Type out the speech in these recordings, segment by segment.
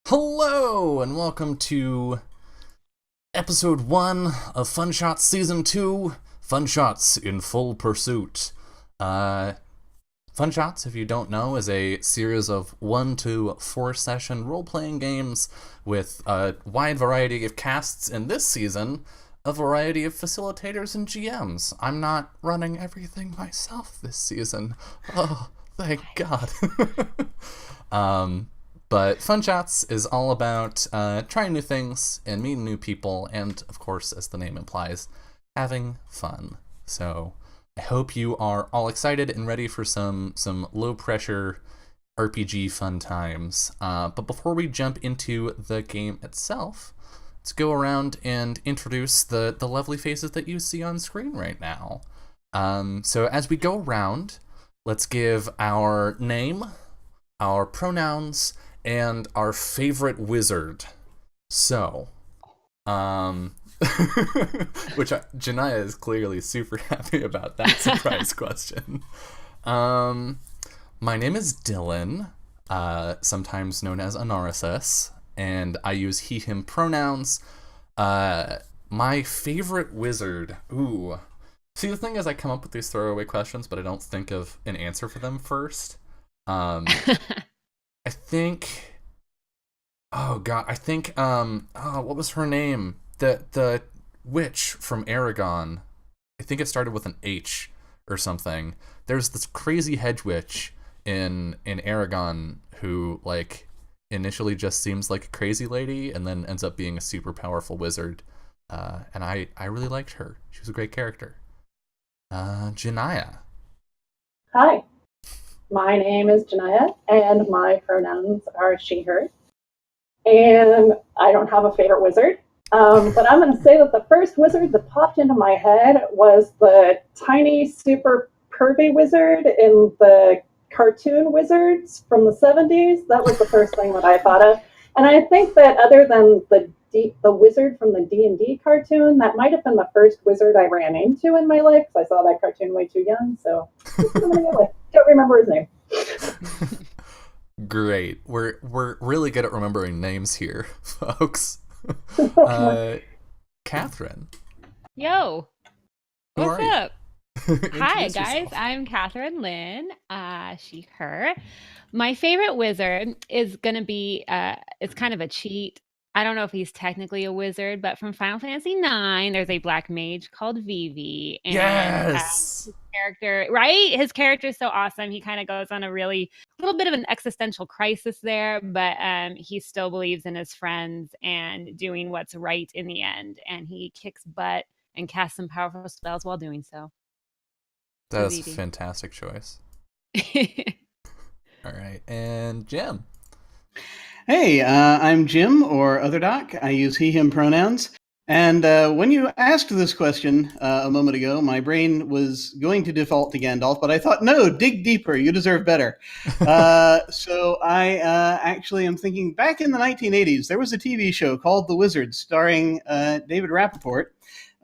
Hello, and welcome to episode 1 of Fun Shots Season 2, Fun Shots in Full Pursuit. Uh, Fun Shots, if you don't know, is a series of 1 to 4 session role-playing games with a wide variety of casts, in this season, a variety of facilitators and GMs. I'm not running everything myself this season. Oh, thank God. um, but Fun Shots is all about trying new things and meeting new people, and of course, as the name implies, having fun. So I hope you are all excited and ready for some low pressure RPG fun times. But before we jump into the game itself, let's go around and introduce the lovely faces that you see on screen right now. So as we go around, let's give our name, our pronouns, and our favorite wizard. So, um, Janaya is clearly super happy about that surprise question. Um, my name is Dylan, sometimes known as Anarasis, and I use he/him pronouns. My favorite wizard. Ooh. See, the thing is, I come up with these throwaway questions, but I don't think of an answer for them first. Um, I think. Oh God, I think. What was her name? The witch from Aragon. I think it started with an H or something. There's this crazy hedge witch in Aragon who initially just seems like a crazy lady and then ends up being a super powerful wizard. And I really liked her. She was a great character. Janaya. Hi, my name is Janaya, and my pronouns are she, her. And I don't have a favorite wizard, but I'm going to say that the first wizard that popped into my head was the tiny, super pervy wizard in the cartoon wizards from the 70s. That was the first thing that I thought of. And I think that other than the wizard from the D&D cartoon, that might have been the first wizard I ran into in my life because I saw that cartoon way too young. So that's what I'm going to go with. Don't remember his name. Great. We're really good at remembering names here, folks. Catherine. Yo, Who what's are you? up? Hi, Introduce guys. yourself. I'm Catherine Lynn. She, her. My favorite wizard is going to be, it's kind of a cheat. I don't know if he's technically a wizard, but from Final Fantasy IX, there's a black mage called Vivi. And Yes. his character, right? His character is so awesome. He kind of goes on a really little bit of an existential crisis there, but he still believes in his friends and doing what's right in the end. And he kicks butt and casts some powerful spells while doing so. So That is a Vivi. fantastic choice. All right. And Jim. Hey, I'm Jim, or Other Doc. I use he, him pronouns. And when you asked this question a moment ago, my brain was going to default to Gandalf, but I thought, no, dig deeper. You deserve better. So I actually am thinking back in the 1980s, there was a TV show called The Wizard starring David Rappaport,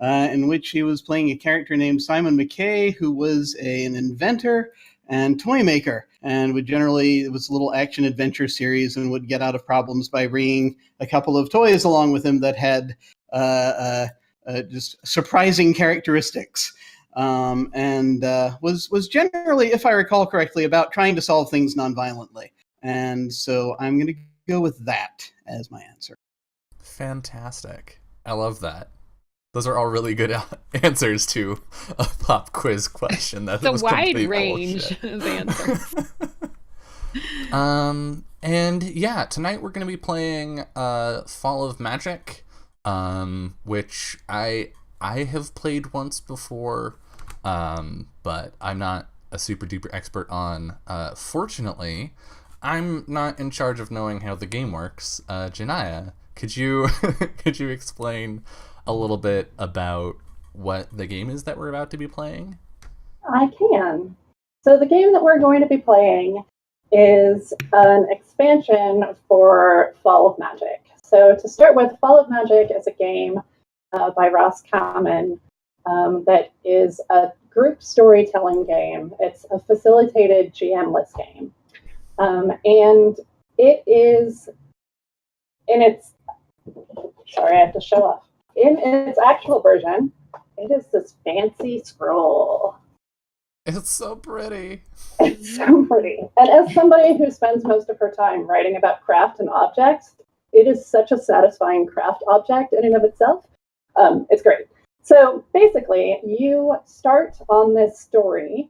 in which he was playing a character named Simon McKay, who was an inventor and toy maker, and would generally, it was a little action adventure series, and would get out of problems by bringing a couple of toys along with him that had just surprising characteristics, and was generally, if I recall correctly, about trying to solve things nonviolently. And so I'm going to go with that as my answer. Fantastic. I love that. Those are all really good answers to a pop quiz question that It's a was wide complete range bullshit. of answers. And yeah, tonight we're going to be playing Fall of Magic, which I have played once before, but I'm not a super duper expert on. Fortunately, I'm not in charge of knowing how the game works. Janaya, could you could you explain a little bit about what the game is that we're about to be playing? I can. So the game that we're going to be playing is an expansion for Fall of Magic. So to start with, Fall of Magic is a game by Ross Kamen that is a group storytelling game. It's a facilitated GM-less game. And it is in its, sorry, I have to show off. In its actual version, it is this fancy scroll. It's so pretty. It's so pretty. And as somebody who spends most of her time writing about craft and objects, it is such a satisfying craft object in and of itself. It's great. So basically, you start on this story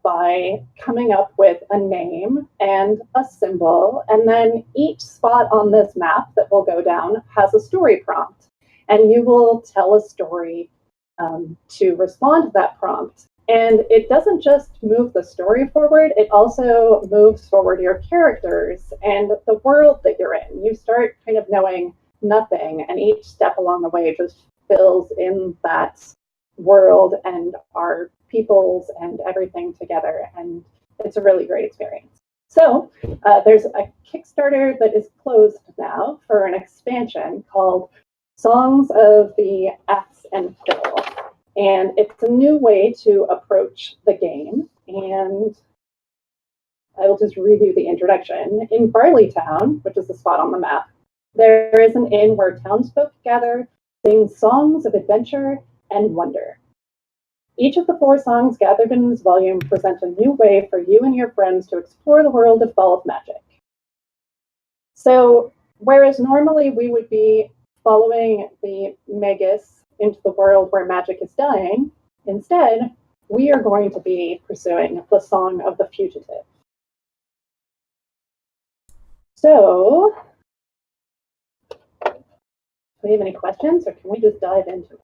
by coming up with a name and a symbol, and then each spot on this map that will go down has a story prompt, and you will tell a story to respond to that prompt. And it doesn't just move the story forward, it also moves forward your characters and the world that you're in. You start kind of knowing nothing, and each step along the way just fills in that world and our peoples and everything together. And it's a really great experience. So there's a Kickstarter that is closed now for an expansion called Songs of the Axe and Fiddle. And it's a new way to approach the game. And I will just read you the introduction. In Barleytown, which is the spot on the map, there is an inn where townsfolk gather, sing songs of adventure and wonder. Each of the 4 songs gathered in this volume present a new way for you and your friends to explore the world of Fall of Magic. So, whereas normally we would be following the Magus into the world where magic is dying, instead, we are going to be pursuing the Song of the Fugitive. So, do we have any questions, or can we just dive into it?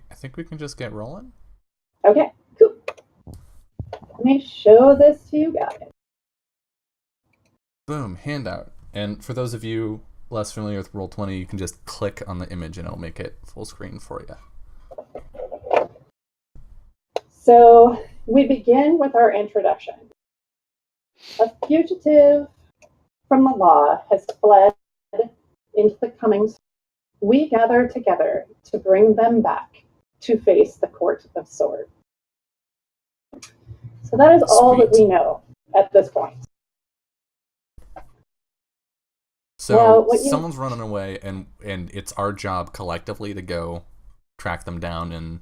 I think we can just get rolling. Okay, cool. Let me show this to you guys. Boom, handout. And for those of you less familiar with Roll20, you can just click on the image and it'll make it full screen for you. So we begin with our introduction. A fugitive from the law has fled into the coming storm. We gather together to bring them back to face the Court of Swords. So that is all that we know at this point. So someone's running away, and it's our job collectively to go track them down and,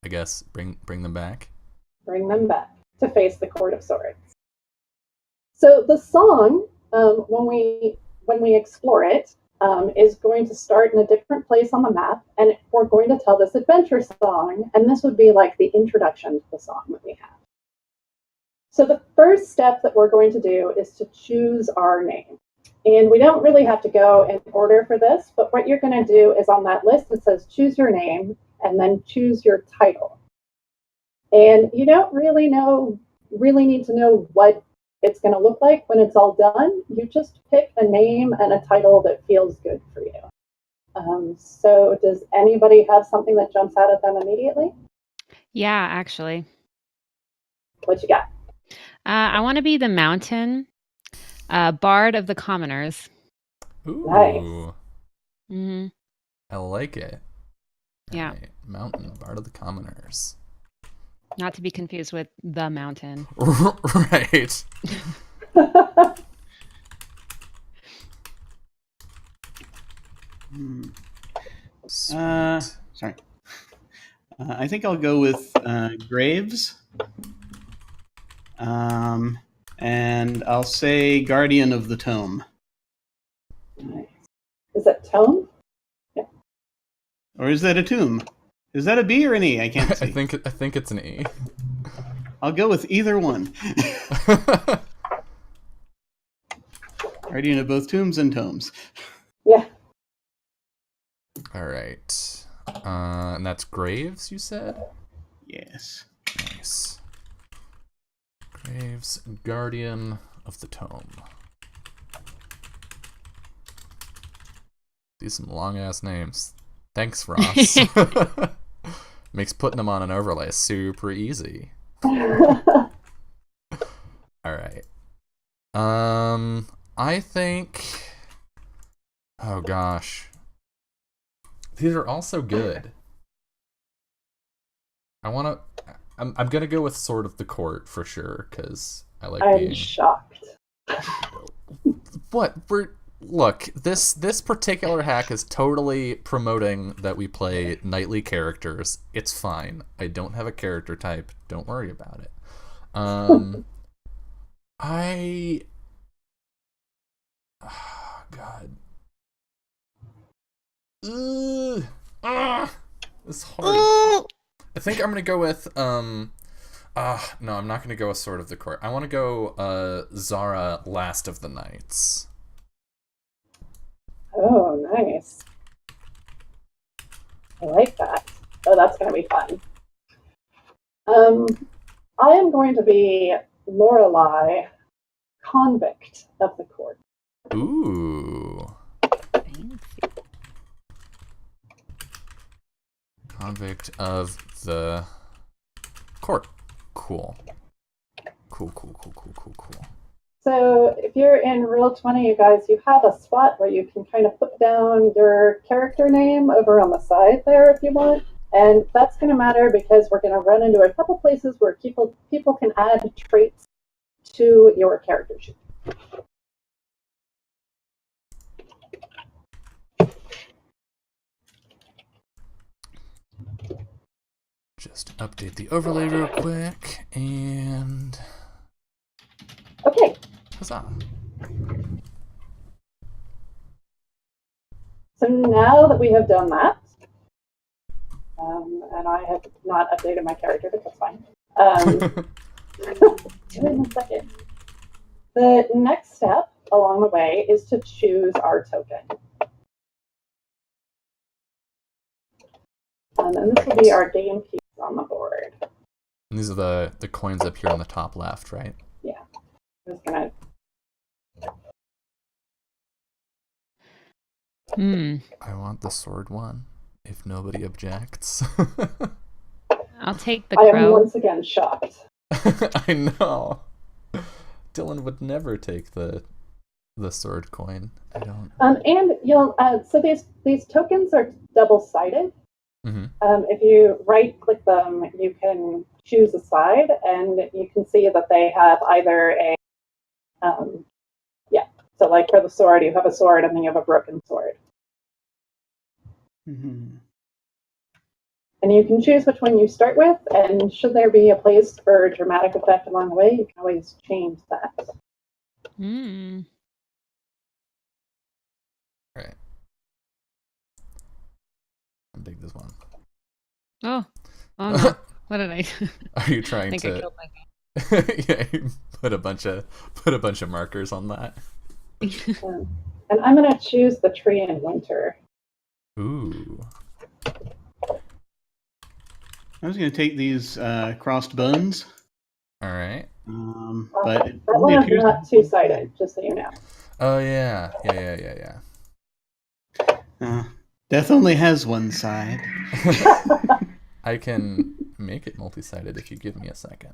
I guess, bring them back. Bring them back to face the Court of Swords. So the song, when we explore it, is going to start in a different place on the map, and we're going to tell this adventure song, and this would be like the introduction to the song that we have. So the first step that we're going to do is to choose our name. And we don't really have to go in order for this, but what you're going to do is on that list, it says choose your name and then choose your title. And you don't really need to know what it's going to look like when it's all done. You just pick a name and a title that feels good for you. So does anybody have something that jumps out at them immediately? Yeah, actually. What you got? I want to be the Mountain, Bard of the Commoners. Ooh. Nice. Mm-hmm. I like it. Yeah. Right. Mountain, Bard of the Commoners. Not to be confused with the Mountain. Right. Sorry. I think I'll go with Graves. And I'll say Guardian of the Tome. Nice. Is that Tome? Yeah. Or is that a tomb? Is that a B or an E? I can't see. I think it's an E. I'll go with either one. Guardian of both tombs and tomes. Yeah. All right. And that's Graves, you said? Yes. Nice. Graves, Guardian of the Tome. These some long-ass names. Thanks, Ross. Makes putting them on an overlay super easy. All right. I think... Oh, gosh. These are all so good. I'm gonna go with Sword of the Court for sure, because I like I'm being... shocked. What? look, this particular hack is totally promoting that we play knightly characters. It's fine. I don't have a character type. Don't worry about it. Oh, God. It's hard. I think I'm gonna go with no, I'm not gonna go with Sword of the Court. I want to go Zara, Last of the Knights. Oh, nice. I like that. Oh, that's going to be fun. I am going to be Lorelei, Convict of the Court. Ooh. Convict of the Court. Cool. Cool. So if you're in Roll20, you guys, you have a spot where you can kind of put down your character name over on the side there if you want. And that's going to matter because we're going to run into a couple places where people can add traits to your character sheet. Just update the overlay real quick, and Okay. huzzah. So now that we have done that, and I have not updated my character, but that's fine. Do it in a second. The next step along the way is to choose our token. And this will be our game piece on the board. And these are the coins up here on the top left, right? Yeah. I'm just gonna. I want the sword one, if nobody objects. I'll take the I am crow. once again shocked. I know. Dylan would never take the sword coin. I don't. And you'll so these tokens are double-sided. Mm-hmm. If you right-click them, you can choose a side, and you can see that they have either a So like for the sword, you have a sword, and then you have a broken sword. Mm-hmm. And you can choose which one you start with, and should there be a place for dramatic effect along the way, you can always change that. Mm. Right. I'll dig this one. Oh no. What did I do? Are you trying I think I to? killed my game. Yeah, you put a bunch of markers on that. And I'm going to choose the tree in winter. Ooh. I was going to take these crossed bones. All right. But it That only one is appears not two-sided, just so you know. Oh yeah. Death only has one side. I can make it multi-sided if you give me a second.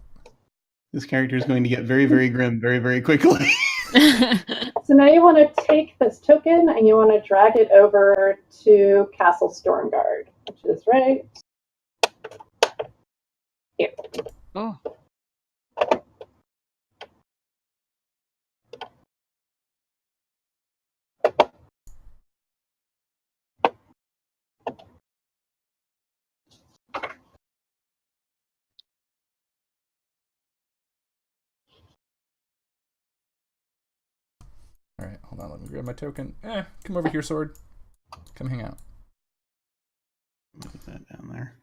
This character is going to get very, very grim very, very quickly. So now you want to take this token and you want to drag it over to Castle Stormguard, which is right here. Oh. All right, hold on. Let me grab my token. Come over here, sword. Come hang out. Put that down there.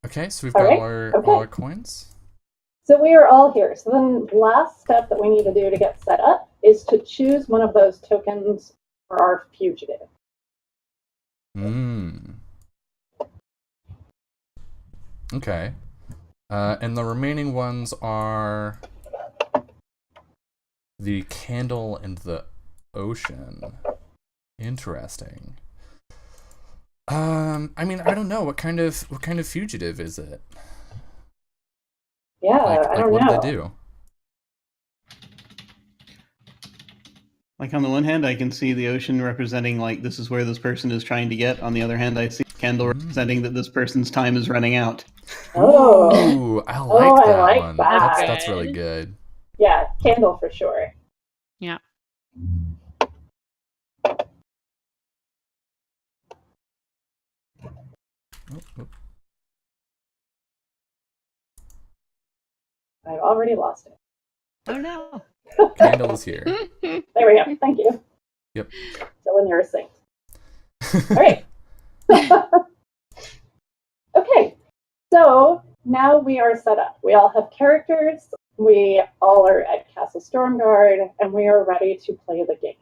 Okay, so we've got All all our coins. So we are all here. So then the last step that we need to do to get set up is to choose one of those tokens for our fugitive. Okay. And the remaining ones are the candle and the ocean. Interesting. I mean, I don't know. What kind of fugitive is it? Yeah, I don't what know. do they do? Like, on the one hand, I can see the ocean representing, like, this is where this person is trying to get. On the other hand, I see a candle representing that this person's time is running out. Oh. Ooh, I like I that like one. that. That's really good. Yeah, candle for sure. Yeah. I've already lost it. Oh no. Candle is here. There we go. Thank you. Yep. Still in your sync. All right. Okay. So now we are set up. We all have characters. We all are at Castle Stormguard, and we are ready to play the game.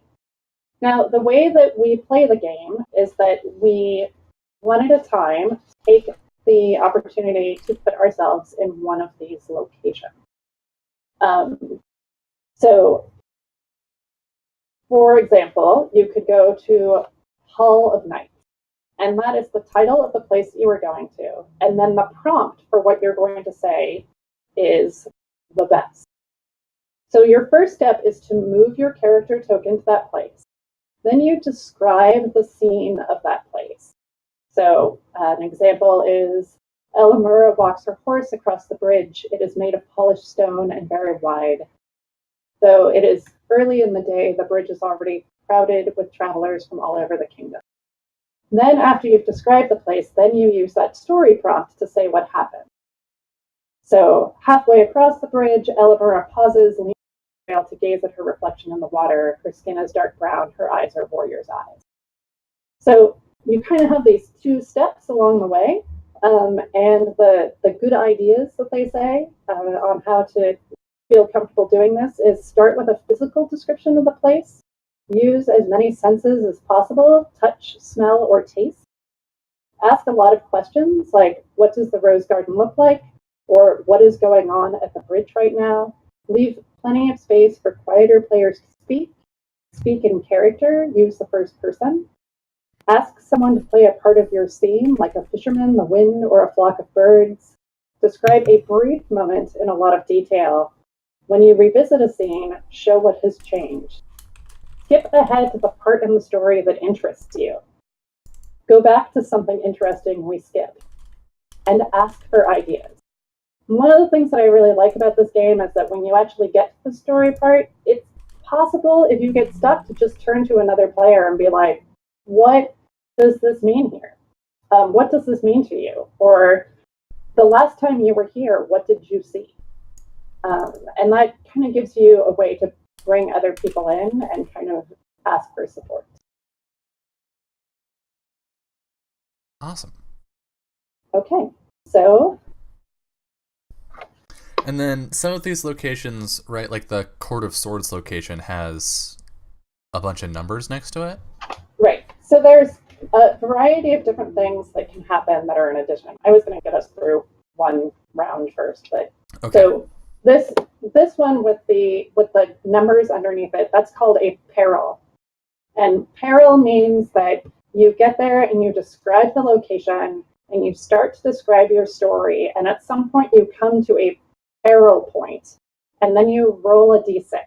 Now, the way that we play the game is that we, one at a time, take the opportunity to put ourselves in one of these locations. So, for example, you could go to Hall of Knights, and that is the title of the place you are going to. And then the prompt for what you're going to say is the best. So your first step is to move your character token to that place. Then you describe the scene of that place. So an example is Elamura walks her horse across the bridge. It is made of polished stone and very wide. Though it is early in the day, the bridge is already crowded with travelers from all over the kingdom. Then after you've described the place, then you use that story prompt to say what happened. So halfway across the bridge, Elamura pauses, leaning on the rail to gaze at her reflection in the water. Her skin is dark brown, her eyes are warrior's eyes. So you kind of have these two steps along the way, and the good ideas that they say on how to feel comfortable doing this is start with a physical description of the place. Use as many senses as possible, touch, smell, or taste. Ask a lot of questions like, what does the rose garden look like? Or what is going on at the bridge right now? Leave plenty of space for quieter players to speak. Speak in character, use the first person. Ask someone to play a part of your scene, like a fisherman, the wind, or a flock of birds. Describe a brief moment in a lot of detail. When you revisit a scene, show what has changed. Skip ahead to the part in the story that interests you. Go back to something interesting we skipped. And ask for ideas. One of the things that I really like about this game is that when you actually get to the story part, it's possible if you get stuck to just turn to another player and be like, what does this mean here? What does this mean to you? Or the last time you were here, what did you see? And that kind of gives you a way to bring other people in and kind of ask for support. Awesome. Okay, so. And then some of these locations, right, like the Court of Swords location has a bunch of numbers next to it? Right. So there's a variety of different things that can happen that are an addition. I was going to get us through one round first, but okay. So this one with the numbers underneath it, that's called a peril. And peril means that you get there and you describe the location and you start to describe your story, and at some point you come to a peril point, and then you roll a d6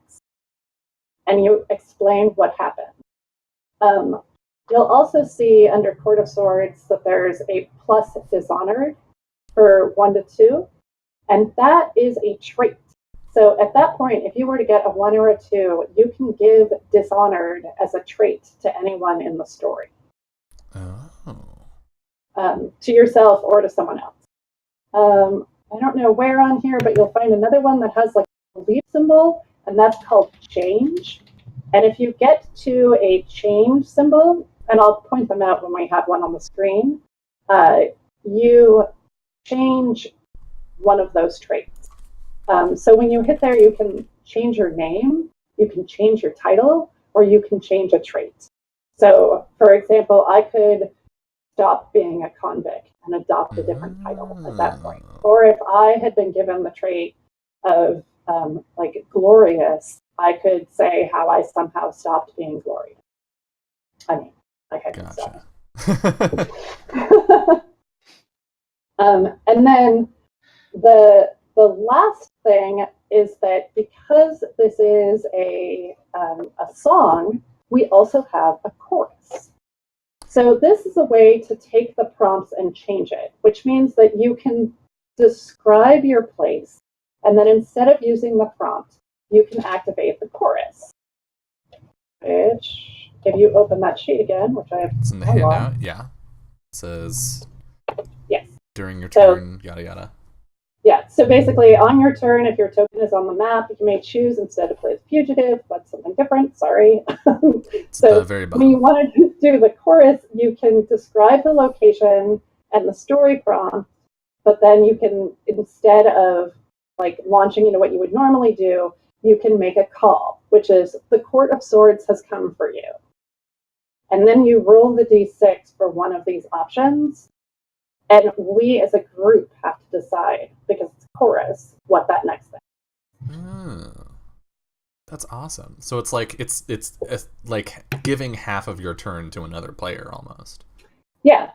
and you explain what happened. You'll also see under Court of Swords that there's a plus Dishonored for 1 to 2, and that is a trait. So at that point, if you were to get a 1 or a 2, you can give Dishonored as a trait to anyone in the story. To yourself or to someone else. I don't know where on here, but you'll find another one that has like a leaf symbol, and that's called change. And if you get to a change symbol, and I'll point them out when we have one on the screen, you change one of those traits. So when you hit there, you can change your name, you can change your title, or you can change a trait. So, for example, I could stop being a convict and adopt a different title at that point. Or if I had been given the trait of like glorious, I could say how I somehow stopped being glorious. I mean, like I can stop. And then the last thing is that because this is a a song, we also have a chorus. So this is a way to take the prompts and change it, which means that you can describe your place, and then instead of using the prompt, you can activate the chorus. Which, if you open that sheet again, which I have It's in the handout, yeah. It says, yes, during your turn, yada yada. Yeah, so basically on your turn, if your token is on the map, you may choose instead to play as fugitive. That's something different, sorry. So very when you want to do the chorus, you can describe the location and the story prompt, but then you can, instead of like launching into what you would normally do, you can make a call, which is the Court of Swords has come for you. And then you roll the d6 for one of these options. And we as a group have to decide, because it's chorus, what that next thing is. Oh, that's awesome. So it's like it's like giving half of your turn to another player almost. Yeah.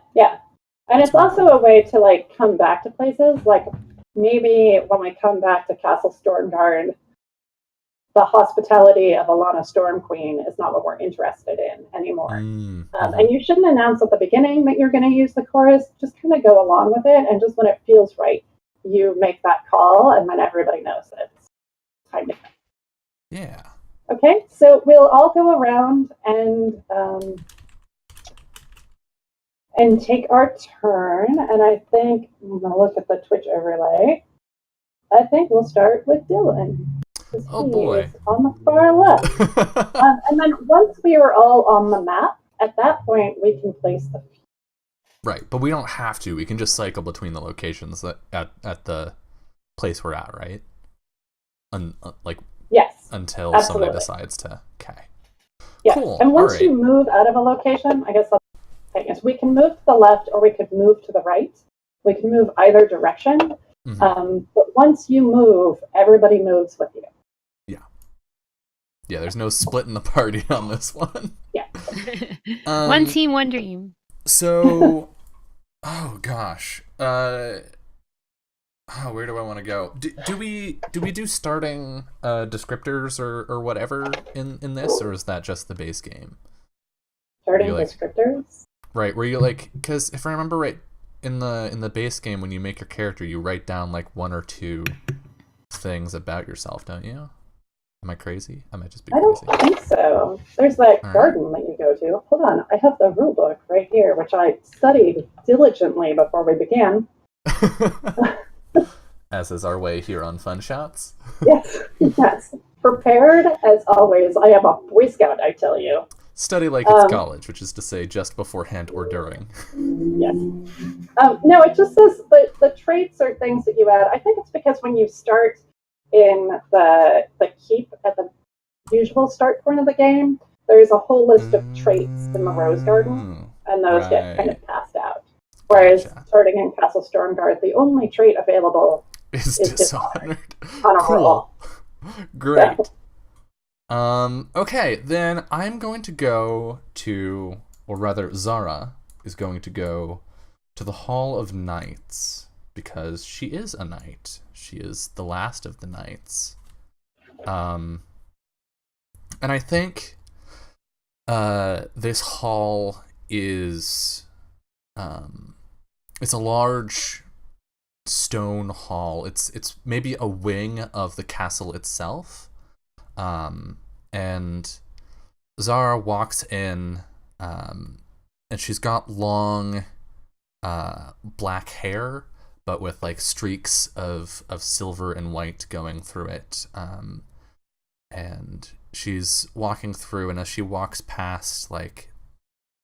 And it's also a way to like come back to places. Like maybe when we come back to Castle Stormguard, the hospitality of Alana Storm Queen is not what we're interested in anymore. And you shouldn't announce at the beginning that you're going to use the chorus. Just kind of go along with it, and just when it feels right, you make that call, and then everybody knows that it's time to go. Yeah. Okay, so we'll all go around and take our turn, and I think I'm going to look at the Twitch overlay. I think we'll start with Dylan. Oh boy. On the far left. And then once we are all on the map, at that point we can place the... Right, but we don't have to. We can just cycle between the locations at the place we're at, right? Yes. Until absolutely. somebody decides to... Okay. Yeah. Cool. And once you move out of a location, I guess that's the thing is we can move to the left or we could move to the right. We can move either direction. Mm-hmm. But once you move, everybody moves with you. Yeah, there's no split in the party on this one. Yeah. One team, one dream. So, oh gosh. Where do I want to go? Do we do starting descriptors or whatever in this, or is that just the base game? Starting descriptors? Right, where you like, because if I remember right, in the base game, when you make your character, you write down like one or two things about yourself, don't you? Am I crazy? I might just be crazy. I don't think so. There's that garden that you go to. Hold on, I have the rule book right here, which I studied diligently before we began. As is our way here on Fun Shots. Yes. Prepared as always. I am a Boy Scout, I tell you. Study like it's college, which is to say just beforehand or during. Yes. No, it just says the traits are things that you add. I think it's because when you start in the keep at the usual start point of the game, there's a whole list of traits in the Rose Garden, and those get kind of passed out. Whereas starting in Castle Stormguard, the only trait available is Dishonored. Cool. Great. Okay, then I'm going to go to, or rather Zara is going to go to the Hall of Knights, because she is a knight. She is the last of the knights. And I think this hall is it's a large stone hall. It's maybe a wing of the castle itself. And Zara walks in, and she's got long black hair, but with like streaks of silver and white going through it. And she's walking through, and as she walks past, like,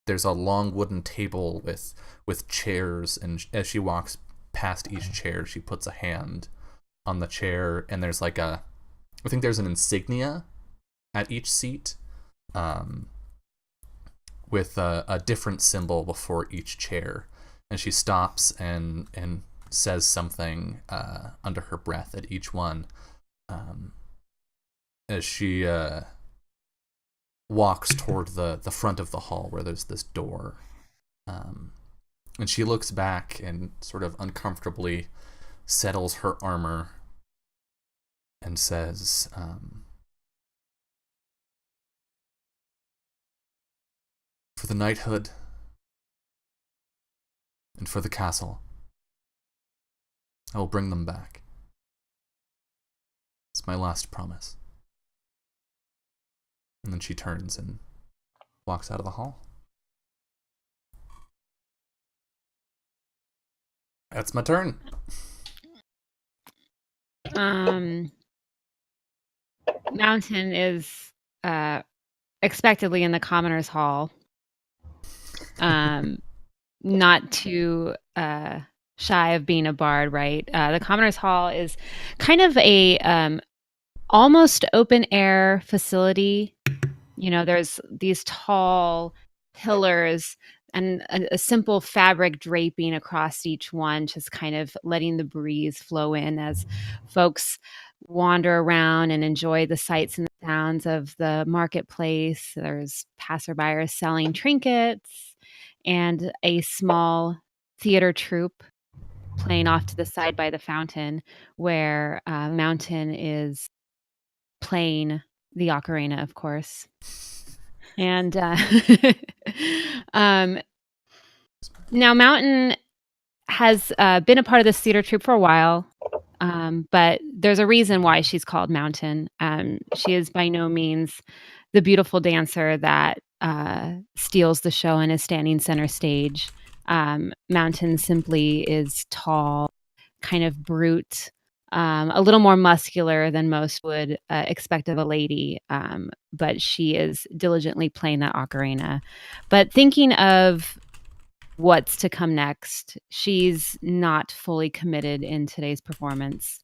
there's a long wooden table with chairs, and as she walks past each chair, she puts a hand on the chair, and there's like I think there's an insignia at each seat, with a different symbol before each chair, and she stops and says something under her breath at each one, as she walks toward the front of the hall where there's this door, and she looks back and sort of uncomfortably settles her armor and says, for the knighthood, and for the castle. I will bring them back. It's my last promise. And then she turns and walks out of the hall. That's my turn. Mountain is expectedly in the commoner's hall. Not too shy of being a bard, right? The commoner's hall is kind of a almost open air facility. You know, there's these tall pillars and a simple fabric draping across each one, just kind of letting the breeze flow in as folks wander around and enjoy the sights and the sounds of the marketplace. There's passerbyers selling trinkets and a small theater troupe playing off to the side by the fountain, where Mountain is playing the ocarina, of course. And now Mountain has been a part of this theater troupe for a while, but there's a reason why she's called Mountain. She is by no means the beautiful dancer that steals the show and is standing center stage. Mountain simply is tall, kind of brute, a little more muscular than most would expect of a lady, but she is diligently playing that ocarina. But thinking of what's to come next, she's not fully committed in today's performance.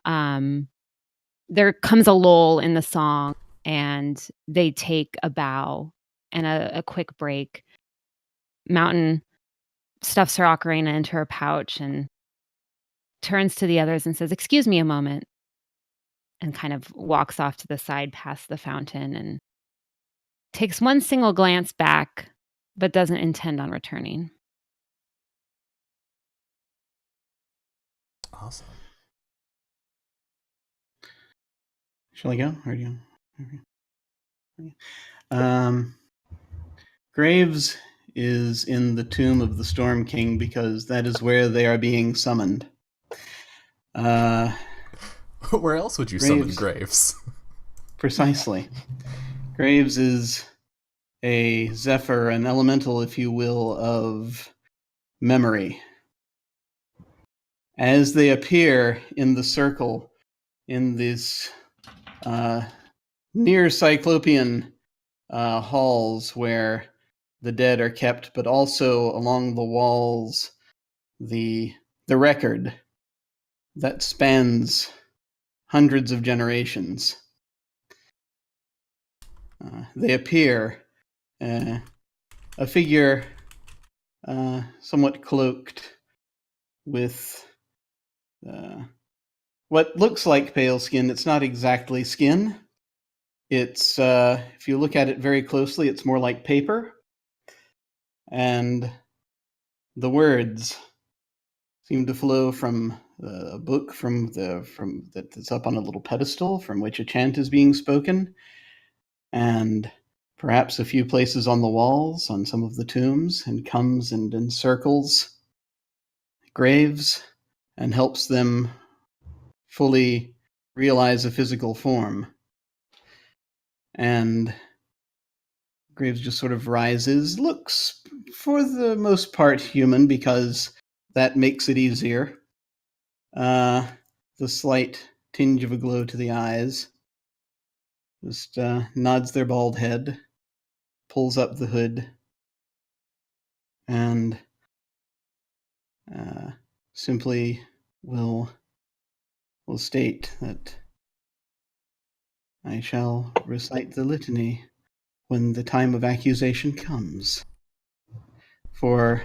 There comes a lull in the song, and they take a bow and a quick break. Mountain stuffs her ocarina into her pouch and turns to the others and says, "Excuse me a moment," and kind of walks off to the side past the fountain and takes one single glance back, but doesn't intend on returning. Awesome. Shall I go? Or do you? Graves is in the tomb of the Storm King because that is where they are being summoned. Where else would you summon Graves? Precisely. Graves is a zephyr, an elemental, if you will, of memory. As they appear in the circle, in this near Cyclopean halls where the dead are kept, but also along the walls, the record that spans hundreds of generations. They appear, a figure somewhat cloaked with what looks like pale skin. It's not exactly skin. It's, if you look at it very closely, it's more like paper. And the words seem to flow from a book that's up on a little pedestal from which a chant is being spoken, and perhaps a few places on the walls, on some of the tombs, and comes and encircles graves and helps them fully realize a physical form. And Graves just sort of rises, looks for the most part human because that makes it easier. The slight tinge of a glow to the eyes. Just nods their bald head, pulls up the hood, and simply will state that I shall recite the litany when the time of accusation comes. For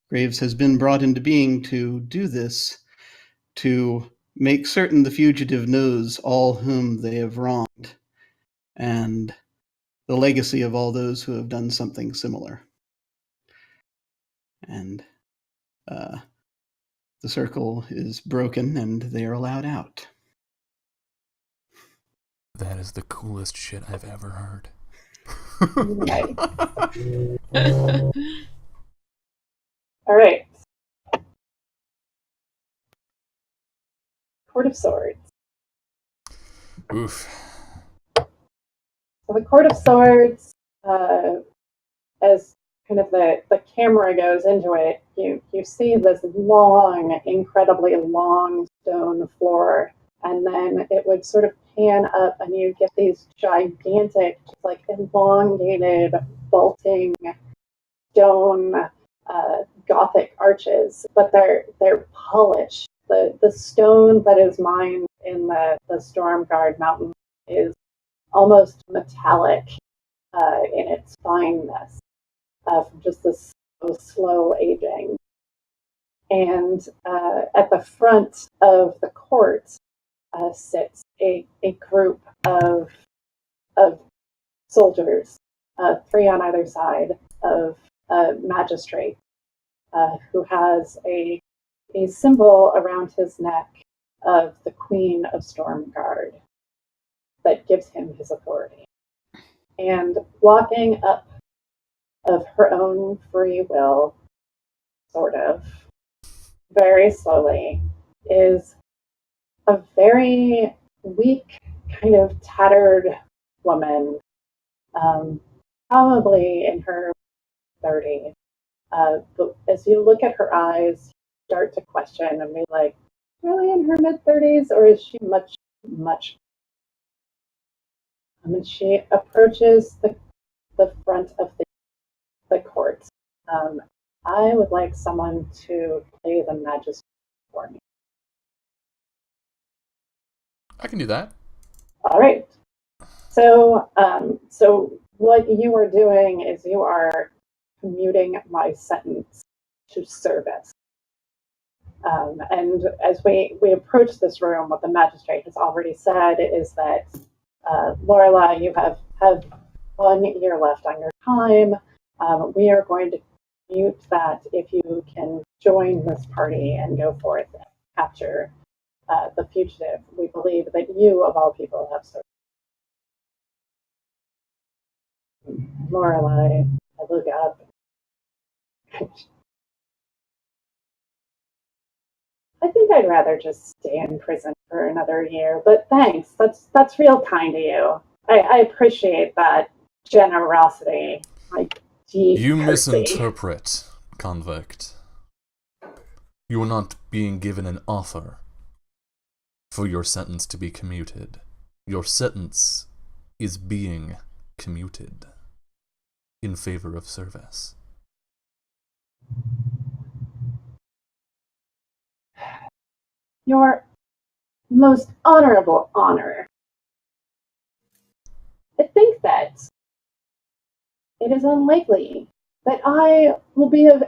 Graves has been brought into being to do this, to make certain the fugitive knows all whom they have wronged, and the legacy of all those who have done something similar. And the circle is broken, and they are allowed out. That is the coolest shit I've ever heard. Nice. All right. Court of Swords. Oof. So the Court of Swords, as kind of the camera goes into it, you see this long, incredibly long stone floor, and then it would sort of pan up, and you get these gigantic, like elongated, vaulting stone Gothic arches, but they're polished. The stone that is mined in the Stormguard Mountain is almost metallic in its fineness from just this slow aging. And at the front of the court sits a group of soldiers, three on either side of a magistrate who has a symbol around his neck of the Queen of Stormguard that gives him his authority. And walking up of her own free will, sort of, very slowly, is a very weak, kind of tattered woman, probably in her 30s. But as you look at her eyes, you start to question and be like, really in her mid-30s, or is she much, much? And she approaches the front of the court. I would like someone to play the magistrate for me. I can do that. All right. So, so what you are doing is you are commuting my sentence to service. And as we approach this room, what the magistrate has already said is that, Lorelai, you have 1 year left on your time. We are going to commute that if you can join this party and go forth and capture the fugitive. We believe that you, of all people, have served. Lorelai, I look up. I think I'd rather just stay in prison for another year, but thanks. That's real kind of you. I appreciate that generosity. Like, deep You courtesy. misinterpret, convict. You are not being given an offer for your sentence to be commuted. Your sentence is being commuted in favor of service. Your most honorable honor. I think that it is unlikely that I will be of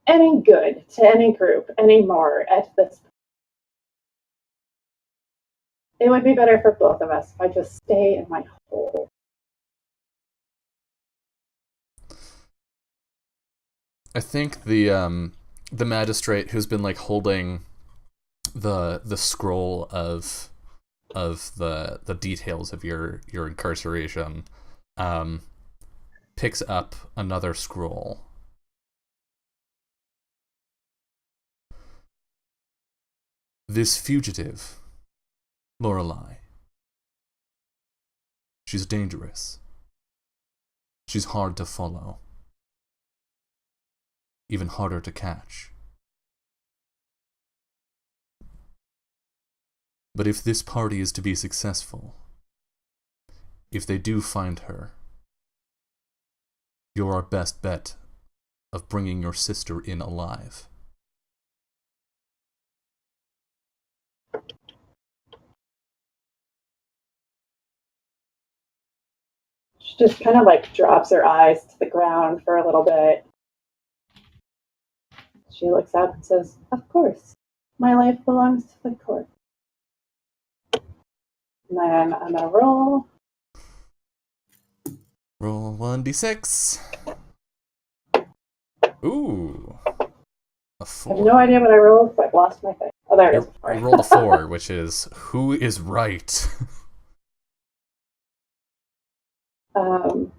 any good to any group anymore at this point. It would be better for both of us if I just stay in my hole. I think the magistrate who's been like holding the scroll of the details of your incarceration picks up another scroll. This fugitive, Lorelai. She's dangerous. She's hard to follow. Even harder to catch. But if this party is to be successful, if they do find her, you're our best bet of bringing your sister in alive. She just kind of like drops her eyes to the ground for a little bit. She looks up and says, "Of course, my life belongs to the court." And then I'm gonna roll. Roll 1d6. Ooh. A 4. I have no idea what I rolled, but I've lost my thing. Oh, there it is. You rolled a 4, which is who is right. Um,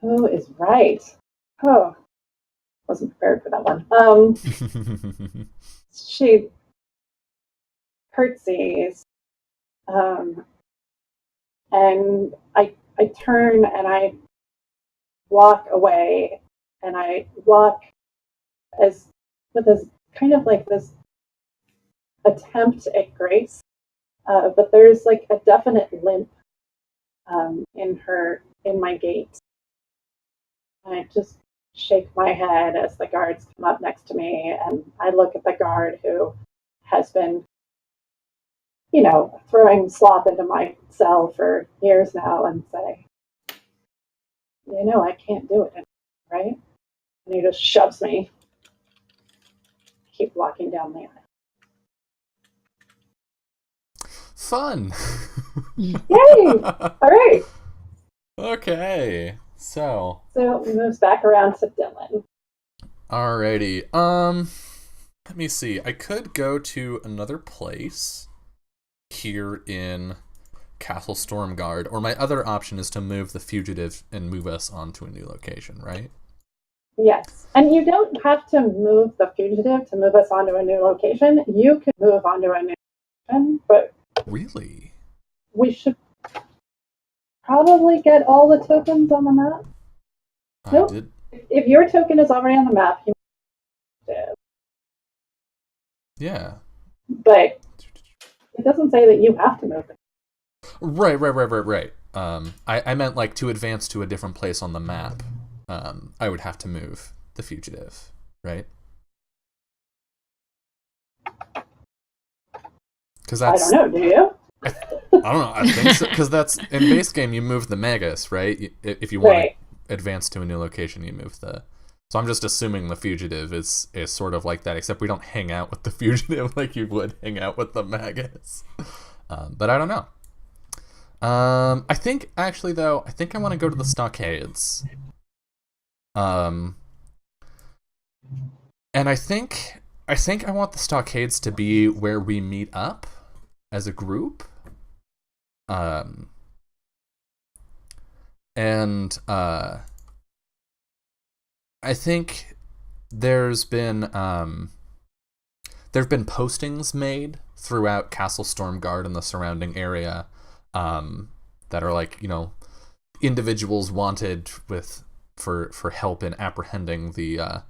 who is right? Oh, wasn't prepared for that one. She curtsies, and I turn and I walk away, and I walk as with this kind of like this attempt at grace, but there's like a definite limp in my gait. And I just shake my head as the guards come up next to me, and I look at the guard who has been, throwing slop into my cell for years now, and say, I can't do it, right? And he just shoves me. Keep walking down the aisle. Fun. Yay! All right. Okay. So it moves back around to Dylan. Alrighty. Let me see. I could go to another place here in Castle Stormguard, or my other option is to move the fugitive and move us onto a new location, right? Yes. And you don't have to move the fugitive to move us onto a new location. You could move onto a new location, but Really? we should probably get all the tokens on the map. Nope. If your token is already on the map, you move. Yeah. But it doesn't say that you have to move it. Right. I meant like to advance to a different place on the map. I would have to move the fugitive, right? Because that's. I don't know. Do you? I don't know. I think so. Because that's in base game. You move the Magus, right? If you want to advance to a new location, you move the. So I'm just assuming the fugitive is sort of like that, except we don't hang out with the fugitive like you would hang out with the Magus. But I don't know. I think actually though, I think I want to go to the stockades. And I think I want the stockades to be where we meet up as a group. I think there's been postings made throughout Castle Stormguard and the surrounding area that are like, individuals wanted for help in apprehending the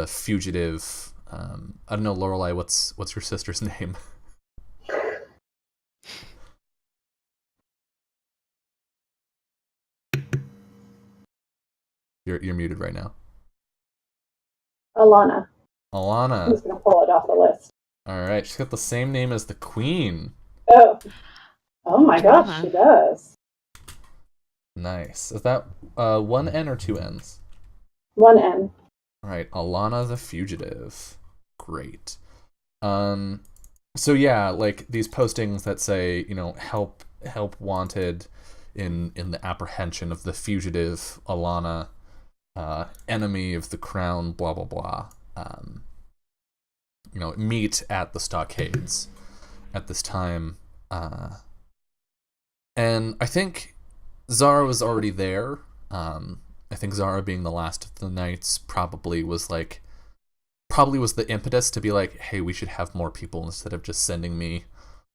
fugitive. I don't know, Lorelei, what's your sister's name? You're muted right now. Alana. I'm just gonna pull it off the list. All right, she's got the same name as the Queen. Oh my gosh, she does. Nice. Is that one N or two N's? One N. All right, Alana the Fugitive. Great. So yeah, like these postings that say, help wanted in the apprehension of the fugitive Alana, enemy of the crown, blah blah blah. Meet at the stockades at this time. And I think Zara was already there. I think Zara, being the last of the knights, probably was the impetus to be like, hey, we should have more people instead of just sending me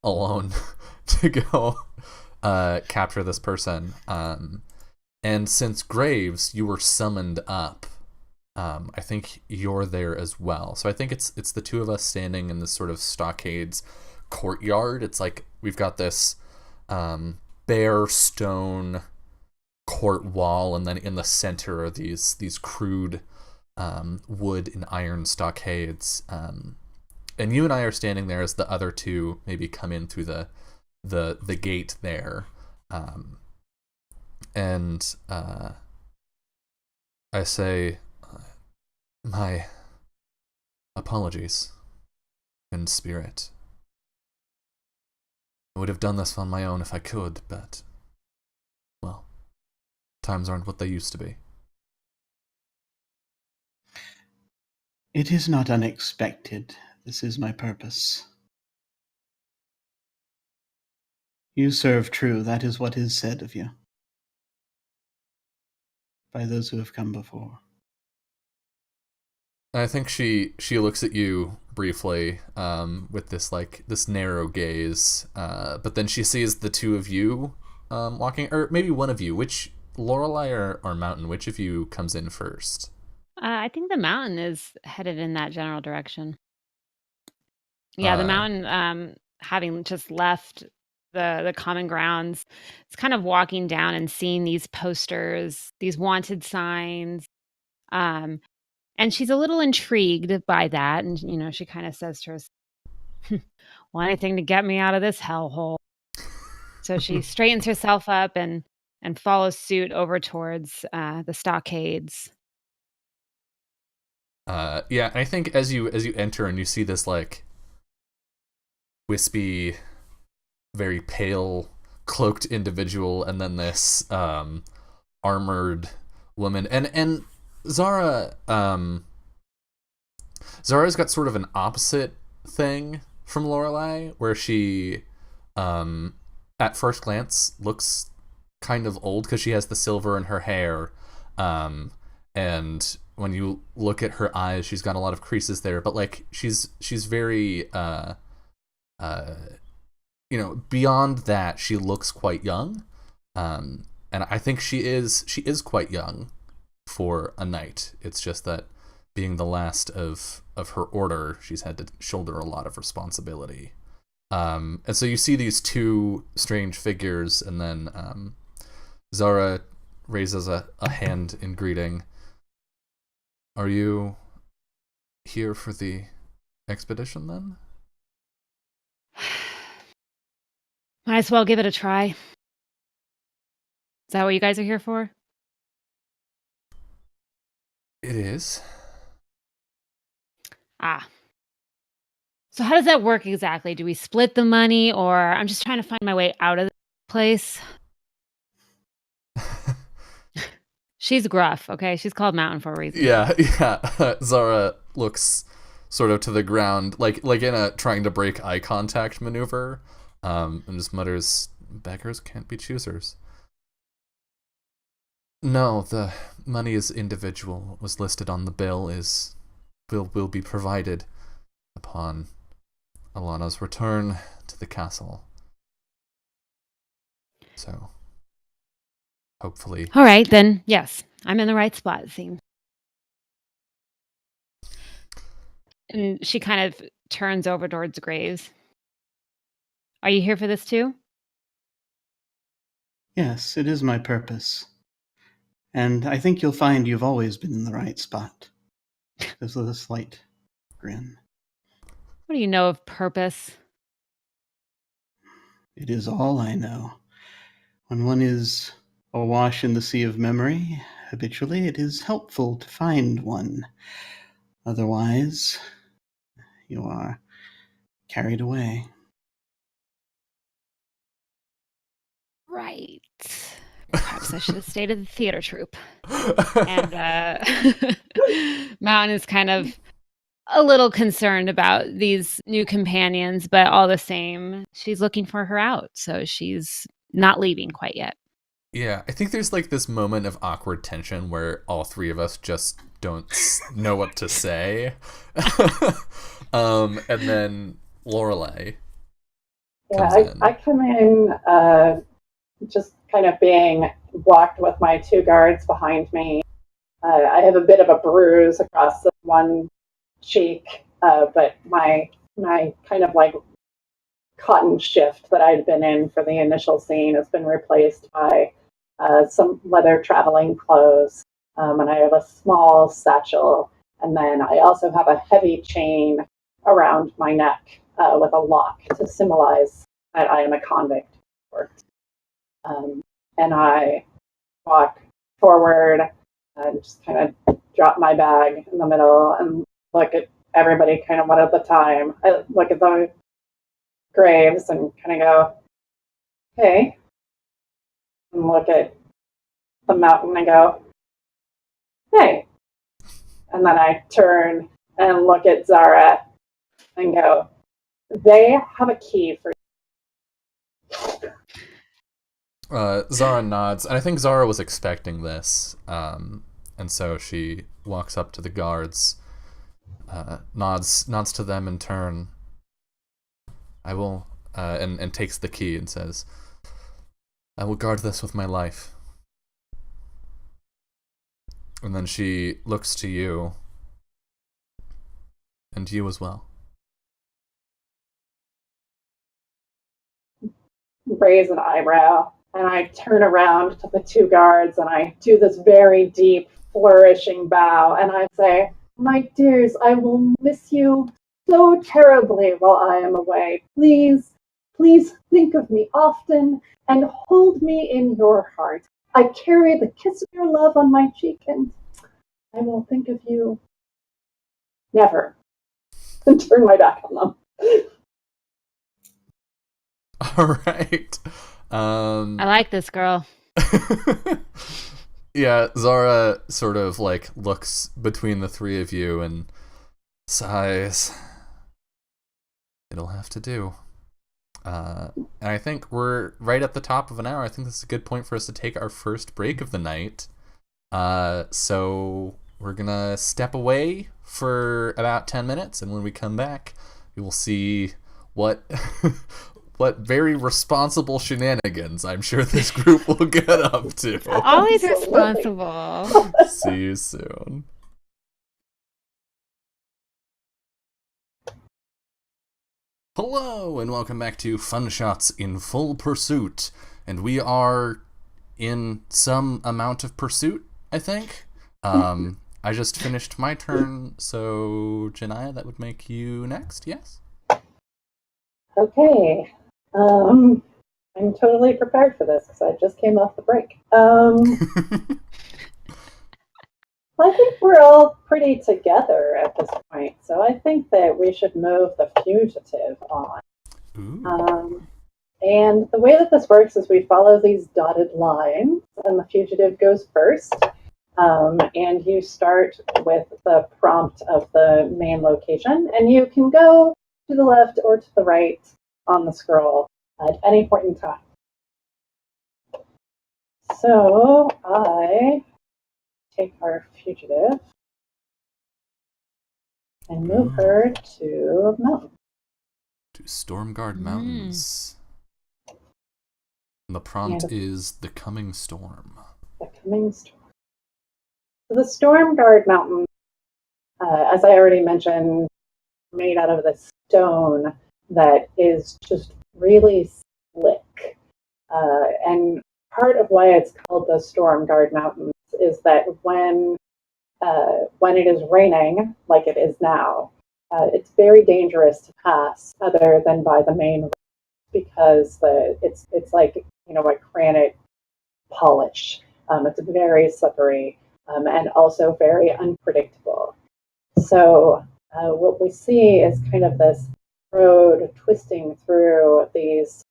alone to go capture this person. And since Graves, you were summoned up, I think you're there as well. So I think it's the two of us standing in this sort of stockades courtyard. It's like we've got this bare stone court wall, and then in the center are these crude wood and iron stockades. And you and I are standing there as the other two maybe come in through the gate there. And I say, my apologies in spirit. I would have done this on my own if I could, but, well, times aren't what they used to be. It is not unexpected. This is my purpose. You serve true, that is what is said of you by those who have come before. I think she looks at you briefly with this narrow gaze, but then she sees the two of you walking, or maybe one of you. Which Lorelei or Mountain? Which of you comes in first? I think the mountain is headed in that general direction. Yeah, the mountain, having just left the common grounds, it's kind of walking down and seeing these posters, these wanted signs. Um, and she's a little intrigued by that, and she kind of says to herself, "Well, anything to get me out of this hellhole." So she straightens herself up and follows suit over towards the stockades. Yeah, and I think as you enter and you see this wispy, very pale, cloaked individual, and then this armored woman, and Zara. Zara's got sort of an opposite thing from Lorelei, where she, at first glance, looks kind of old because she has the silver in her hair, and when you look at her eyes, she's got a lot of creases there. But she's very, beyond that, she looks quite young, and I think she is quite young for a knight. It's just that being the last of her order, she's had to shoulder a lot of responsibility. And so you see these two strange figures, and then Zara raises a hand in greeting. Are you here for the expedition, then? Might as well give it a try. Is that what you guys are here for? It is. Ah. So how does that work exactly? Do we split the money, or I'm just trying to find my way out of this place? She's gruff, okay? She's called Mountain for a reason. Yeah. Zara looks sort of to the ground, like in a trying to break eye contact maneuver, and just mutters, "Beggars can't be choosers." No, the money is individual. What was listed on the bill will be provided upon Alana's return to the castle. So, hopefully. All right, then, yes. I'm in the right spot, it seems. And she kind of turns over towards Graves. Are you here for this too? Yes, it is my purpose. And I think you'll find you've always been in the right spot. There's a slight grin. What do you know of purpose? It is all I know. When one is awash in the sea of memory, habitually, it is helpful to find one. Otherwise, you are carried away. Right. Perhaps I should have stayed at the theater troupe. And Mountain is kind of a little concerned about these new companions, but all the same, she's looking for her out, so she's not leaving quite yet. Yeah, I think there's this moment of awkward tension where all three of us just don't know what to say. And then Lorelei. Yeah, I come in just kind of being walked with my two guards behind me. I have a bit of a bruise across the one cheek, but my kind of cotton shift that I'd been in for the initial scene has been replaced by some leather traveling clothes, and I have a small satchel, and then I also have a heavy chain around my neck with a lock to symbolize that I am a convict. And I walk forward and just kind of drop my bag in the middle and look at everybody kind of one at a time. I look at the graves and kind of go, "Hey," and look at the mountain and go, "Hey." And then I turn and look at Zara and go, "They have a key for you." Zara nods, and I think Zara was expecting this, and so she walks up to the guards, nods to them in turn. I will, and takes the key and says, "I will guard this with my life." And then she looks to you, and you as well. Raise an eyebrow, and I turn around to the two guards and I do this very deep, flourishing bow, and I say, "My dears, I will miss you so terribly while I am away. Please, please think of me often and hold me in your heart. I carry the kiss of your love on my cheek, and I will think of you never." And turn my back on them. All right. I like this girl. Yeah, Zara sort of like looks between the three of you and sighs. It'll have to do. And I think we're right at the top of an hour. I think this is a good point for us to take our first break of the night. So we're gonna step away for about 10 minutes, and when we come back, we will see what what very responsible shenanigans I'm sure this group will get up to. Always Absolutely. responsible. See you soon. Hello, and welcome back to Fun Shots in Full Pursuit. And we are in some amount of pursuit, I think. I just finished my turn, so Janaya, that would make you next, yes? Okay. I'm totally prepared for this because I just came off the break. I think we're all pretty together at this point, so I think that we should move the fugitive on. Ooh. And the way that this works is we follow these dotted lines, and the fugitive goes first. And you start with the prompt of the main location, and you can go to the left or to the right on the scroll at any point in time. So I take our fugitive and move her to the mountain. To Stormguard Mountains. And the prompt is The Coming Storm. The Coming Storm. So the Stormguard Mountain, as I already mentioned, made out of this stone that is just really slick. And part of why it's called the Stormguard Mountains is that when it is raining, like it is now, it's very dangerous to pass other than by the main road because it's like a granite polish. It's very slippery and also very unpredictable. So what we see is kind of this road twisting through these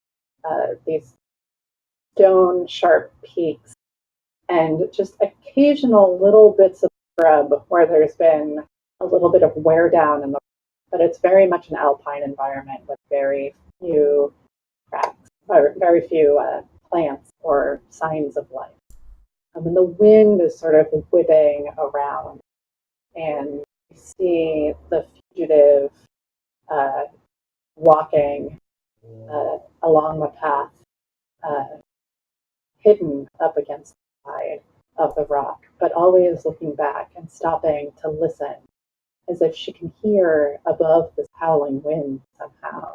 stone sharp peaks and just occasional little bits of scrub where there's been a little bit of wear down in the, but it's very much an alpine environment with very few cracks, or very few plants or signs of life. And the wind is sort of whipping around, and you see the fugitive walking along the path, hidden up against the side of the rock, but always looking back and stopping to listen, as if she can hear above this howling wind somehow.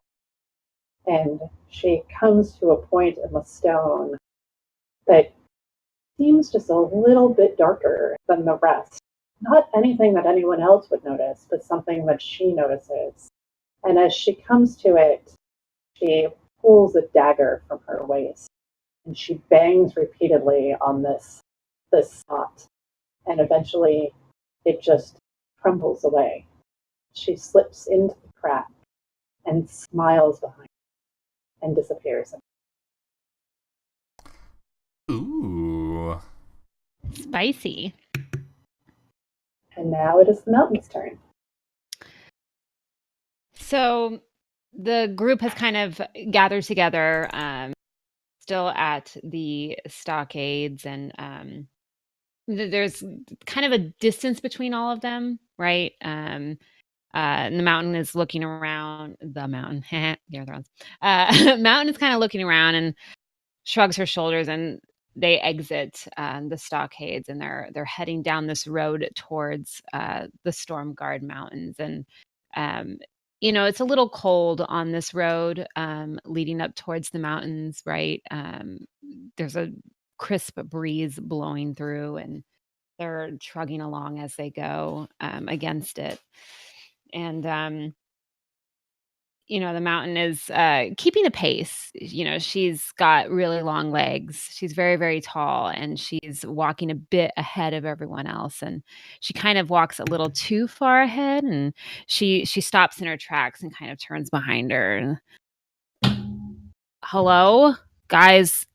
And she comes to a point in the stone that seems just a little bit darker than the rest. Not anything that anyone else would notice, but something that she notices. And as she comes to it, she pulls a dagger from her waist, and she bangs repeatedly on this spot, and eventually it just crumbles away. She slips into the crack and smiles behind and disappears. Ooh. Spicy. And now it is the mountain's turn. So the group has kind of gathered together, still at the stockades, and there's kind of a distance between all of them, right? And the mountain is looking around. The mountain, Game of Thrones. Mountain is kind of looking around and shrugs her shoulders, and they exit the stockades, and they're heading down this road towards the Stormguard Mountains. And it's a little cold on this road leading up towards the mountains, right? There's a crisp breeze blowing through, and they're trudging along as they go against it. And the mountain is keeping a pace. She's got really long legs. She's very, very tall, and she's walking a bit ahead of everyone else. And she kind of walks a little too far ahead, and she stops in her tracks and kind of turns behind her. Hello, guys,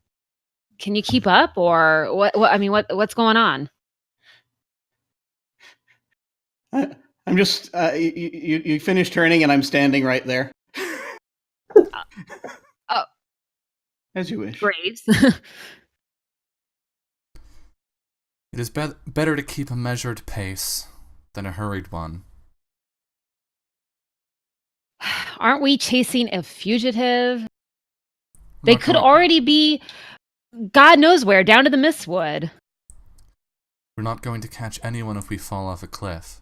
can you keep up, or what? I mean, what's going on? I'm just you finished turning, and I'm standing right there. Oh, as you wish. Graves. It is better to keep a measured pace than a hurried one. Aren't we chasing a fugitive? They could already be, God knows where, down to the Mistwood. We're not going to catch anyone if we fall off a cliff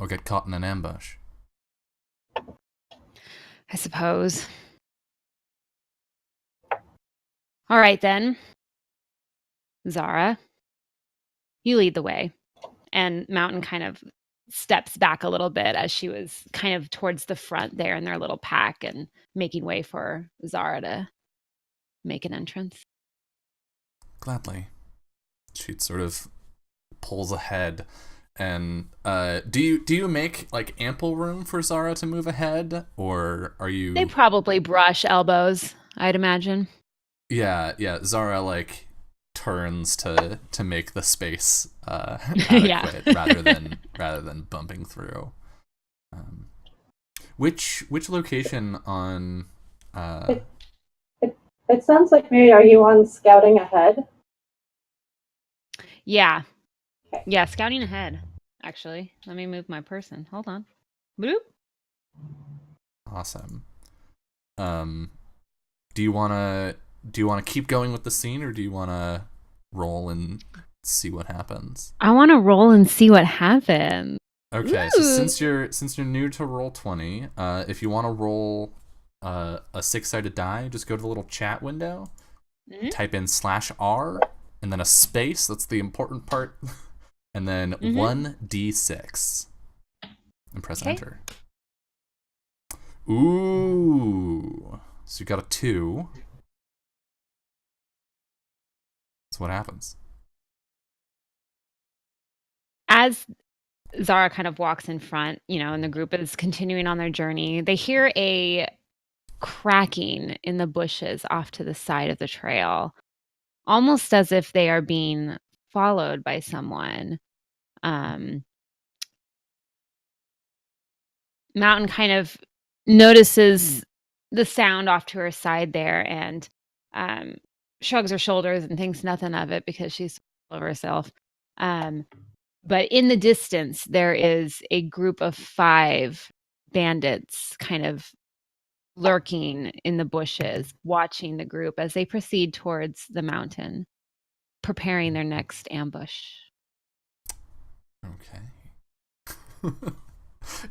or get caught in an ambush. I suppose. All right, then. Zara, you lead the way. And Mountain kind of steps back a little bit as she was kind of towards the front there in their little pack and making way for Zara to make an entrance. Gladly. She sort of pulls ahead. And do you make like ample room for Zara to move ahead, or are you? They probably brush elbows, I'd imagine. Yeah. Zara like turns to make the space adequate rather than bumping through. Which location on? It sounds like maybe are you on scouting ahead? Yeah. Yeah, scouting ahead, actually. Let me move my person. Hold on. Bloop. Awesome. Do you wanna keep going with the scene, or do you wanna roll and see what happens? I wanna roll and see what happens. Okay, Ooh. so since you're new to Roll20, if you wanna roll a 6-sided die, just go to the little chat window, type in /R, and then a space, that's the important part. And then 1d6. And press enter. Ooh. So you got a 2. So what happens? As Zara kind of walks in front, and the group is continuing on their journey, they hear a cracking in the bushes off to the side of the trail, almost as if they are being followed by someone. Mountain kind of notices the sound off to her side there and shrugs her shoulders and thinks nothing of it because she's full of herself. But in the distance, there is a group of 5 bandits kind of lurking in the bushes, watching the group as they proceed towards the mountain, preparing their next ambush. Okay.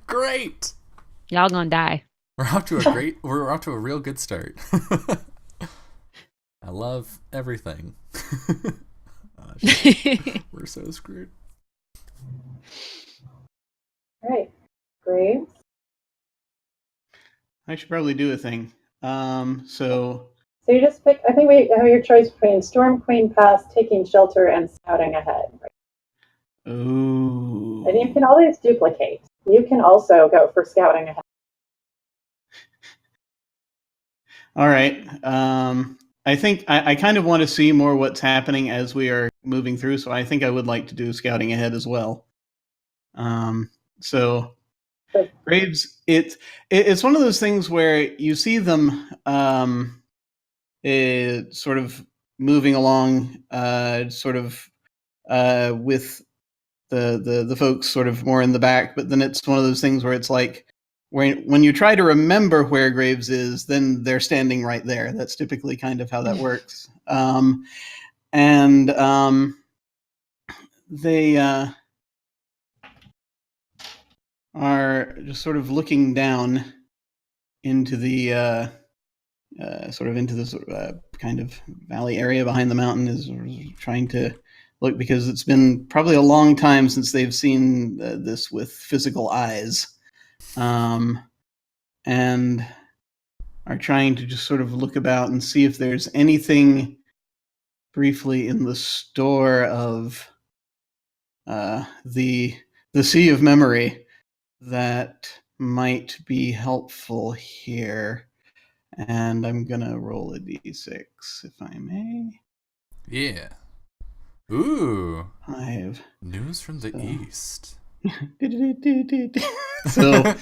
Great. Y'all gonna die. We're off to a real good start. I love everything. We're so screwed. All right, Graves. I should probably do a thing. So you just pick. I think we have your choice between Storm Queen Pass, taking shelter, and scouting ahead. Right? Ooh. And you can always duplicate. You can also go for scouting ahead. All right. I think I kind of want to see more what's happening as we are moving through, so I think I would like to do scouting ahead as well. So Graves, it's one of those things where you see them sort of moving along, with the folks sort of more in the back. But then it's one of those things where it's like when you try to remember where Graves is, then they're standing right there. That's typically kind of how that works. They are just sort of looking down into the into this kind of valley area behind the mountain, is trying to look, because it's been probably a long time since they've seen this with physical eyes, and are trying to just sort of look about and see if there's anything briefly in the store of the Sea of Memory that might be helpful here. And I'm gonna roll a d6, if I may. Yeah. Ooh. 5. News from the east. So,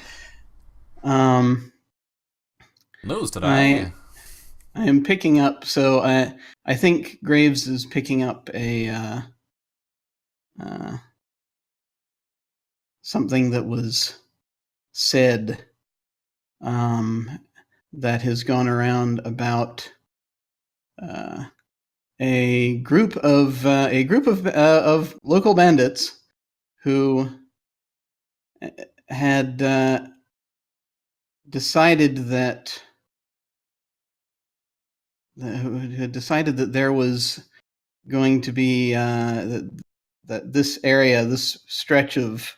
Nose today. I am picking up. So I think Graves is picking up a something that was said that has gone around about a group of local bandits who had decided that there was going to be that this area, this stretch of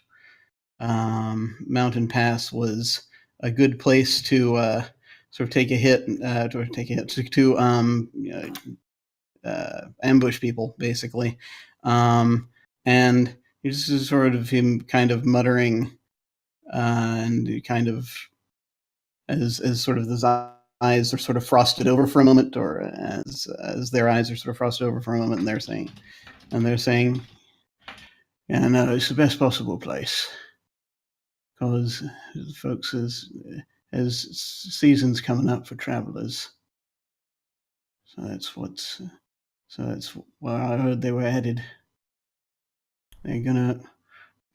mountain pass, was a good place to sort of take a hit, to ambush people, basically. And this is sort of him kind of muttering, and kind of as sort of his eyes are sort of frosted over for a moment, or as their eyes are sort of frosted over for a moment, and they're saying, yeah, no, it's the best possible place, because folks, as season's coming up for travelers, so that's where I heard they were headed. They're gonna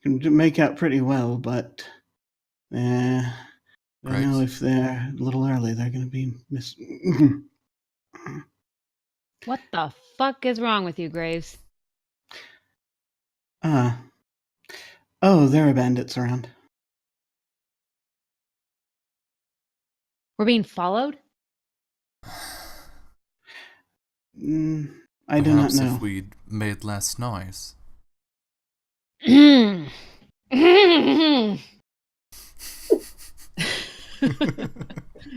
make out pretty well, but I don't know if they're a little early. They're gonna be What the fuck is wrong with you, Graves? Oh, there are bandits around. We're being followed? I do not know. If we'd made less noise. Don't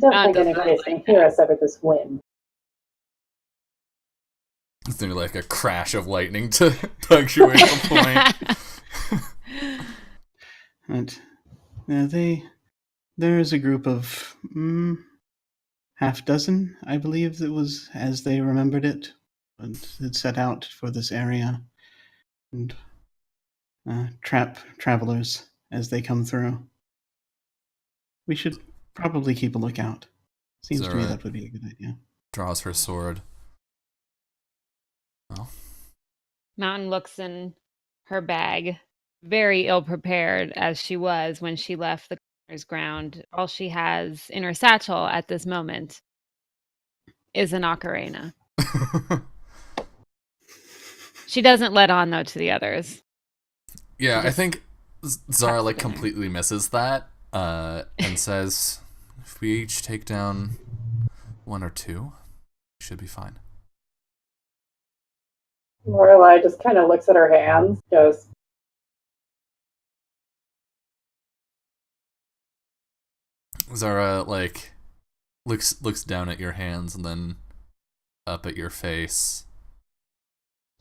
think anybody's going to hear us over this wind. Is there like a crash of lightning to punctuate the point? And there's a group of half dozen, I believe, that was, as they remembered it, and had set out for this area and trap travelers as they come through. We should probably keep a lookout. Seems to me that would be a good idea. Draws her sword. Oh. Mountain looks in her bag, very ill-prepared as she was when she left the Governor's Ground. All she has in her satchel at this moment is an ocarina. She doesn't let on, though, to the others. Yeah, I think Zara like completely misses that and says, if we each take down 1 or 2, we should be fine. Lorelei just kind of looks at her hands, goes, Zara like looks down at your hands and then up at your face.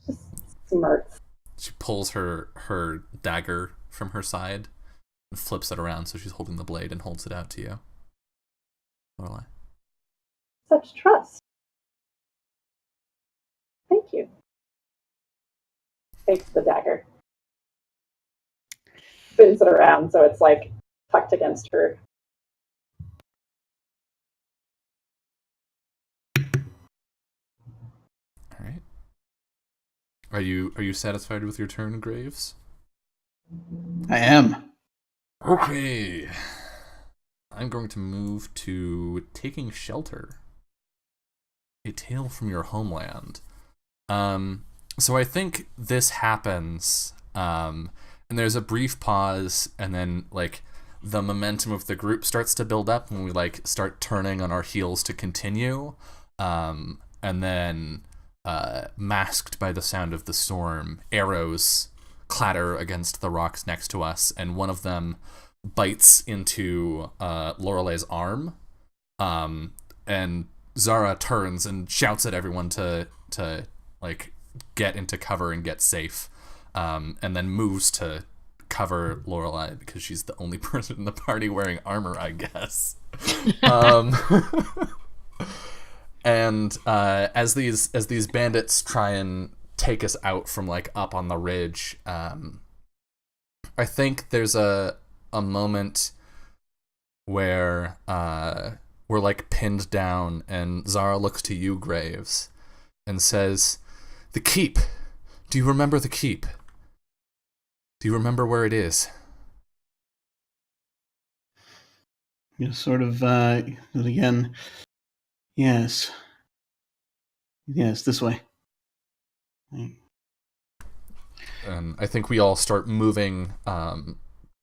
Just smirks. She pulls her dagger from her side and flips it around so she's holding the blade and holds it out to you. Lorelei. Such trust. Thank you. Takes the dagger. Spins it around so it's like tucked against her. Are you satisfied with your turn, Graves? I am. Okay. I'm going to move to Taking Shelter. A Tale from Your Homeland. So I think this happens, and there's a brief pause, and then like the momentum of the group starts to build up when we like start turning on our heels to continue, and then masked by the sound of the storm, arrows clatter against the rocks next to us, and one of them bites into Lorelei's arm, and Zara turns and shouts at everyone to like get into cover and get safe, and then moves to cover Lorelei because she's the only person in the party wearing armor, I guess. And as these bandits try and take us out from like up on the ridge, I think there's a moment where we're like pinned down, and Zara looks to you, Graves, and says, "The keep. Do you remember the keep? Do you remember where it is?" You sort of again. Yes. Yes, this way. And I think we all start moving,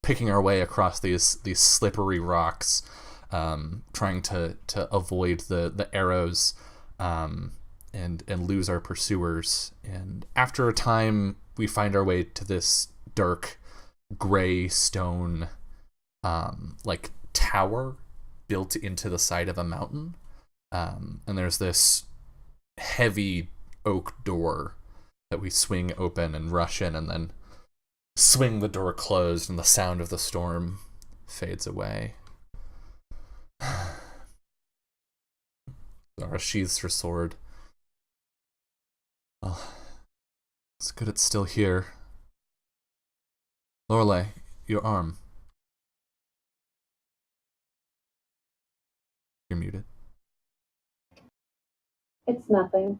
picking our way across these slippery rocks, trying to avoid the arrows, and lose our pursuers. And after a time, we find our way to this dark, gray stone, like tower built into the side of a mountain. And there's this heavy oak door that we swing open and rush in, and then swing the door closed, and the sound of the storm fades away. Zara sheathes her sword. Oh, it's good it's still here. Lorelei, your arm. You're muted. It's nothing.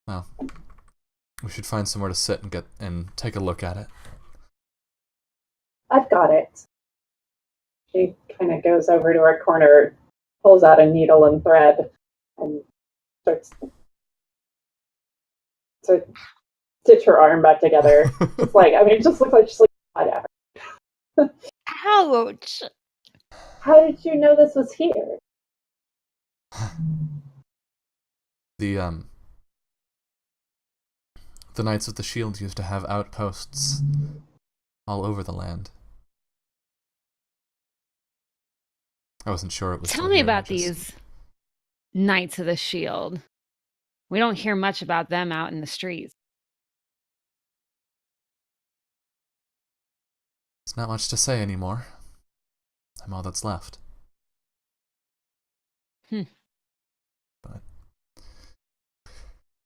Well, we should find somewhere to sit and take a look at it. I've got it. She kind of goes over to her corner, pulls out a needle and thread, and starts to stitch her arm back together. It's like, I mean, it just looks like she's like, whatever. Ouch! How did you know this was here? The Knights of the Shield used to have outposts all over the land. I wasn't sure it was. Tell me about these Knights of the Shield. We don't hear much about them out in the streets. It's not much to say anymore. I'm all that's left. But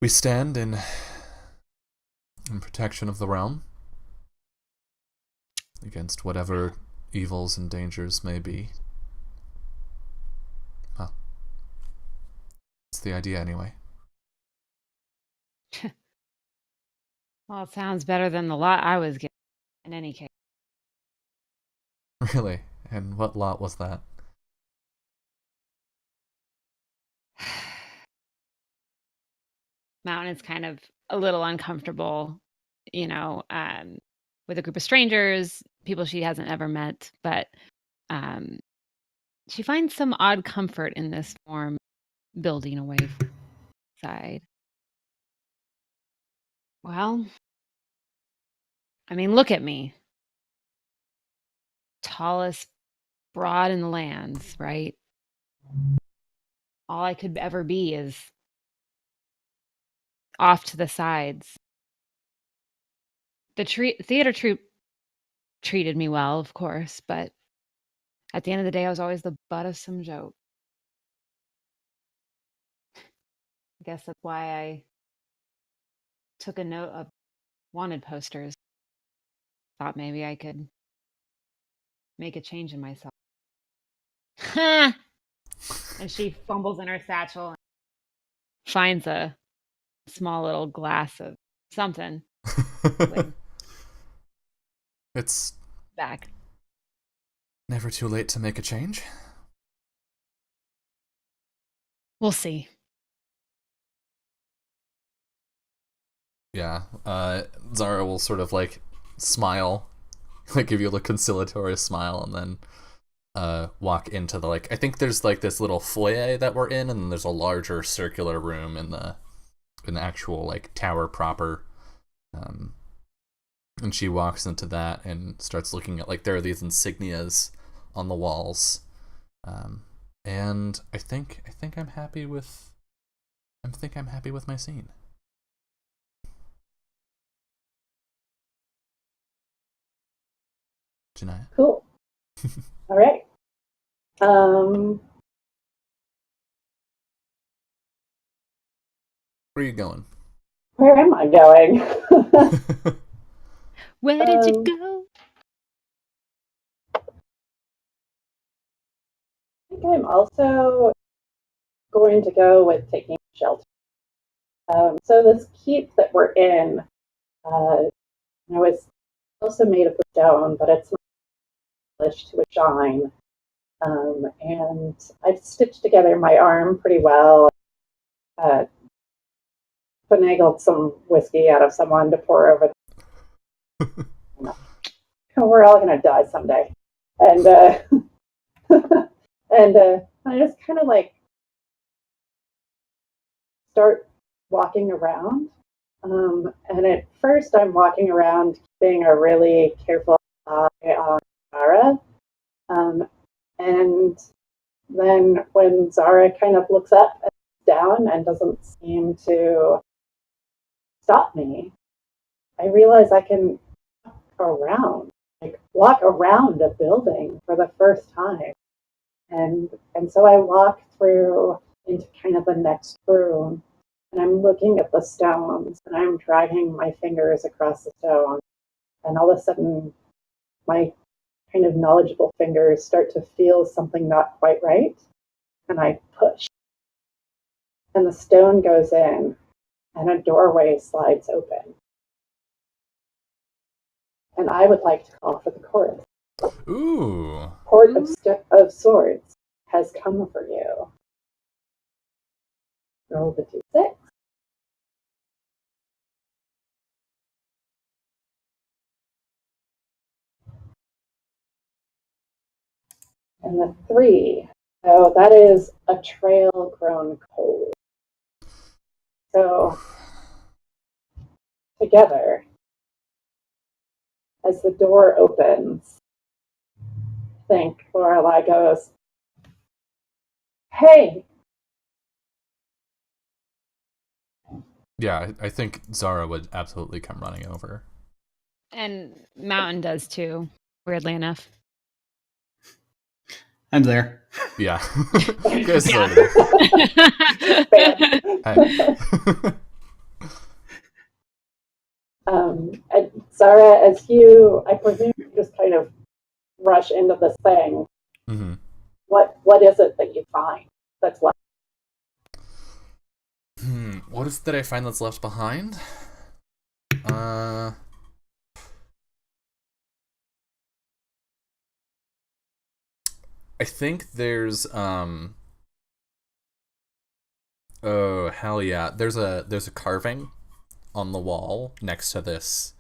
we stand in protection of the realm against whatever evils and dangers may be. Well, it's the idea anyway. Well, it sounds better than the lot I was given, in any case. Really? And what lot was that? Mountain is kind of a little uncomfortable, you know, with a group of strangers, people she hasn't ever met, but she finds some odd comfort in this form building away from the side. Well, I mean, look at me. Tallest broad in the lands, right? All I could ever be is off to the sides. The theater troupe treated me well, of course, but at the end of the day, I was always the butt of some joke. I guess that's why I took a note of wanted posters. Thought maybe I could make a change in myself. And she fumbles in her satchel and finds a small little glass of something It's back. never too late to make a change. We'll see. Yeah. Zara will sort of like smile, like give you a conciliatory smile, and then walk into the I think there's like this little foyer that we're in, and then there's a larger circular room in the actual like tower proper. And she walks into that and starts looking at there are these insignias on the walls. And I think I'm happy with my scene. Janaya? Cool. All right. Where are you going? Where am I going? Where did you go? I think I'm also going to go with taking shelter. So this keep that we're in, it's also made of stone, but it's not polished to a shine. And I've stitched together my arm pretty well. Finagled some whiskey out of someone to pour over. We're all gonna die someday, and and I just kind of start walking around. And at first, I'm walking around keeping a really careful eye on Zara. And then when Zara kind of looks up and down and doesn't seem to stop me, I realize I can walk around a building for the first time. And so I walk through into kind of the next room, and I'm looking at the stones, and I'm dragging my fingers across the stone, and all of a sudden my kind of knowledgeable fingers start to feel something not quite right, and I push. And the stone goes in, and a doorway slides open. And I would like to call for the chorus. Ooh. Port of Swords has come for you. Roll the d6. And the 3. So that is a trail grown cold. So together, as the door opens, I think Lorelai goes, "Hey!" Yeah, I think Zara would absolutely come running over. And Mountain does too, weirdly enough. I'm there. Yeah. You guys Yeah. Hi. And Zara, I presume you just kind of rush into this thing. Mm-hmm. What is it that you find that's left? What is it that I find that's left behind? I think there's oh hell yeah. There's a carving on the wall next to this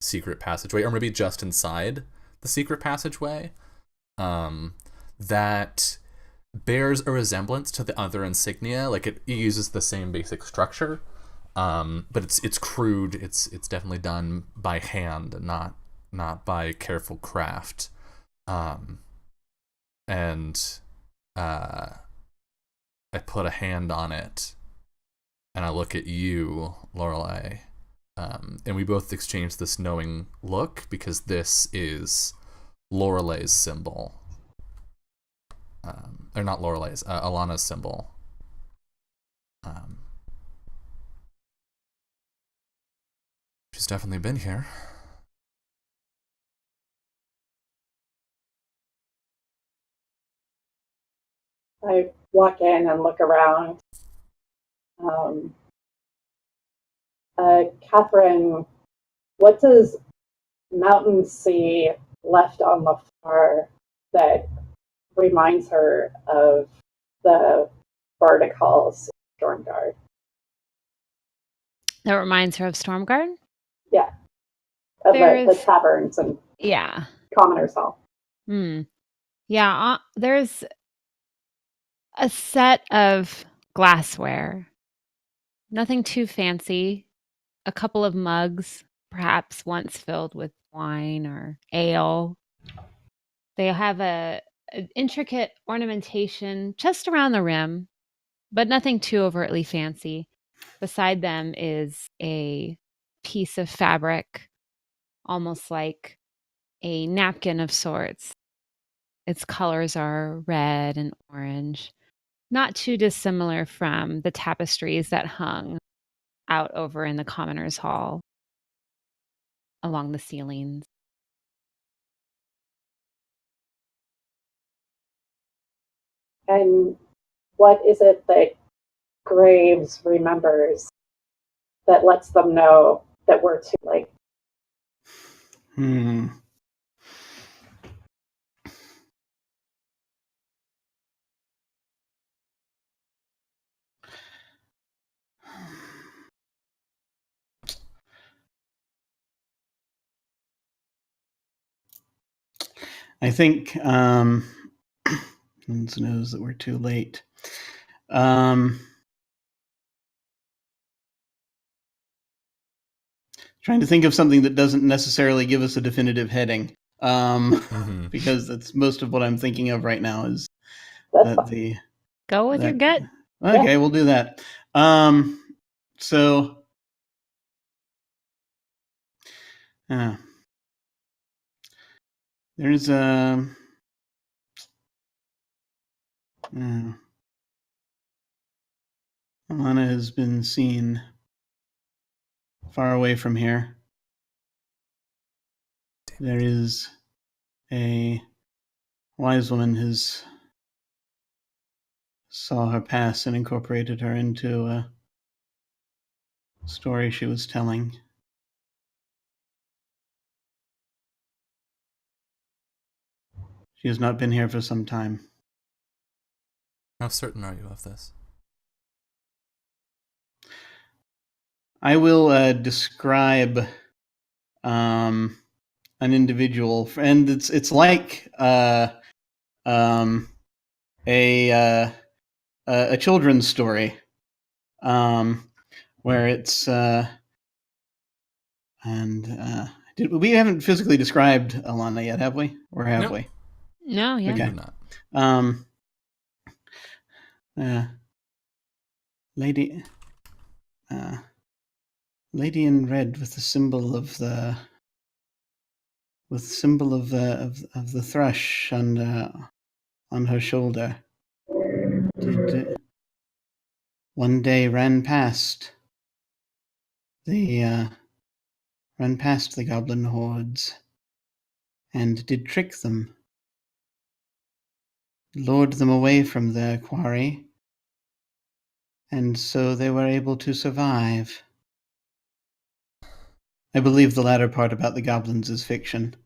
secret passageway, or maybe just inside the secret passageway, that bears a resemblance to the other insignia. It uses the same basic structure, but it's crude. It's definitely done by hand and not by careful craft. And I put a hand on it, and I look at you, Lorelai, and we both exchange this knowing look, because this is Lorelai's symbol. Or not Lorelai's, Alana's symbol. She's definitely been here. I walk in and look around. Catherine, what does Mountain see left on the floor that reminds her of the Bardic Halls Stormguard? That reminds her of Stormguard? Yeah. Of the taverns and yeah. Commoners Hall. Yeah, there's a set of glassware. Nothing too fancy. A couple of mugs, perhaps once filled with wine or ale. They have an intricate ornamentation just around the rim, but nothing too overtly fancy. Beside them is a piece of fabric, almost like a napkin of sorts. Its colors are red and orange, not too dissimilar from the tapestries that hung out over in the Commoners' Hall along the ceilings. And what is it that Graves remembers that lets them know that we're too late? I think knows that we're too late. Trying to think of something that doesn't necessarily give us a definitive heading, because that's most of what I'm thinking of right now. Is that go with your gut? Okay, we'll do that. So. There's Alana has been seen far away from here. There is a wise woman who saw her pass and incorporated her into a story she was telling. She has not been here for some time. How certain are you of this? I will describe an individual, and it's like a children's story, where it's we haven't physically described Alana yet, have we? Or have we? No, yeah. Okay. Lady in red with the symbol of the thrush on her shoulder. One day ran past the goblin hordes and did trick them, lured them away from their quarry, and so they were able to survive. I believe the latter part about the goblins is fiction.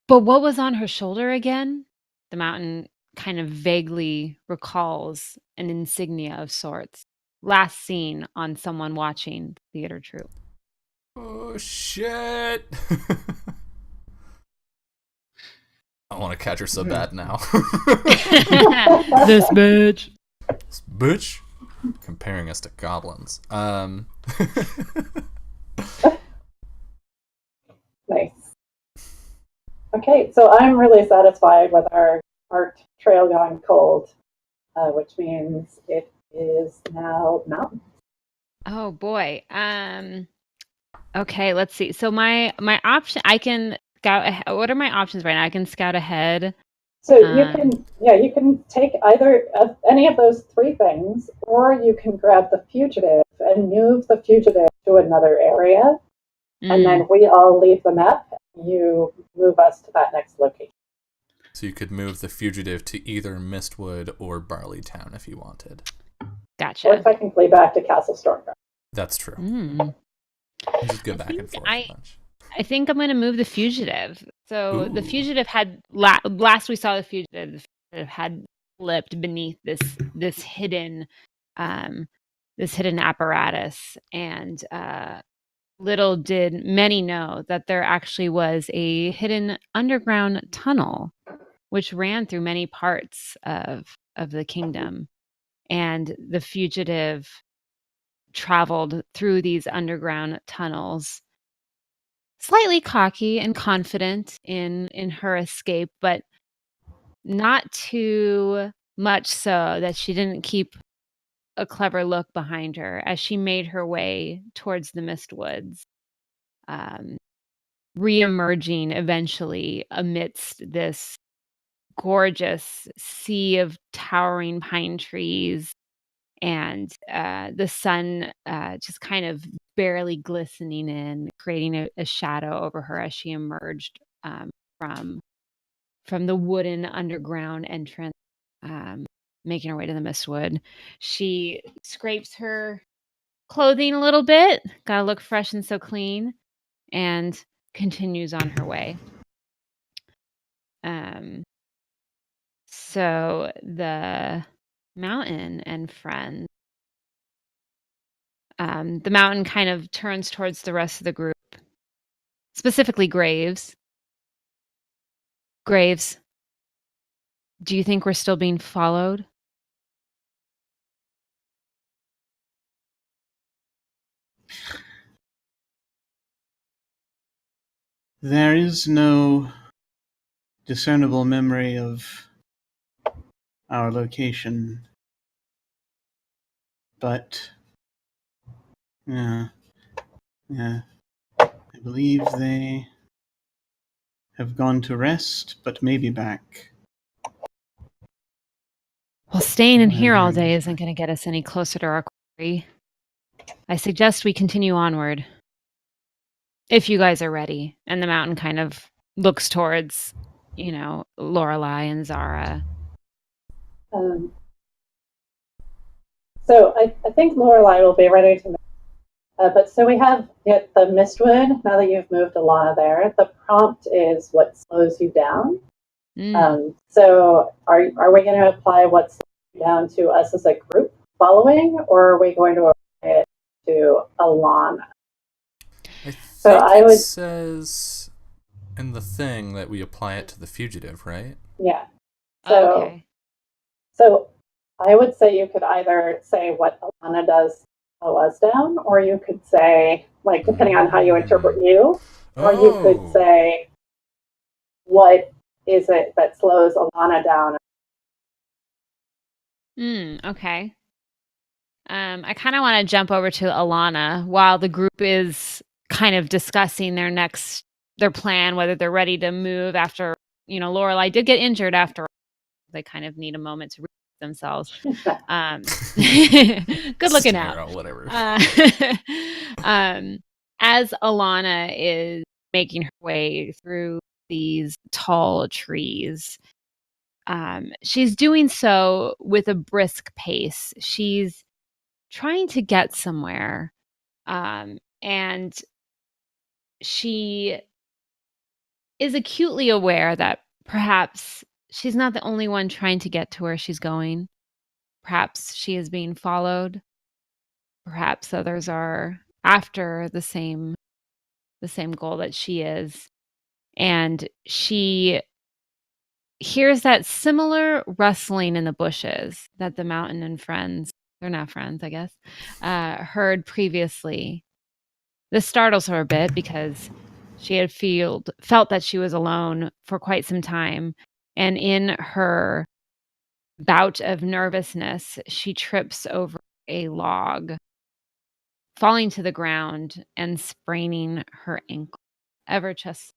But what was on her shoulder again? The mountain kind of vaguely recalls an insignia of sorts, last seen on someone watching theater troupe. Oh, shit. I want to catch her so bad now. This bitch. This bitch? Comparing us to goblins. Nice. Okay, so I'm really satisfied with our trail going cold, which means it is now mountains. Oh boy. Okay, let's see. So my option, I can scout ahead. What are my options right now? I can scout ahead. So you can take either of any of those three things, or you can grab the fugitive and move the fugitive to another area, and then we all leave the map. You move us to that next location. So you could move the fugitive to either Mistwood or Barleytown if you wanted. Gotcha. Or technically back to Castle Stormguard. That's true. Mm. You just go I back think and forth I a bunch. I think I'm going to move the fugitive. So the Ooh. fugitive had last we saw the fugitive had slipped beneath this hidden um this hidden apparatus, and little did many know that there actually was a hidden underground tunnel which ran through many parts of the kingdom, and the fugitive traveled through these underground tunnels, slightly cocky and confident in her escape, but not too much so that she didn't keep a clever look behind her as she made her way towards the mist woods, um, re-emerging eventually amidst this gorgeous sea of towering pine trees, and the sun just kind of barely glistening in, creating a shadow over her as she emerged from the wooden underground entrance, um, making her way to the mistwood. She scrapes her clothing a little bit, gotta look fresh and so clean, and continues on her way. Um, so the mountain and friends. The mountain kind of turns towards the rest of the group, specifically Graves. Graves, do you think we're still being followed? There is no discernible memory of our location, but yeah, I believe they have gone to rest, but maybe back. Well, staying in here all Whatever it day is. isn't going to get us any closer to our quarry. I suggest we continue onward. If you guys are ready. And the mountain kind of looks towards, Lorelei and Zara. Um, so I think Lorelei will be ready to move. But so we have the Mistwood. Now that you've moved Alana there, the prompt is what slows you down. So are we going to apply what slows you down to us as a group following, or are we going to apply it to Alana? I think it says in the thing that we apply it to the fugitive, right? Yeah. So, okay. So I would say you could either say what Alana does slow us down, or you could say, like, depending on how you interpret you, or you could say, what is it that slows Alana down? Okay. I kind of want to jump over to Alana while the group is kind of discussing their plan, whether they're ready to move after, Lorelei did get injured after all. They kind of need a moment to reset themselves. Good looking out. Whatever. As Alana is making her way through these tall trees, she's doing so with a brisk pace. She's trying to get somewhere, and she is acutely aware that perhaps she's not the only one trying to get to where she's going. Perhaps she is being followed. Perhaps others are after the same goal that she is. And she hears that similar rustling in the bushes that the mountain and friends, they're not friends, I guess, heard previously. This startles her a bit because she had felt that she was alone for quite some time. And in her bout of nervousness, she trips over a log, falling to the ground and spraining her ankle ever just.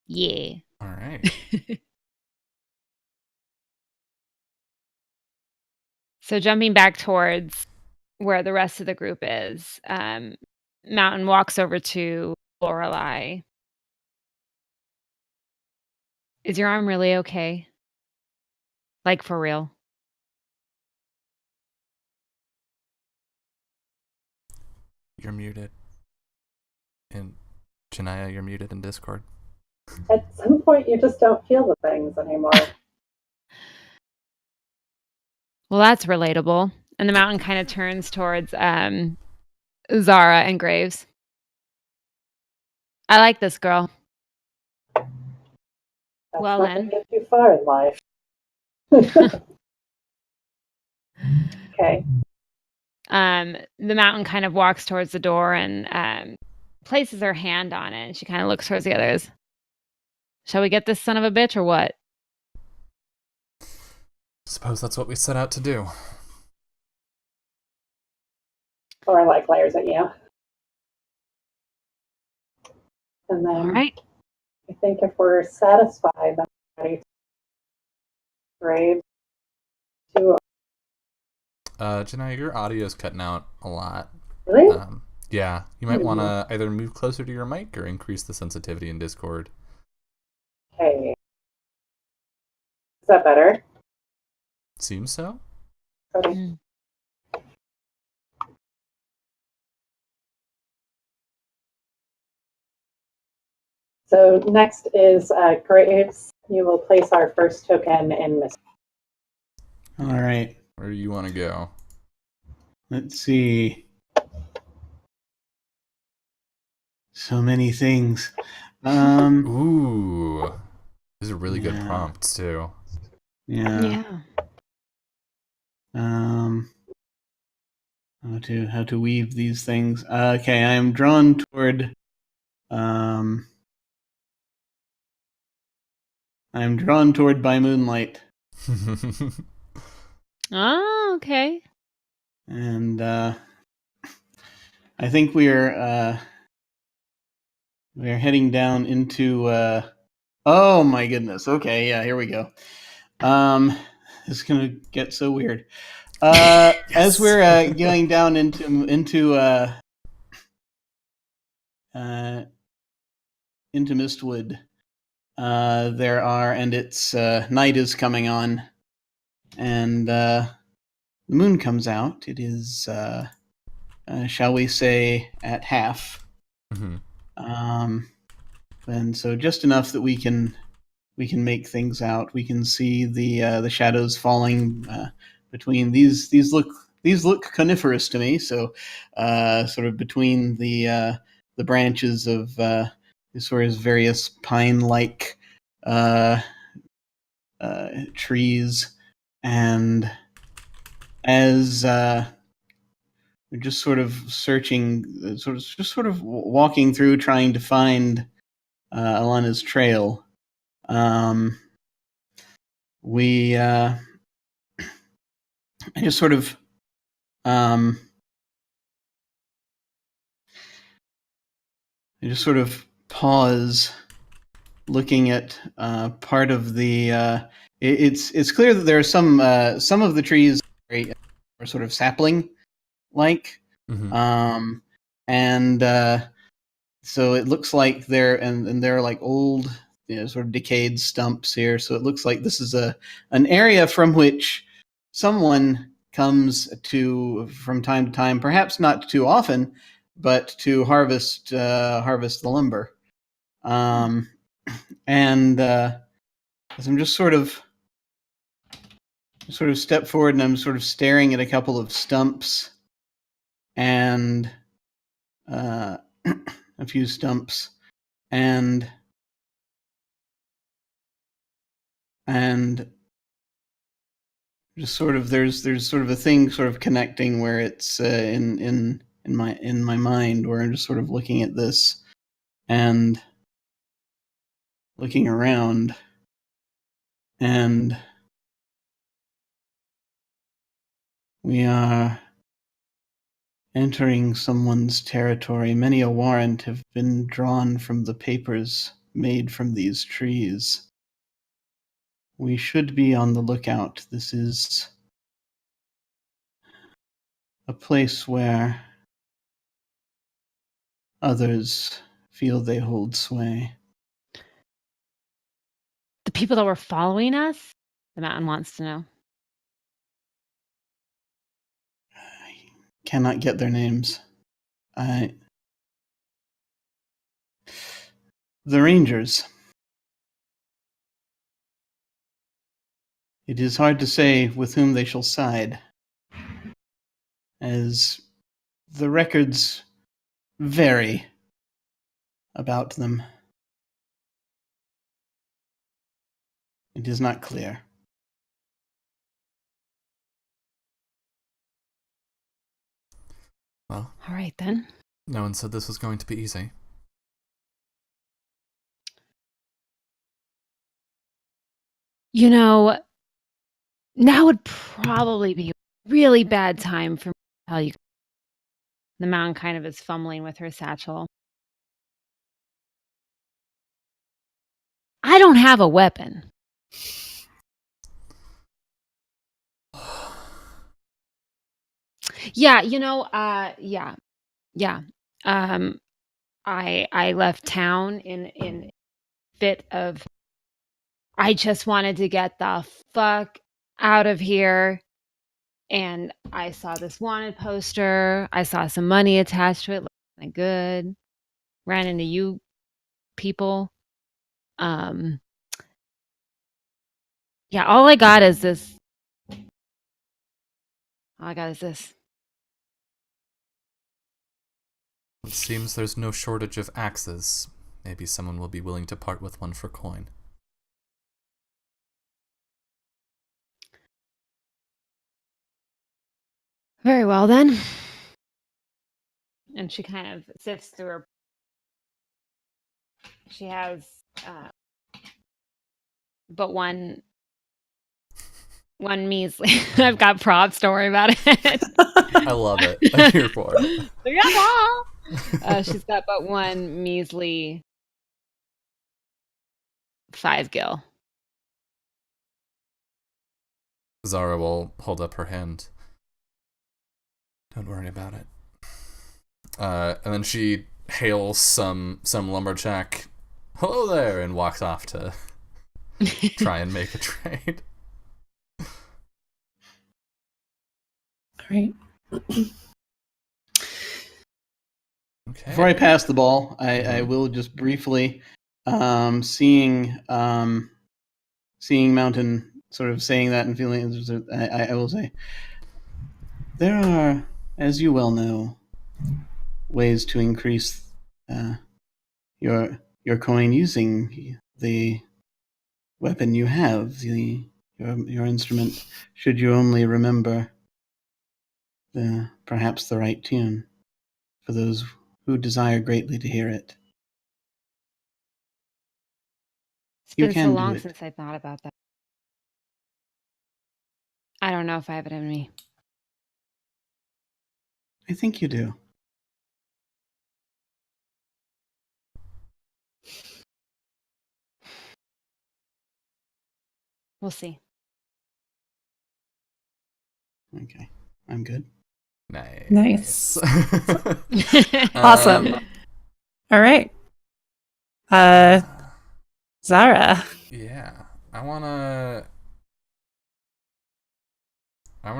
Yeah. All right. So jumping back towards where the rest of the group is, Mountain walks over to Lorelei. Is your arm really okay? Like, for real? You're muted. And Janaya, you're muted in Discord. At some point, you just don't feel the things anymore. Well, that's relatable. And the mountain kind of turns towards Zara and Graves. I like this girl. That's Well, not then. going to get too far in life. Okay. The mountain kind of walks towards the door and places her hand on it. And she kind of looks towards the others. Shall we get this son of a bitch or what? Suppose that's what we set out to do. Or like glares at you. And then All right. I think if we're satisfied, then we're ready to grade to. Janaya, your audio's cutting out a lot. Really? Yeah, you might want to either move closer to your mic or increase the sensitivity in Discord. Okay. Is that better? Seems so. Okay. Mm. So next is Graves. You will place our first token in mystery. All right. Where do you want to go? Let's see. So many things. Ooh. These are really good prompts, too. Yeah. How to weave these things. Okay, I am drawn toward. I'm drawn toward by moonlight, Oh, okay. and I think we are heading down into. Oh my goodness. Okay, yeah, here we go. It's gonna get so weird. Yes. As we're going down into Mistwood, there are, and it's night is coming on, and the moon comes out. It is, shall we say, at half. Mm-hmm. And so just enough that we can make things out. We can see the shadows falling between these look coniferous to me. So sort of between the branches of sort of various pine-like trees, and as we're just sort of searching, sort of walking through, trying to find Alana's trail. I just sort of pause, looking at part of the. It's clear that there are some of the trees are sort of sapling like, Mm-hmm. and so it looks like they're like old, sort of decayed stumps here. So it looks like this is an area from which someone comes to from time to time, perhaps not too often, but to harvest the lumber. And as I'm just sort of step forward, and I'm sort of staring at a couple of stumps and a few stumps, and just sort of there's sort of a thing sort of connecting where it's in my mind, where I'm just sort of looking at this and looking around, and we are entering someone's territory. Many a warrant have been drawn from the papers made from these trees. We should be on the lookout. This is a place where others feel they hold sway. The people that were following us? The mountain wants to know. I cannot get their names. I. The Rangers. It is hard to say with whom they shall side, as the records vary about them. It is not clear. Well, All right, then. no one said this was going to be easy. You know, now would probably be a really bad time for me to tell you. The mountain kind of is fumbling with her satchel. I don't have a weapon. Yeah, yeah. I left town in fit of I just wanted to get the fuck out of here. And I saw this wanted poster. I saw some money attached to it. Looked kind of good. Ran into you people. Yeah, all I got is this. All I got is this. It seems there's no shortage of axes. Maybe someone will be willing to part with one for coin. Very well, then. And she kind of sifts through her. She has but one measly. I've got props, don't worry about it. I love it. I'm here for it. She's got but one measly 5 gil. Zara will hold up her hand. Don't worry about it. And then she hails some lumberjack. Hello there, and walks off to try and make a trade. All right. Okay. Before I pass the ball, I will just briefly, seeing Mountain sort of saying that and feeling, I will say, there are, as you well know, ways to increase your coin using the weapon you have, your instrument, should you only remember perhaps the right tune for those who desire greatly to hear it. It's You been can so do long it. since I thought about that. I don't know if I have it in me. I think you do. We'll see. Okay, I'm good. Nice. Awesome. All right. Zara. Yeah. I wanna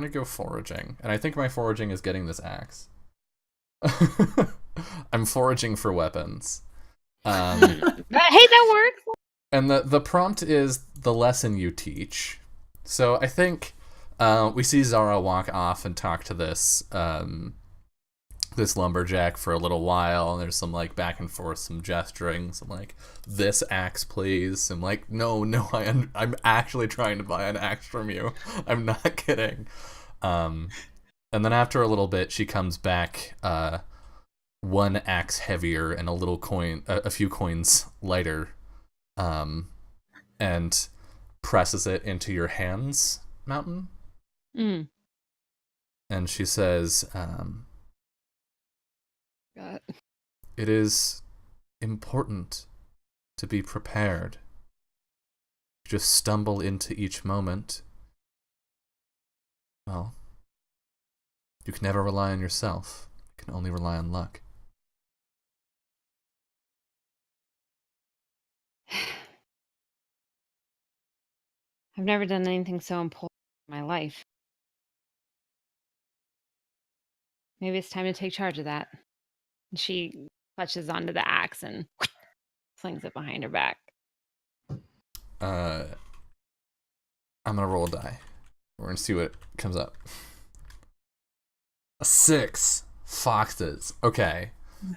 go foraging. And I think my foraging is getting this axe. I'm foraging for weapons. Hey, that works. And the prompt is the lesson you teach. So I think we see Zara walk off and talk to this this lumberjack for a little while, and there's some like back and forth, some gesturing, some like this axe please, and like no I'm actually trying to buy an axe from you. I'm not kidding. And then after a little bit, she comes back, one axe heavier and a few coins lighter, and presses it into your hands, Mountain. Mm. And she says, God. it is important to be prepared. Just stumble into each moment. Well, you can never rely on yourself. You can only rely on luck. I've never done anything so important in my life. Maybe it's time to take charge of that. She clutches onto the axe and slings it behind her back. I'm gonna roll a die. We're gonna see what comes up. A 6. Foxes. Okay.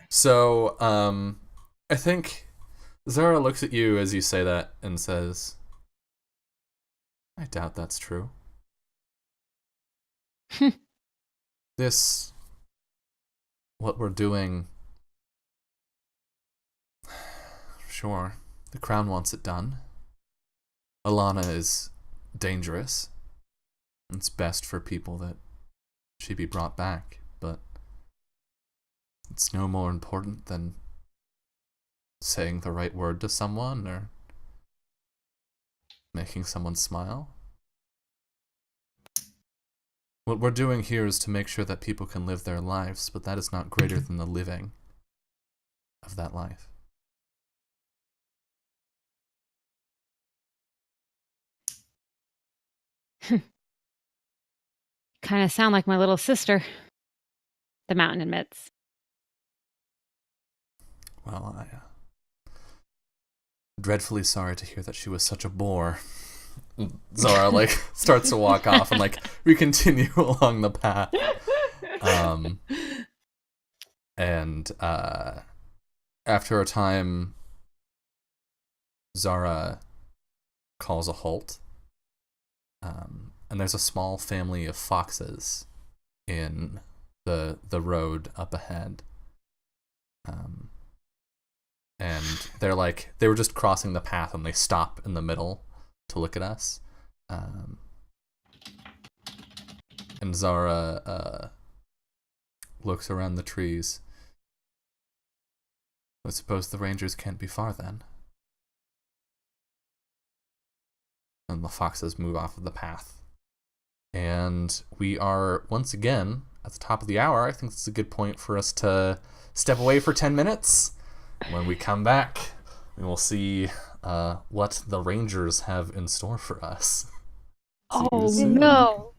So, I think Zara looks at you as you say that and says, I doubt that's true. What we're doing, sure, the crown wants it done. Alana is dangerous. It's best for people that she be brought back, but it's no more important than saying the right word to someone or making someone smile. What we're doing here is to make sure that people can live their lives, but that is not greater than the living of that life. Kind of sound like my little sister, the mountain admits. Well, I dreadfully sorry to hear that she was such a bore. Zara starts to walk off and we continue along the path. And after a time, Zara calls a halt. And there's a small family of foxes in the road up ahead. And they were just crossing the path and they stop in the middle to look at us. And Zara looks around the trees. I suppose the rangers can't be far then. And the foxes move off of the path. And we are once again at the top of the hour. I think this is a good point for us to step away for 10 minutes. When we come back, we will see what the Rangers have in store for us. Oh, no.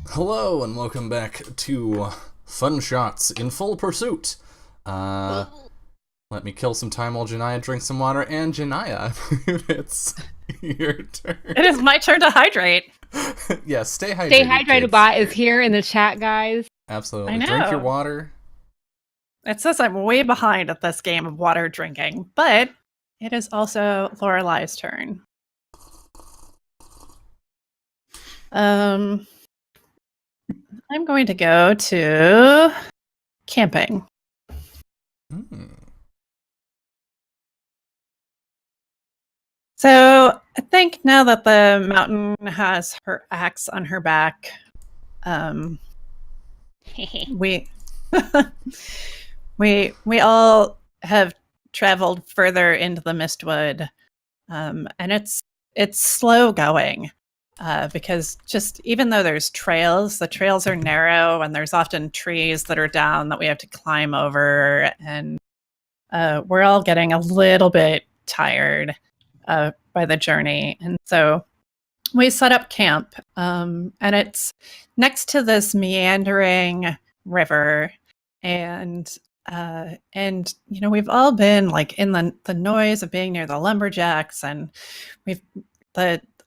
Hello, and welcome back to Fun Shots in Full Pursuit. Let me kill some time while Janaya drinks some water. And Janaya, it's your turn. It is my turn to hydrate. Yeah, stay hydrated. Stay hydrated kids. bot is here in the chat, guys. Absolutely. I know. Drink your water. It says I'm way behind at this game of water drinking, but it is also Lorelai's turn. I'm going to go to camping. So I think now that the mountain has her axe on her back, we we all have traveled further into the Mistwood, and it's slow going because just even though there's trails, the trails are narrow and there's often trees that are down that we have to climb over, and we're all getting a little bit tired by the journey. And so we set up camp, and it's next to this meandering river, and we've all been in the noise of being near the lumberjacks, and we've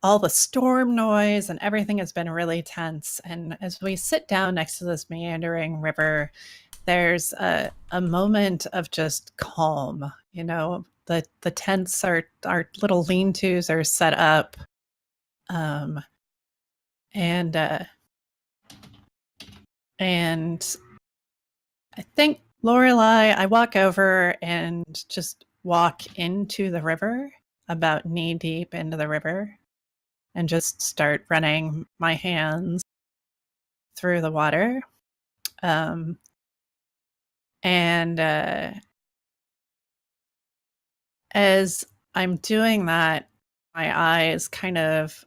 all the storm noise and everything has been really tense. And as we sit down next to this meandering river, there's a moment of just calm. The tents our little lean-tos are set up, and I think Lorelai, I walk over and just walk into the river, about knee deep into the river, and just start running my hands through the water. As I'm doing that, my eyes kind of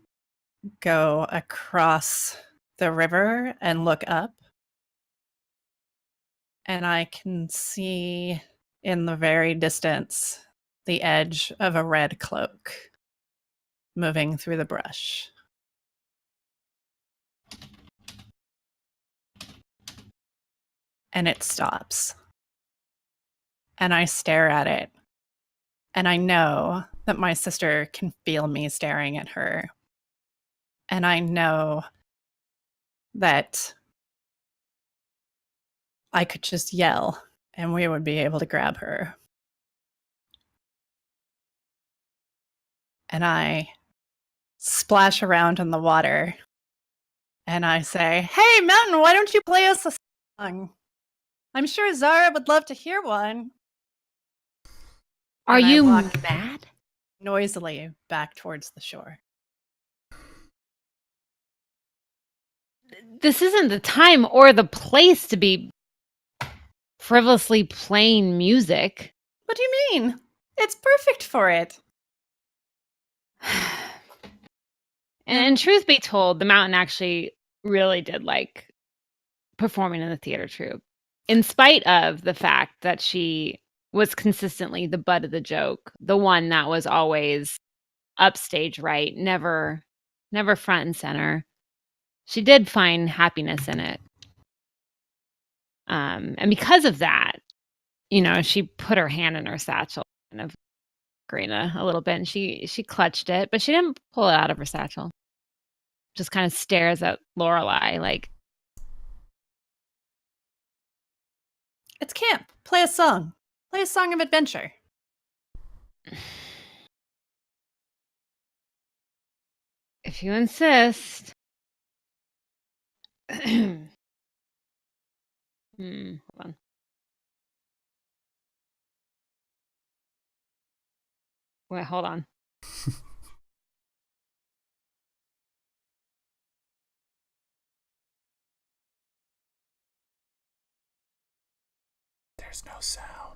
go across the river and look up. And I can see in the very distance the edge of a red cloak moving through the brush. and it stops. And I stare at it. And I know that my sister can feel me staring at her. And I know that I could just yell and we would be able to grab her. And I splash around in the water and I say, "Hey, Mountain, why don't you play us a song? I'm sure Zara would love to hear one." Are And I you walk mad? noisily back towards the shore. This isn't the time or the place to be frivolously playing music. What do you mean? It's perfect for it. And truth be told, the Mountain actually really did like performing in the theater troupe, in spite of the fact that she was consistently the butt of the joke, the one that was always upstage right, never front and center. She did find happiness in it. And because of that, she put her hand in her satchel, kind of Grina a little bit, and she clutched it, but she didn't pull it out of her satchel. Just kind of stares at Lorelai like, It's camp. Play a song. Play a song of adventure. if you insist. Hold on. Wait, hold on. There's no sound.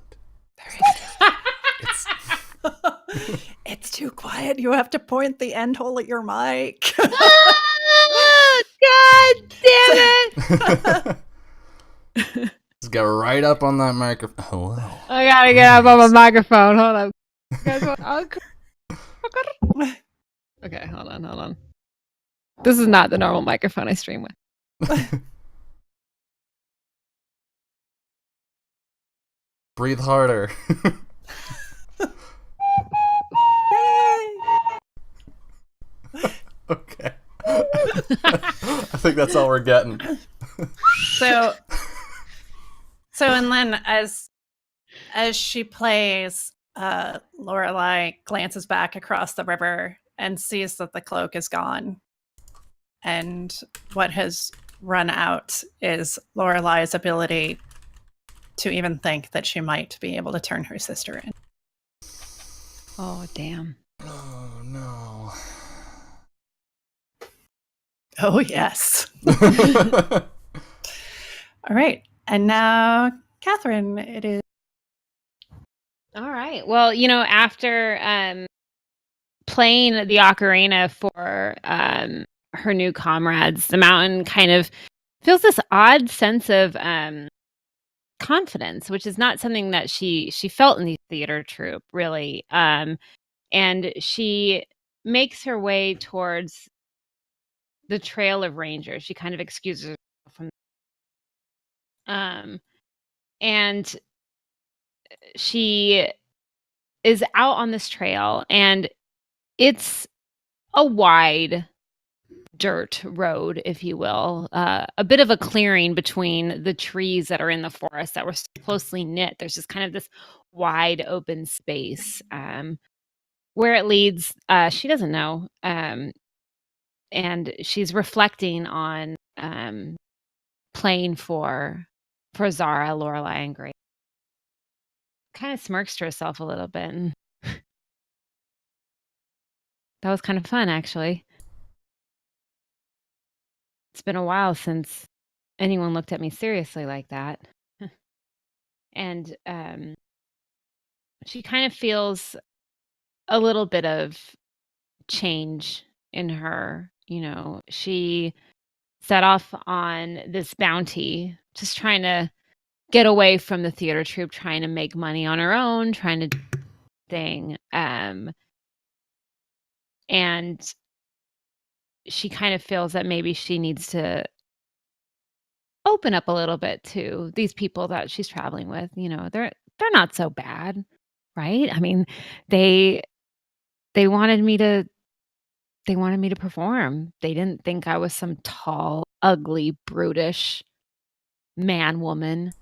It's too quiet. You have to point the end hole at your mic. God damn it! Just go right up on that microphone. Hello. I gotta get up on my microphone. Hold on. Okay, hold on. This is not the normal microphone I stream with. Breathe harder. Okay. I think that's all we're getting. So and then as she plays, Lorelai glances back across the river and sees that the cloak is gone. And what has run out is Lorelai's ability to even think that she might be able to turn her sister in. Oh, damn. Oh, no. Oh, yes. All right. And now, Catherine, it is. All right. Well, after playing the ocarina for her new comrades, the Mountain kind of feels this odd sense of confidence, which is not something that she felt in the theater troupe, really. And she makes her way towards the trail of rangers. She kind of excuses herself from and she is out on this trail, and it's a wide dirt road, if you will, a bit of a clearing between the trees that are in the forest that were so closely knit. There's just kind of this wide open space. Where it leads, she doesn't know. And she's reflecting on playing for Zara, Lorelai, and Grace. Kind of smirks to herself a little bit. And that was kind of fun, actually. It's been a while since anyone looked at me seriously like that. And she kind of feels a little bit of change in her. She set off on this bounty, just trying to get away from the theater troupe, trying to make money on her own, trying to thing. And she kind of feels that maybe she needs to open up a little bit to these people that she's traveling with. You know, they're not so bad, right? I mean, they they wanted me to they wanted me to perform. They didn't think I was some tall, ugly, brutish man-woman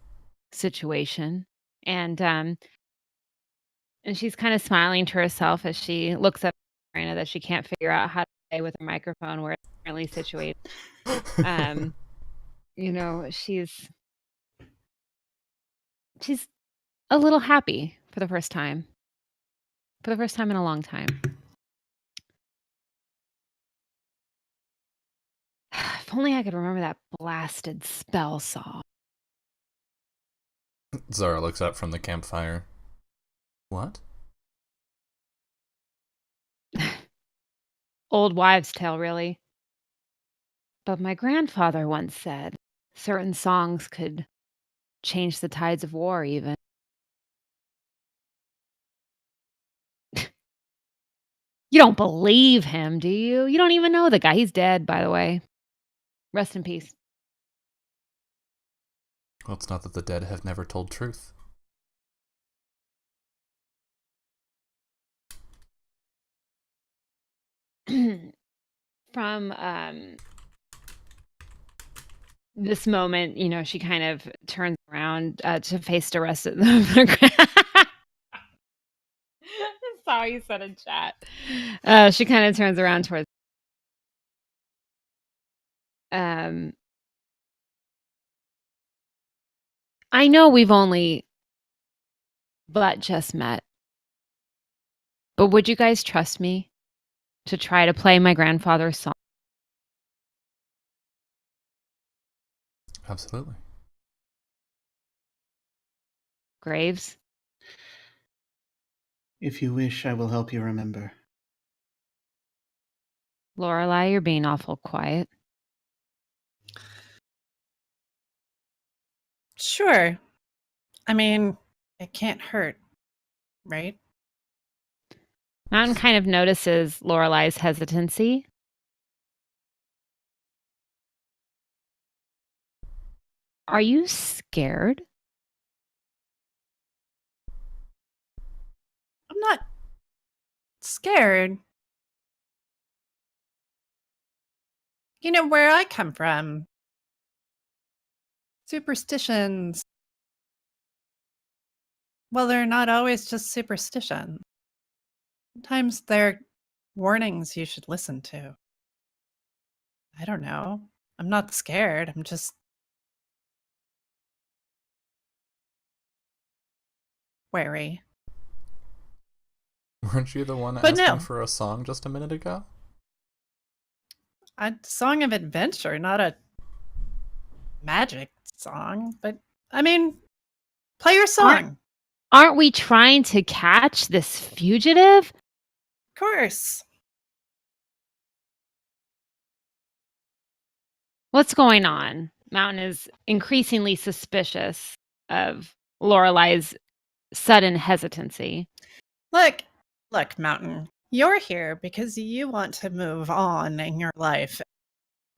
situation. And, um, and she's kinda smiling to herself as she looks up at Marina that she can't figure out how to play with her microphone where it's currently situated. Um, you know, she's a little happy for the first time. For the first time in a long time. If only I could remember that blasted spell saw. Zara looks up from the campfire. What? Old wives' tale, really. But my grandfather once said certain songs could change the tides of war, even. You don't believe him, do you? You don't even know the guy. He's dead, by the way. Rest in peace. Well, it's not that the dead have never told truth. From this moment, you know, she kind of turns around to face the rest of the That's how you said in chat. She kind of turns around towards um I know we've only but just met. But would you guys trust me to try to play my grandfather's song? Absolutely. Graves? If you wish, I will help you remember. Lorelai, you're being awful quiet. Sure. I mean, it can't hurt, right? Mountain kind of notices Lorelai's hesitancy. Are you scared? I'm not scared. You know, where I come from, superstitions, well, they're not always just superstitions. Sometimes they're warnings you should listen to. I don't know. I'm not scared. I'm just wary. Weren't you the one But asking no. for a song just a minute ago? A song of adventure, not a magic song. But I mean, play your song. Aren't we trying to catch this fugitive? Of course. What's going on? Mountain is increasingly suspicious of Lorelai's sudden hesitancy. Look, Mountain. You're here because you want to move on in your life.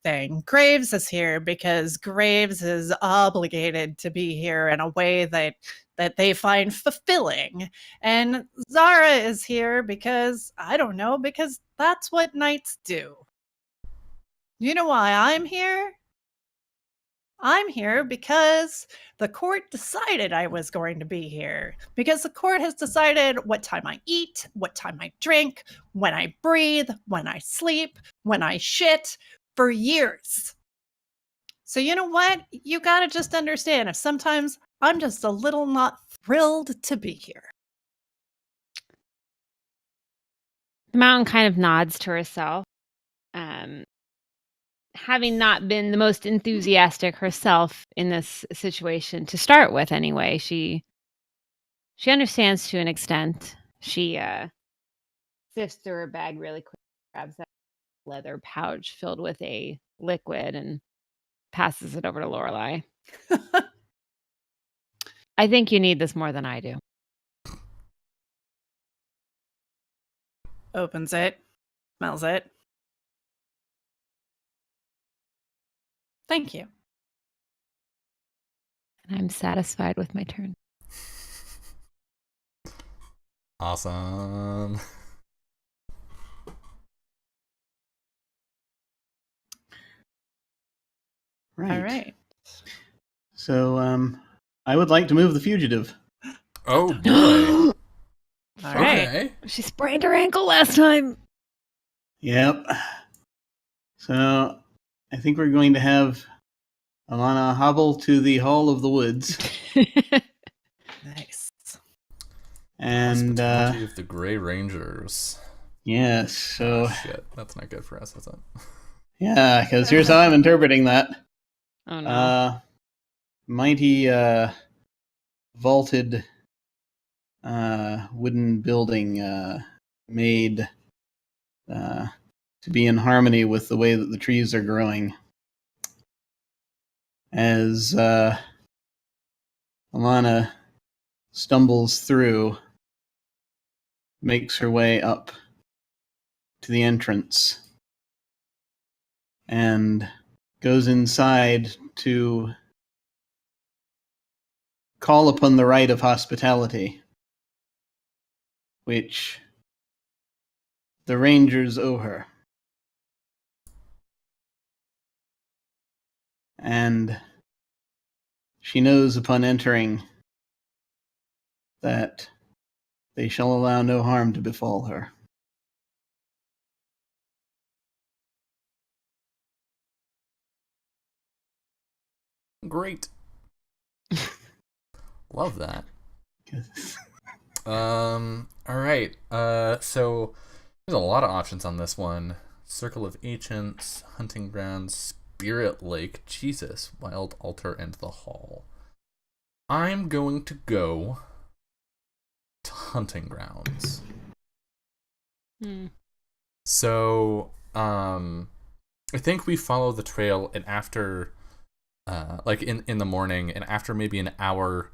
Thing. Graves is here because Graves is obligated to be here in a way that they find fulfilling. And Zara is here because, I don't know, because that's what knights do. You know why I'm here? I'm here because the court decided I was going to be here. Because the court has decided what time I eat, what time I drink, when I breathe, when I sleep, when I shit, for years. So you know what? You gotta just understand if sometimes I'm just a little not thrilled to be here. The Mountain kind of nods to herself. Having not been the most enthusiastic herself in this situation to start with anyway, she understands to an extent. She sifts through her bag really quick, grabs that leather pouch filled with a liquid and passes it over to Lorelai. I think you need this more than I do. Opens it, smells it. Thank you. I'm satisfied with my turn. Awesome. Right. All right. So, I would like to move the fugitive. Oh boy. All right. Okay. She sprained her ankle last time. Yep. So, I think we're going to have Alana hobble to the Hall of the Woods. Nice. And, Hospitality of the Grey Rangers. yes, so, Oh, shit. That's not good for us, is it? yeah, because here's how I'm interpreting that. Oh no. Mighty, vaulted, wooden building, made, to be in harmony with the way that the trees are growing. As, Alana stumbles through, makes her way up to the entrance, and goes inside to call upon the right of hospitality, which the Rangers owe her. And she knows upon entering that they shall allow no harm to befall her. Great. Love that. All right. So there's a lot of options on this one. Circle of Ancients, Hunting Grounds, Spirit Lake, Jesus, Wild Altar, and the Hall. I'm going to go to Hunting Grounds. So, I think we follow the trail, and after, like in the morning, and after maybe an hour,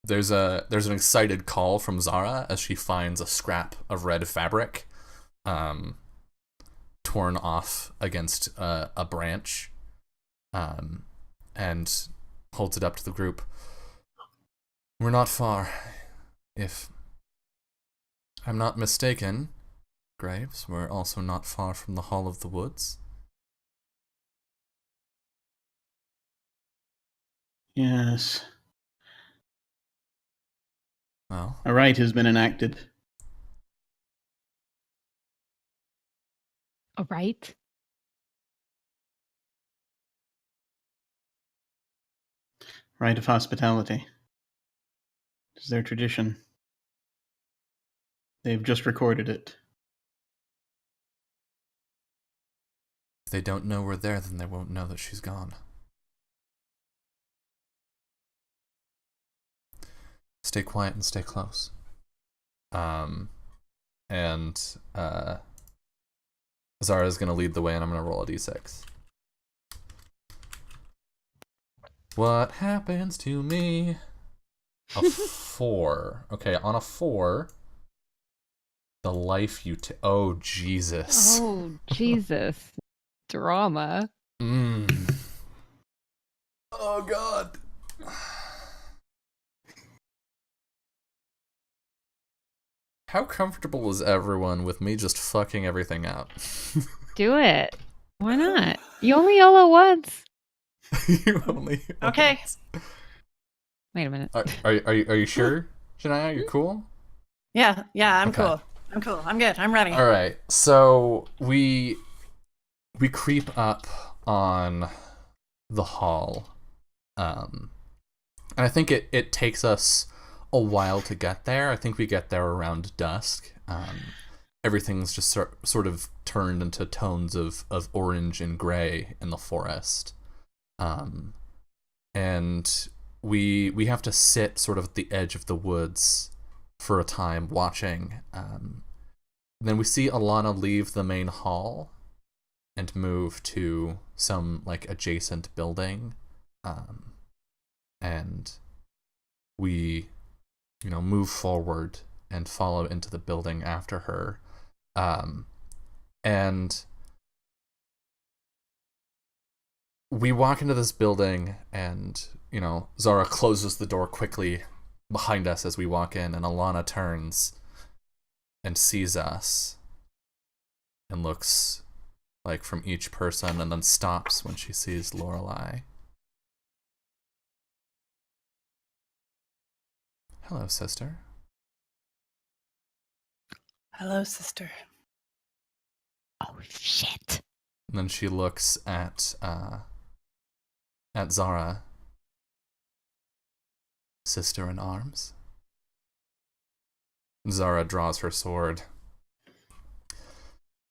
there's an excited call from Zara as she finds a scrap of red fabric, torn off against a branch, and holds it up to the group. We're not far, if I'm not mistaken, Graves. We're also not far from the Hall of the Woods. Yes. Well, A rite has been enacted. All right. Rite of hospitality. It's their tradition. They've just recorded it. if they don't know we're there, then they won't know that she's gone. Stay quiet and stay close. Zara's gonna lead the way, and I'm gonna roll a d6. What happens to me? A 4. Okay, on a 4, the life you oh Jesus. Oh, Jesus. Drama. Oh God. How comfortable is everyone with me just fucking everything up? Do it. Why not? You only YOLO once. You only. Okay. Wait a minute. Are you sure, Shania? You cool? Yeah, I'm Okay. cool. I'm cool. I'm good. I'm ready. All right. So we creep up on the hall, and I think it takes us a while to get there. I think we get there around dusk. Everything's just sort of turned into tones of orange and gray in the forest, and we have to sit sort of at the edge of the woods for a time watching. Then we see Alana leave the main hall and move to some like adjacent building, and we move forward and follow into the building after her, and we walk into this building, and Zara closes the door quickly behind us as we walk in, and Alana turns and sees us and looks like from each person, and then stops when she sees Lorelei. Hello, sister. Hello, sister. Oh shit. And then she looks at Zara. Sister in arms. Zara draws her sword.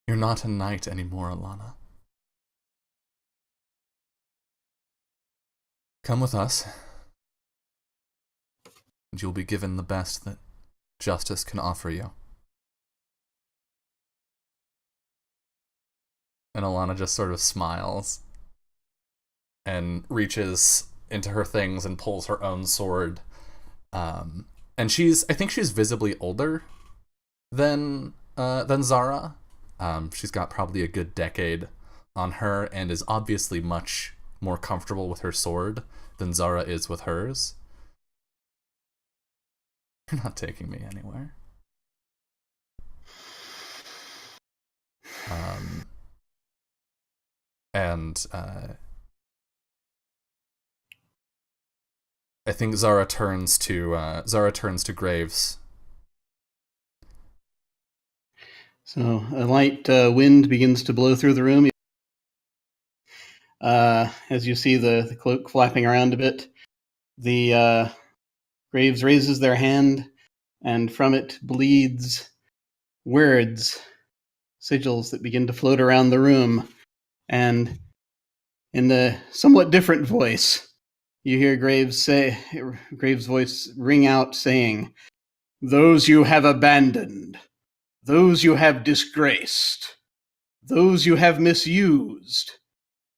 You're not a knight anymore, Alana. Come with us, and you'll be given the best that justice can offer you. And Alana just sort of smiles and reaches into her things and pulls her own sword. And I think she's visibly older than Zara. She's got probably a good decade on her and is obviously much more comfortable with her sword than Zara is with hers. You're not taking me anywhere. I think Zara turns to Graves. So a light wind begins to blow through the room. As you see the cloak flapping around a bit, the Graves raises their hand, and from it bleeds words, sigils that begin to float around the room. And in the somewhat different voice, you hear Graves' voice ring out saying, "Those you have abandoned, those you have disgraced, those you have misused,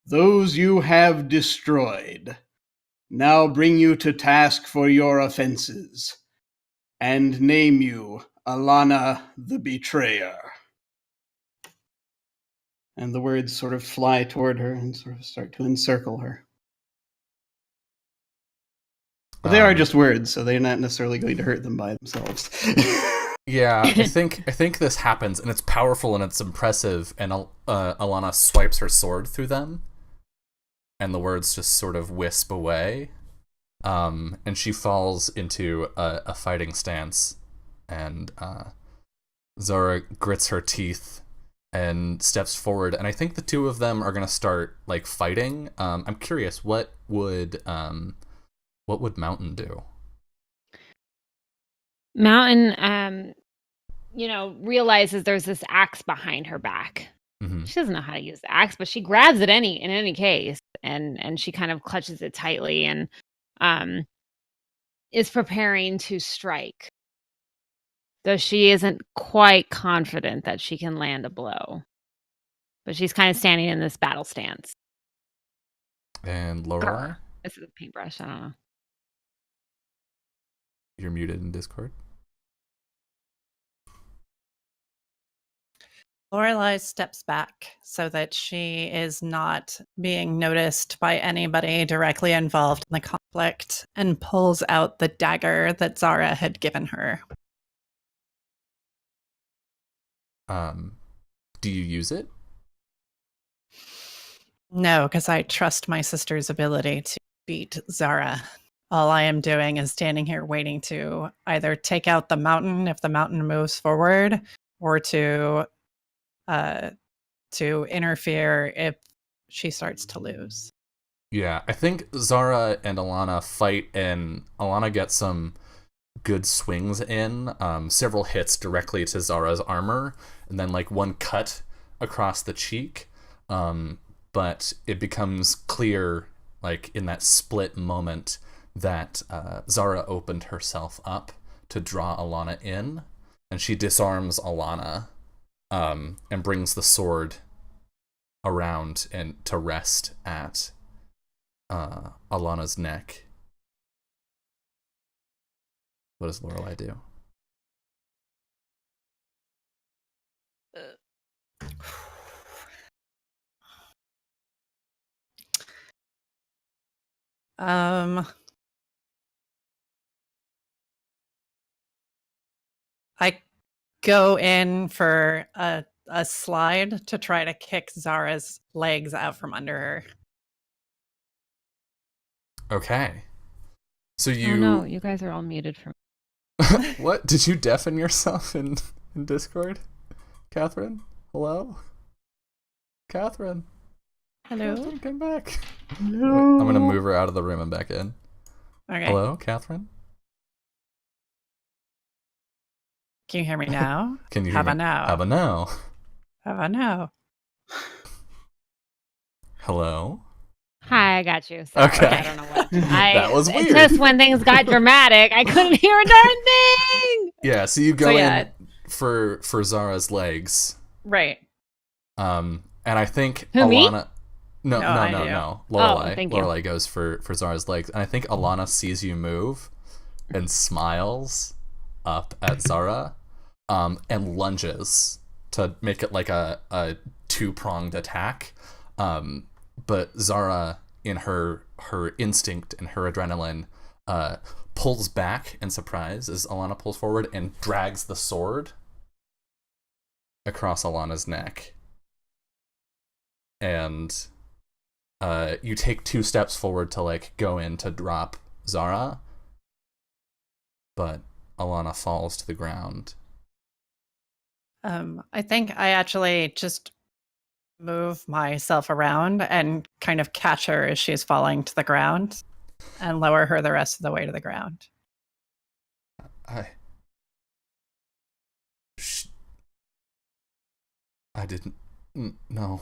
those you have destroyed, now bring you to task for your offenses, and name you Alana the Betrayer." And the words sort of fly toward her and sort of start to encircle her. But they are just words, so they're not necessarily going to hurt them by themselves. Yeah, I think this happens, and it's powerful and it's impressive, and Alana swipes her sword through them, and the words just sort of wisp away, and she falls into a fighting stance, and Zara grits her teeth and steps forward, and I think the two of them are gonna start like fighting. I'm curious, what would Mountain do? Mountain, realizes there's this axe behind her back. Mm-hmm. She doesn't know how to use the axe, but she grabs it in any case, and she kind of clutches it tightly and is preparing to strike. Though she isn't quite confident that she can land a blow. But she's kind of standing in this battle stance. And Lorelei? This is a paintbrush, I don't know. You're muted in Discord. Lorelei steps back so that she is not being noticed by anybody directly involved in the conflict, and pulls out the dagger that Zara had given her. Do you use it? No, because I trust my sister's ability to beat Zara. All I am doing is standing here waiting to either take out the mountain if the mountain moves forward, or to interfere if she starts to lose. Yeah, I think Zara and Alana fight, and Alana gets some good swings in, several hits directly to Zara's armor, and then like one cut across the cheek. But it becomes clear, like in that split moment, that Zara opened herself up to draw Alana in, and she disarms Alana, and brings the sword around and to rest at Alana's neck. What does Lorelei do? I go in for a slide to try to kick Zara's legs out from under her. Okay. So you. Oh no, you guys are all muted from. What? Did you deafen yourself in Discord? Catherine? Hello? Catherine? Hello. Catherine, come back. I'm gonna move her out of the room and back in. Okay. Hello, Catherine? Can you hear me now? Can you How hear about me? now? How about now? How about now? Hello? Hi, I got you. Sorry, Okay. I don't know what. That was It's weird. just when things got dramatic, I couldn't hear a darn thing. Yeah, so you go So, yeah. in for Zara's legs. Right. And I think Who, me? Alana. No. Oh, Lorelai. thank you. Lorelai goes for Zara's legs, and I think Alana sees you move and smiles up at Zara, and lunges to make it like a two-pronged attack. But Zara, in her instinct and her adrenaline, pulls back in surprise as Alana pulls forward and drags the sword across Alana's neck. And you take 2 steps forward to like go in to drop Zara, but Alana falls to the ground. I think I actually just move myself around and kind of catch her as she's falling to the ground and lower her the rest of the way to the ground. I didn't. No.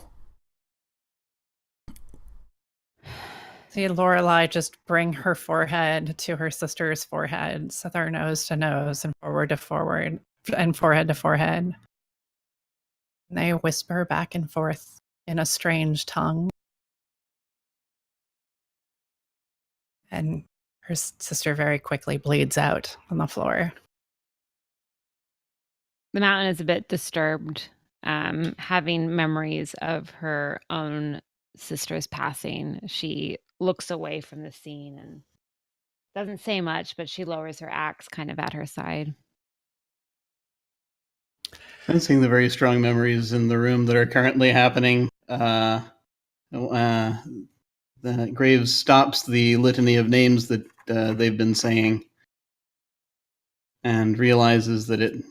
See Lorelai just bring her forehead to her sister's forehead, so they're nose to nose and forward to forward and forehead to forehead. And they whisper back and forth in a strange tongue. And her sister very quickly bleeds out on the floor. The mountain is a bit disturbed, having memories of her own sister's passing. She looks away from the scene and doesn't say much, but she lowers her axe kind of at her side. Sensing the very strong memories in the room that are currently happening, Graves stops the litany of names that they've been saying and realizes that it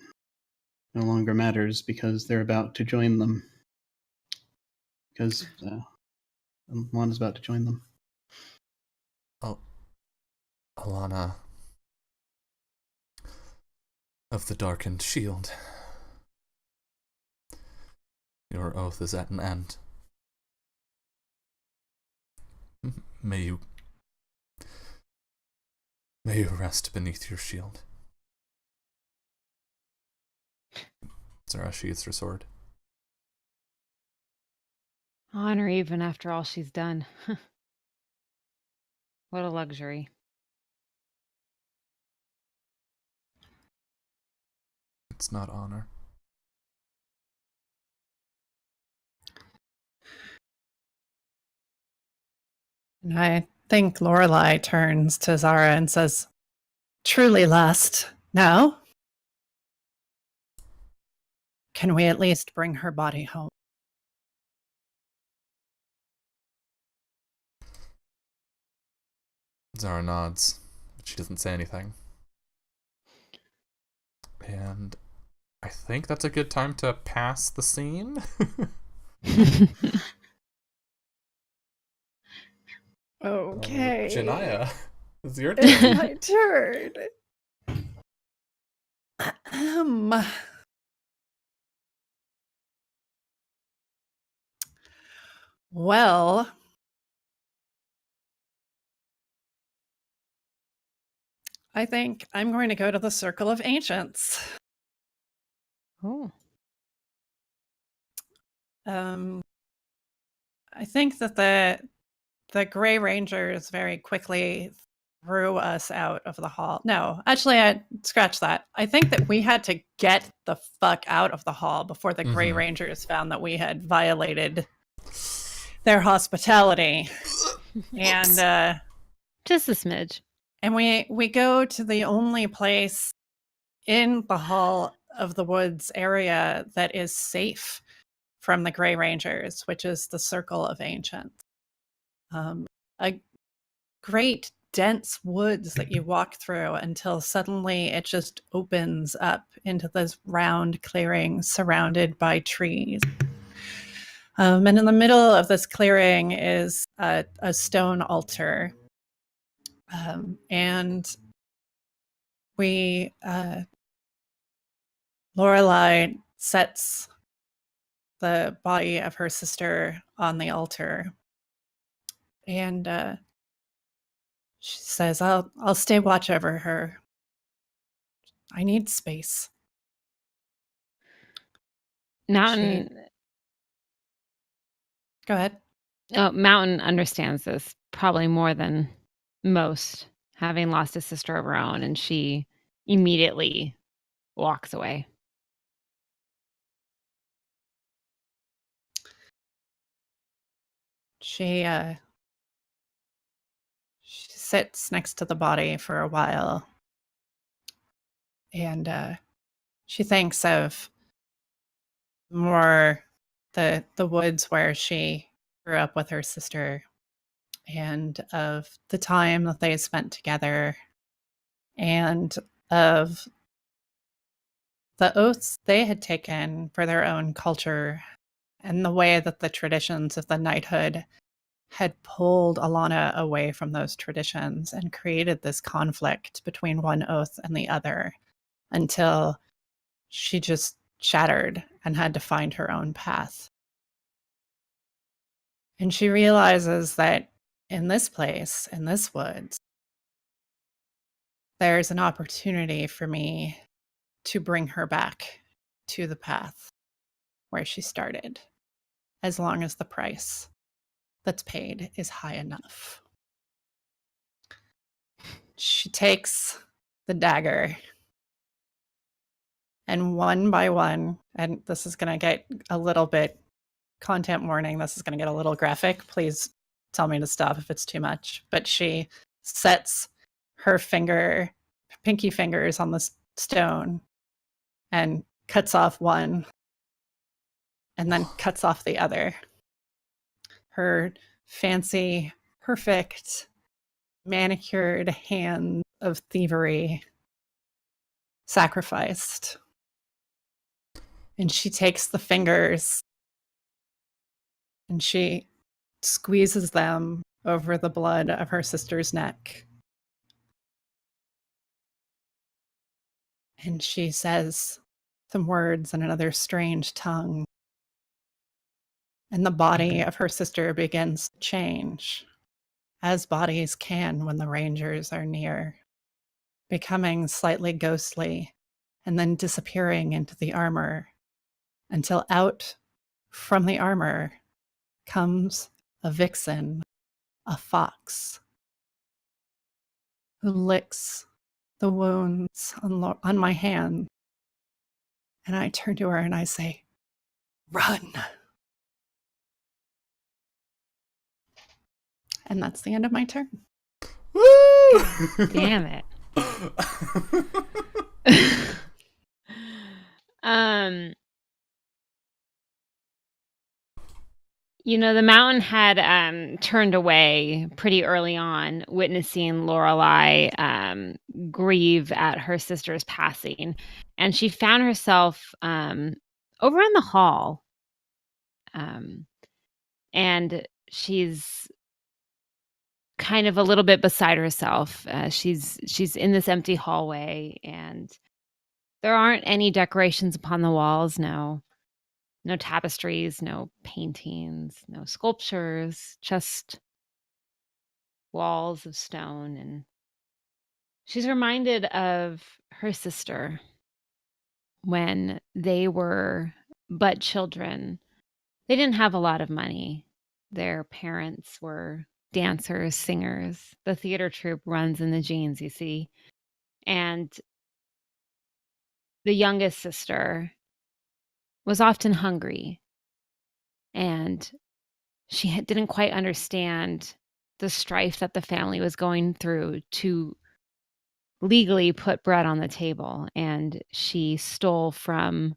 no longer matters because they're about to join them. Because Alana's about to join them. Oh, Alana of the Darkened Shield. Your oath is at an end. May you rest beneath your shield. Zara sheathes her sword. Honor even after all she's done. What a luxury. It's not honor. And I think Lorelai turns to Zara and says, "Truly last. Now? Can we at least bring her body home?" Zara nods, but she doesn't say anything. And I think that's a good time to pass the scene. Okay. Janaya, it's your turn. My turn. Well, I think I'm going to go to the Circle of Ancients. Oh. I think that the Grey Rangers very quickly threw us out of the hall. No, actually, I scratch that. I think that we had to get the fuck out of the hall before the Grey Rangers found that we had violated their hospitality. And Just a smidge. And we go to the only place in the Hall of the Woods area that is safe from the Grey Rangers, which is the Circle of Ancients. A great dense woods that you walk through until suddenly it just opens up into this round clearing surrounded by trees. And in the middle of this clearing is a stone altar. And Lorelei sets the body of her sister on the altar. And she says, I'll stay watch over her. I need space. Mountain. Go ahead. Oh, Mountain understands this probably more than most, having lost a sister of her own, and she immediately walks away. She sits next to the body for a while, and she thinks of more the woods where she grew up with her sister, and of the time that they spent together, and of the oaths they had taken for their own culture, and the way that the traditions of the knighthood had pulled Alana away from those traditions and created this conflict between one oath and the other until she just shattered and had to find her own path. And she realizes that in this place, in this woods, there's an opportunity for me to bring her back to the path where she started, as long as the price that's paid is high enough. She takes the dagger, and one by one, and this is going to get a little bit content warning, this is going to get a little graphic. Please tell me to stop if it's too much. But she sets her pinky fingers on the stone and cuts off one and then cuts off the other. Her fancy, perfect, manicured hand of thievery sacrificed. And she takes the fingers and she squeezes them over the blood of her sister's neck. And she says some words in another strange tongue. And the body of her sister begins to change, as bodies can when the Rangers are near, becoming slightly ghostly and then disappearing into the armor, until out from the armor comes a vixen, a fox, who licks the wounds on my hand. And I turn to her and I say, "Run." And that's the end of my turn. Woo! Damn it. The Mountain had turned away pretty early on, witnessing Lorelei grieve at her sister's passing, and she found herself over in the hall, and she's kind of a little bit beside herself. She's in this empty hallway, and there aren't any decorations upon the walls. No tapestries, no paintings, no sculptures, just walls of stone. And she's reminded of her sister when they were but children. They didn't have a lot of money. Their parents were dancers, singers. The theater troupe runs in the genes, you see. And the youngest sister was often hungry, and she didn't quite understand the strife that the family was going through to legally put bread on the table, and she stole from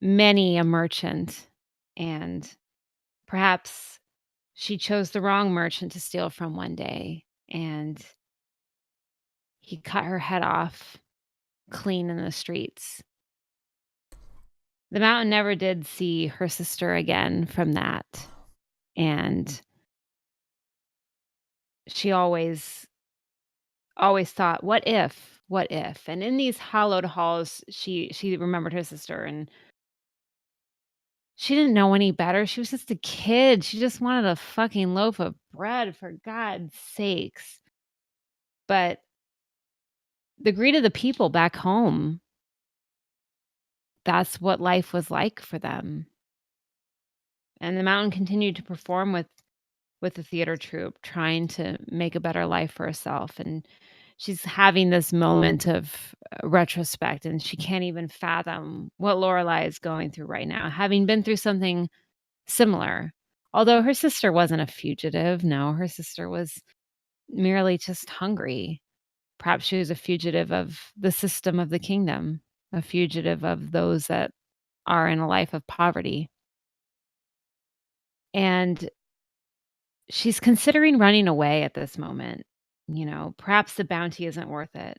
many a merchant, and perhaps she chose the wrong merchant to steal from one day, and he cut her head off clean in the streets. The mountain never did see her sister again from that, and she always thought, what if, and in these hallowed halls she remembered her sister, and she didn't know any better. She was just a kid. She just wanted a fucking loaf of bread, for God's sakes. But the greed of the people back home, that's what life was like for them. And the mountain continued to perform with the theater troupe, trying to make a better life for herself. And she's having this moment of retrospect, and she can't even fathom what Lorelai is going through right now, having been through something similar. Although her sister wasn't a fugitive. No, her sister was merely just hungry. Perhaps she was a fugitive of the system of the kingdom, a fugitive of those that are in a life of poverty. And she's considering running away at this moment. Perhaps the bounty isn't worth it.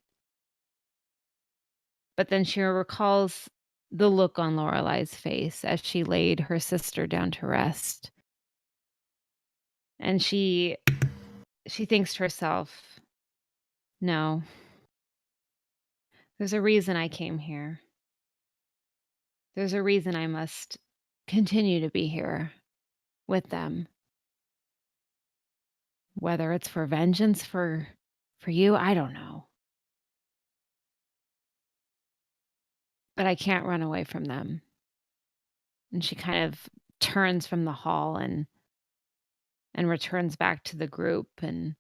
But then she recalls the look on Lorelai's face as she laid her sister down to rest. And she thinks to herself, no, there's a reason I came here. There's a reason I must continue to be here with them. Whether it's for vengeance for you, I don't know. But I can't run away from them. And she kind of turns from the hall and returns back to the group and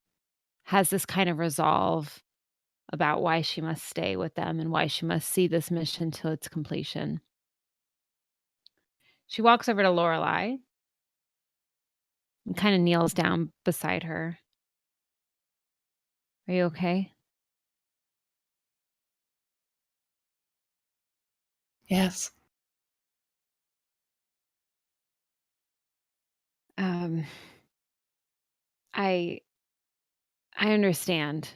has this kind of resolve about why she must stay with them and why she must see this mission to its completion. She walks over to Lorelai and kind of kneels down beside her. Are you okay? Yes. I understand.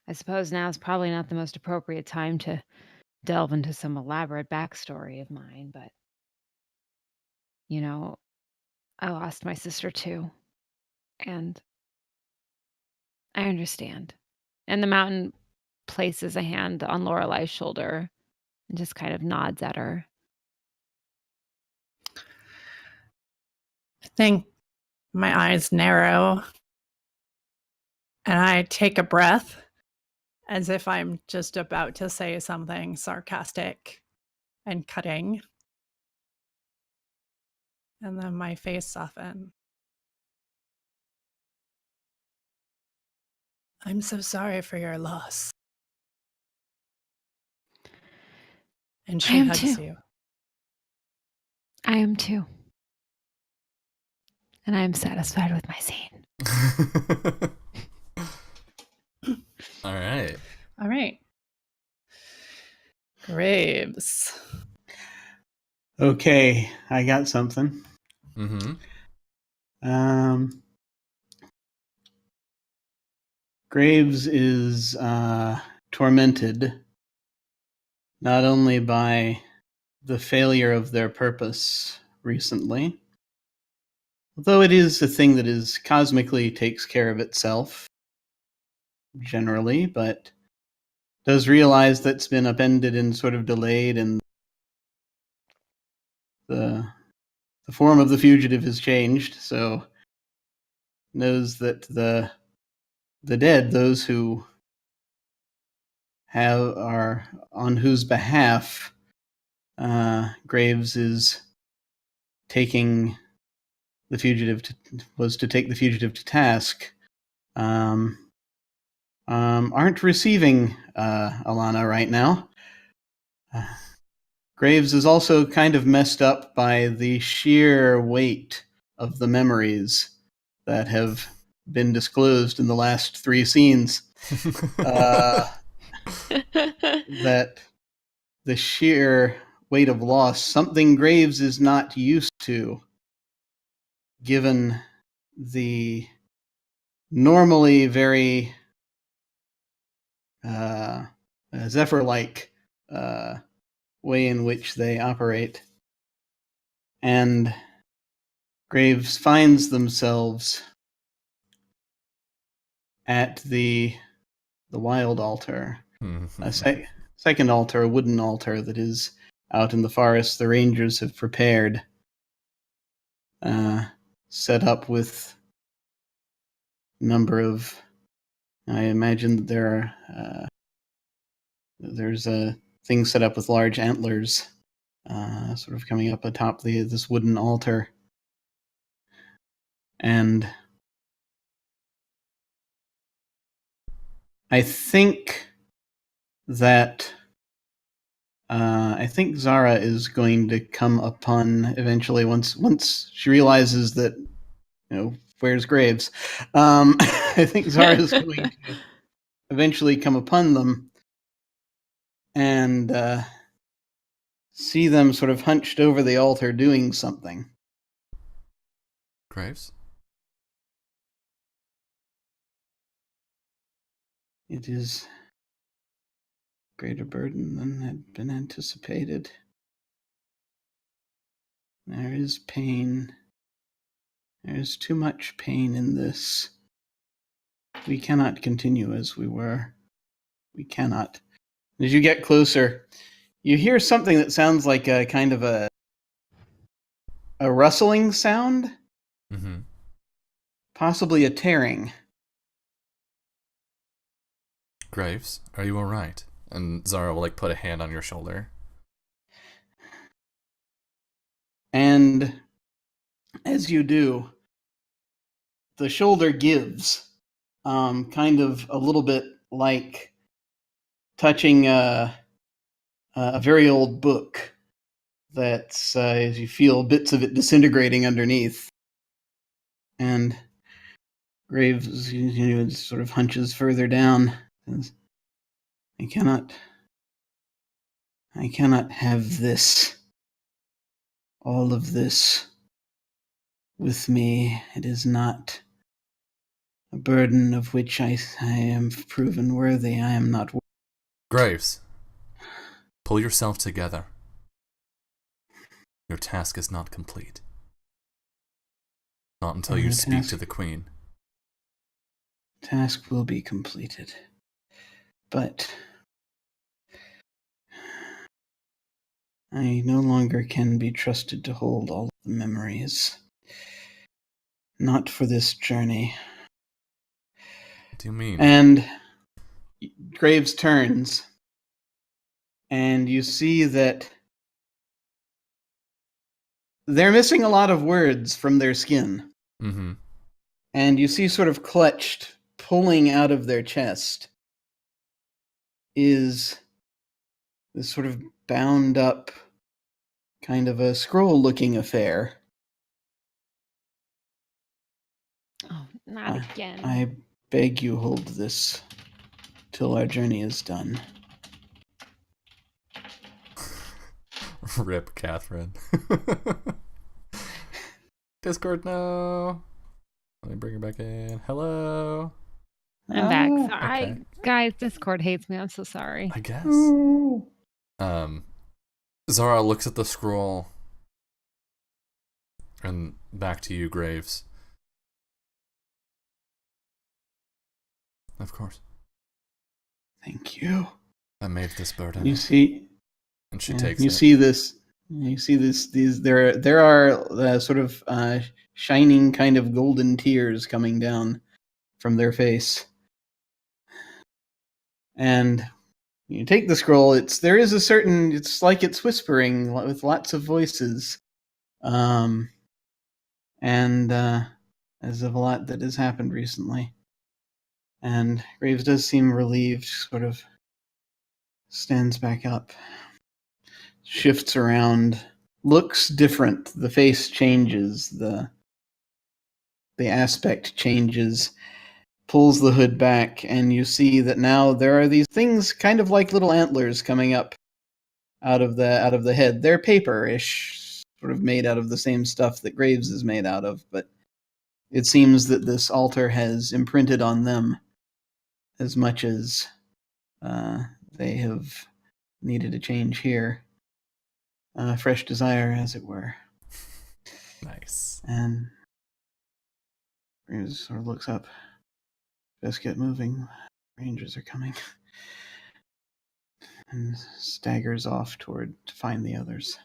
I suppose now is probably not the most appropriate time to delve into some elaborate backstory of mine, but I lost my sister too, and I understand. And the mountain places a hand on Lorelai's shoulder and just kind of nods at her. I think my eyes narrow and I take a breath as if I'm just about to say something sarcastic and cutting. And then my face softens. I'm so sorry for your loss. And she hugs you. I am too. And I am satisfied with my scene. All right. All right. Graves. Okay, I got something. Mm-hmm. Graves is tormented not only by the failure of their purpose recently, although it is a thing that is cosmically takes care of itself generally, but does realize that's been upended and sort of delayed, and the form of the fugitive has changed, so knows that the dead, those who are on whose behalf Graves is taking the fugitive to take the fugitive to task, aren't receiving Alana right now. Graves is also kind of messed up by the sheer weight of the memories that have been disclosed in the last 3 scenes. That the sheer weight of loss, something Graves is not used to, given the normally very Zephyr-like way in which they operate. And Graves finds themselves at the wild altar, a second altar, a wooden altar that is out in the forest the rangers have prepared, set up with a number of, I imagine that there are, there's a thing set up with large antlers sort of coming up atop this wooden altar. And I think that Zara is going to come upon eventually once she realizes that, where's Graves. I think Zara is going to eventually come upon them and see them sort of hunched over the altar doing something. Graves? It is a greater burden than had been anticipated. There is pain. There is too much pain in this. We cannot continue as we were. We cannot. As you get closer, you hear something that sounds like a kind of a rustling sound. Mm-hmm. Possibly a tearing. Graves, are you alright? And Zara will put a hand on your shoulder. And as you do, the shoulder gives, kind of a little bit like touching a very old book that's, as you feel bits of it disintegrating underneath. And Graves sort of hunches further down. Says, I cannot have this, all of this with me. It is not a burden of which I am proven worthy. I am not worthy. Graves, pull yourself together. Your task is not complete. Not until you speak to the Queen. Task will be completed. But I no longer can be trusted to hold all of the memories. Not for this journey. What do you mean? And Graves turns, and you see that they're missing a lot of words from their skin. Mm-hmm. And you see sort of clutched, pulling out of their chest, is this sort of bound up, kind of a scroll-looking affair. Oh, not again. I beg you hold this till our journey is done. Rip, Catherine. Discord, no. Let me bring her back in. Hello. I'm back. Oh, Sorry. okay. Guys, Discord hates me. I'm so sorry. I guess. Ooh. Zara looks at the scroll. And back to you, Graves. Of course. Thank you. I made this burden. You see, And she takes you it. see this. You see this. There are sort of shining, kind of golden tears coming down from their face. And you take the scroll. It's like it's whispering with lots of voices, and as of a lot that has happened recently. And Graves does seem relieved. Sort of stands back up, shifts around, looks different. The face changes. The the aspect changes, pulls the hood back, and you see that now there are these things kind of like little antlers coming up out of the head. They're paper-ish, sort of made out of the same stuff that Graves is made out of, but it seems that this altar has imprinted on them as much as they have needed a change here. Fresh desire, as it were. Nice. And Graves sort of looks up. Best get moving. Rangers are coming. And staggers off to find the others.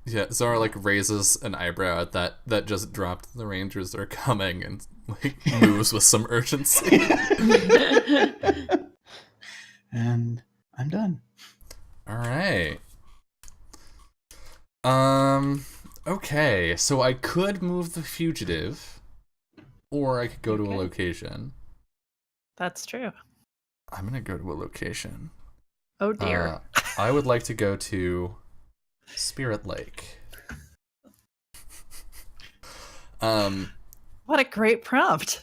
Yeah, Zara like raises an eyebrow at that just dropped. The Rangers are coming, and like moves with some urgency. And I'm done. All right. Okay, so I could move the fugitive, or I could go to a location. That's true. I'm gonna go to a location. Oh dear. I would like to go to Spirit Lake. What a great prompt.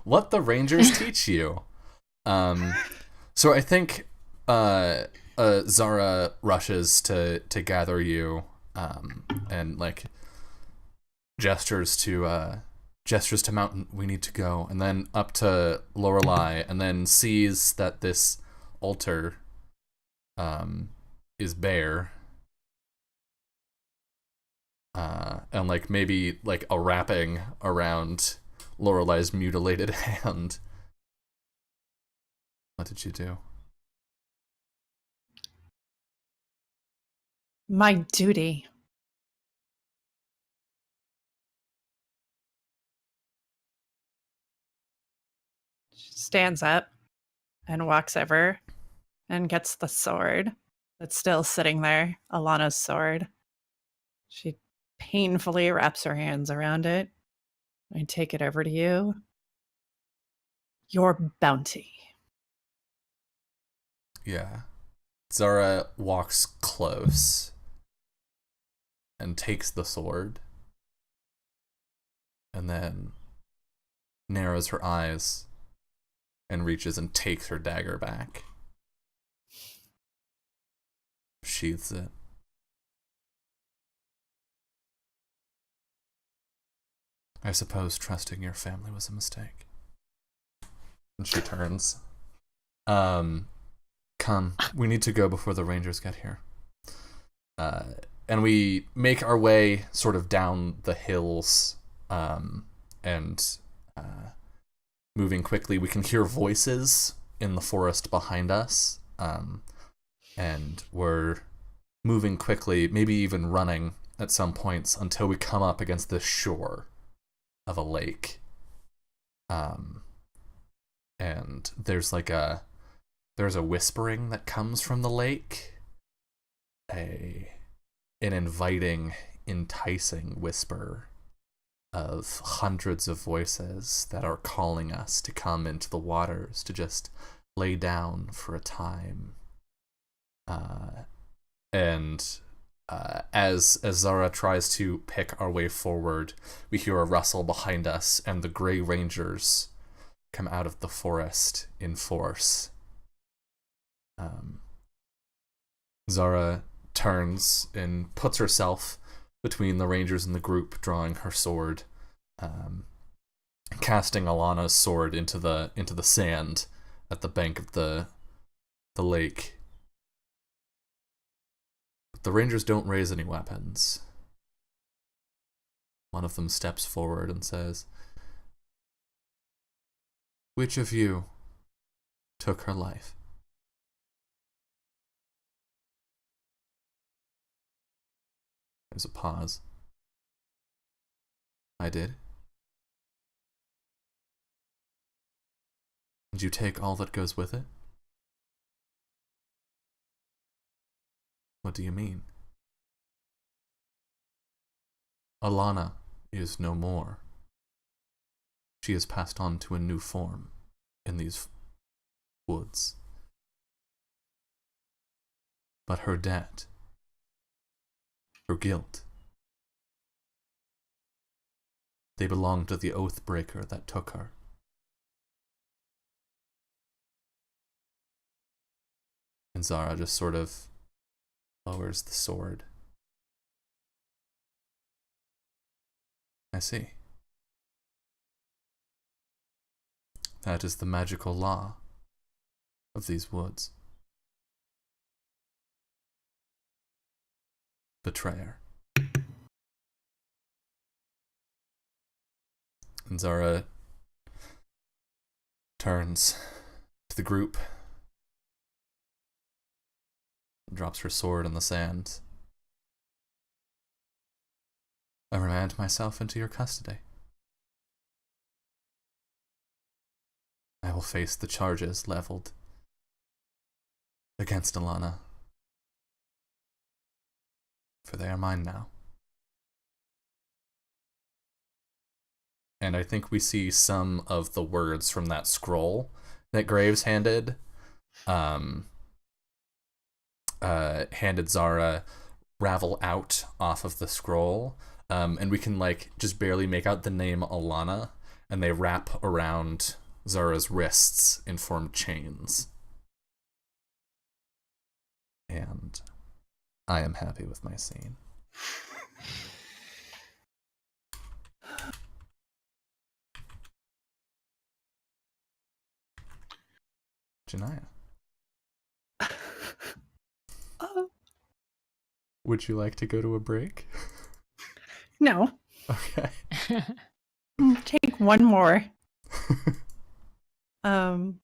What the Rangers teach you. So I think Zara rushes to gather you, and like gestures to Mountain, we need to go, and then up to Lorelei, and then sees that this altar is bare, and like maybe like a wrapping around Lorelei's mutilated hand. What did you do? My duty. She stands up and walks over and gets the sword that's still sitting there, Alana's sword. She painfully wraps her hands around it. I take it over to you. Your bounty. Yeah. Zara walks close and takes the sword, and then narrows her eyes and reaches and takes her dagger back. Sheathes it. I suppose trusting your family was a mistake. And she turns. Come, we need to go before the Rangers get here. And we make our way sort of down the hills, and moving quickly. We can hear voices in the forest behind us, and we're moving quickly, maybe even running at some points, until we come up against the shore of a lake. And there's a whispering that comes from the lake, an inviting, enticing whisper of hundreds of voices that are calling us to come into the waters, to just lay down for a time. As Zara tries to pick our way forward, we hear a rustle behind us, and the Grey Rangers come out of the forest in force. Zara turns and puts herself between the Rangers and the group, drawing her sword, casting Alana's sword into the sand at the bank of the lake. But the Rangers don't raise any weapons. One of them steps forward and says, "Which of you took her life?" There's a pause. I did. Did you take all that goes with it? What do you mean? Alana is no more. She has passed on to a new form in these woods. But her debt, her guilt, They belong to the Oathbreaker that took her. And Zara just sort of lowers the sword. I see. That is the magical law of these woods. Betrayer. And Zara turns to the group, drops her sword in the sand. I remand myself into your custody. I will face the charges leveled against Alana, for they are mine now. And I think we see some of the words from that scroll that Graves handed Zara ravel out off of the scroll, and we can like just barely make out the name Alana, and they wrap around Zara's wrists and form chains. And I am happy with my scene. Janaya, would you like to go to a break? No. Okay. Take one more. I'm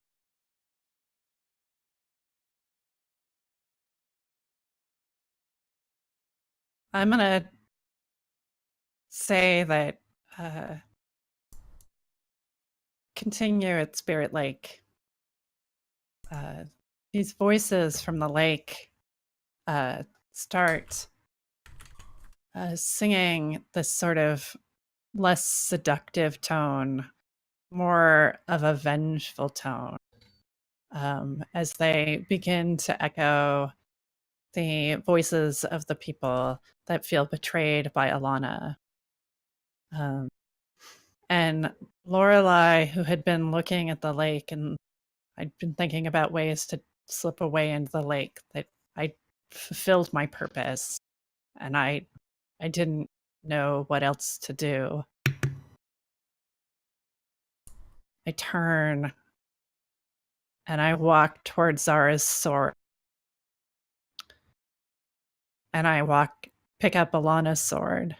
gonna say that continue at Spirit Lake. These voices from the lake start singing this sort of less seductive tone, more of a vengeful tone, as they begin to echo the voices of the people that feel betrayed by Alana. And Lorelei, who had been looking at the lake, and I'd been thinking about ways to slip away into the lake, that I fulfilled my purpose, and I didn't know what else to do. I turn and I walk towards Zara's sword. And I pick up Alana's sword.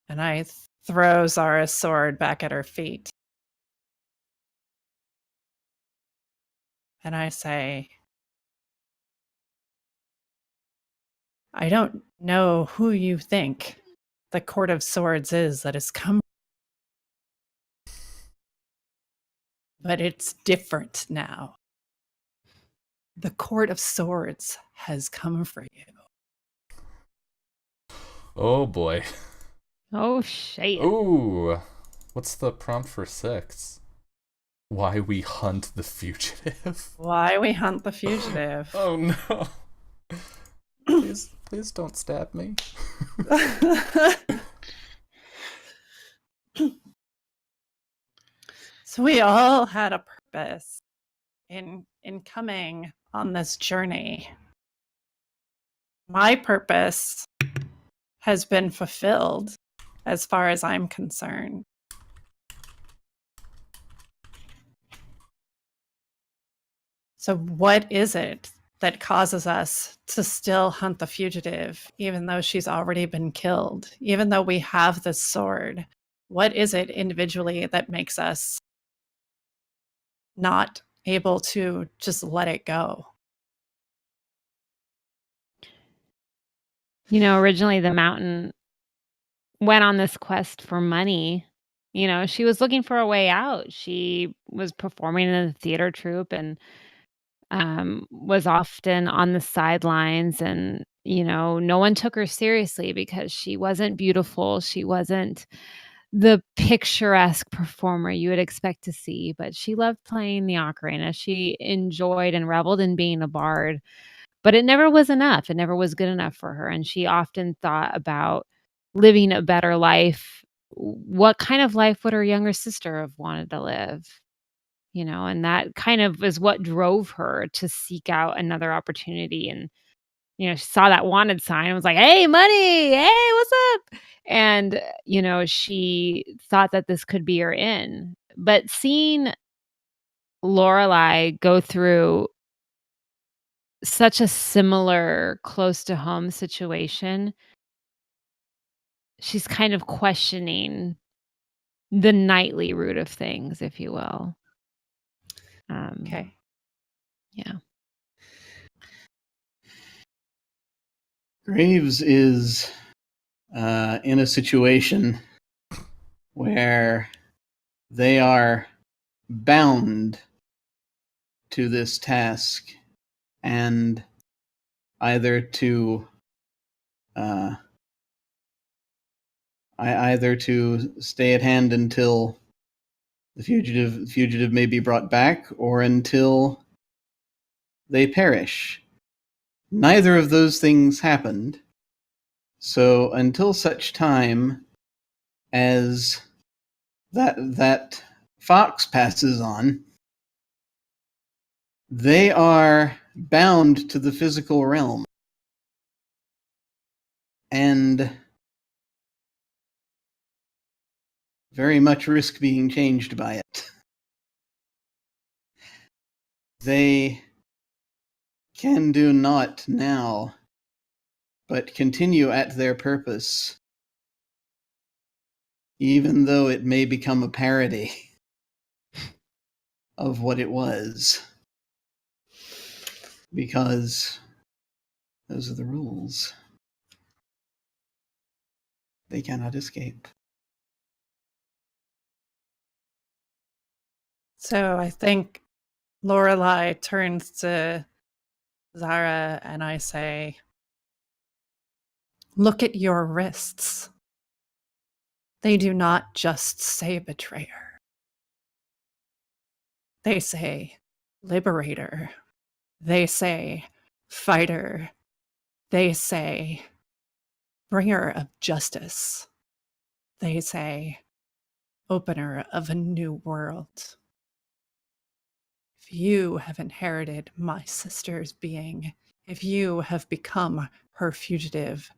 And I throw Zara's sword back at her feet. And I say, I don't know who you think the Court of Swords is that has come, but it's different now. The Court of Swords has come for you. Oh boy. Oh, shit. Ooh. What's the prompt for 6? Why we hunt the fugitive. Why we hunt the fugitive. Oh no. Please don't stab me. So we all had a purpose in coming on this journey. My purpose has been fulfilled as far as I'm concerned. So what is it that causes us to still hunt the fugitive, even though she's already been killed, even though we have this sword? What is it individually that makes us not able to just let it go? You know, originally the Mountain went on this quest for money. You know, she was looking for a way out. She was performing in a theater troupe and was often on the sidelines, and you know, no one took her seriously because she wasn't beautiful. She wasn't the picturesque performer you would expect to see, but she loved playing the ocarina. She enjoyed and reveled in being a bard, but it never was enough. It never was good enough for her, and she often thought about living a better life, what kind of life would her younger sister have wanted to live? And that kind of is what drove her to seek out another opportunity. And, she saw that wanted sign and was like, "Hey, money. Hey, what's up?" And, she thought that this could be her in. But seeing Lorelai go through such a similar close to home situation, she's kind of questioning the knightly root of things, if you will. Okay. Yeah. Graves is in a situation where they are bound to this task and either to stay at hand until the fugitive may be brought back, or until they perish. Neither of those things happened. So until such time as that fox passes on, they are bound to the physical realm and very much risk being changed by it. They can do naught now but continue at their purpose, even though it may become a parody of what it was. Because those are the rules. They cannot escape. So I think Lorelai turns to Zara and I say, "Look at your wrists. They do not just say betrayer. They say liberator. They say fighter. They say bringer of justice. They say opener of a new world. If you have inherited my sister's being, if you have become her fugitive,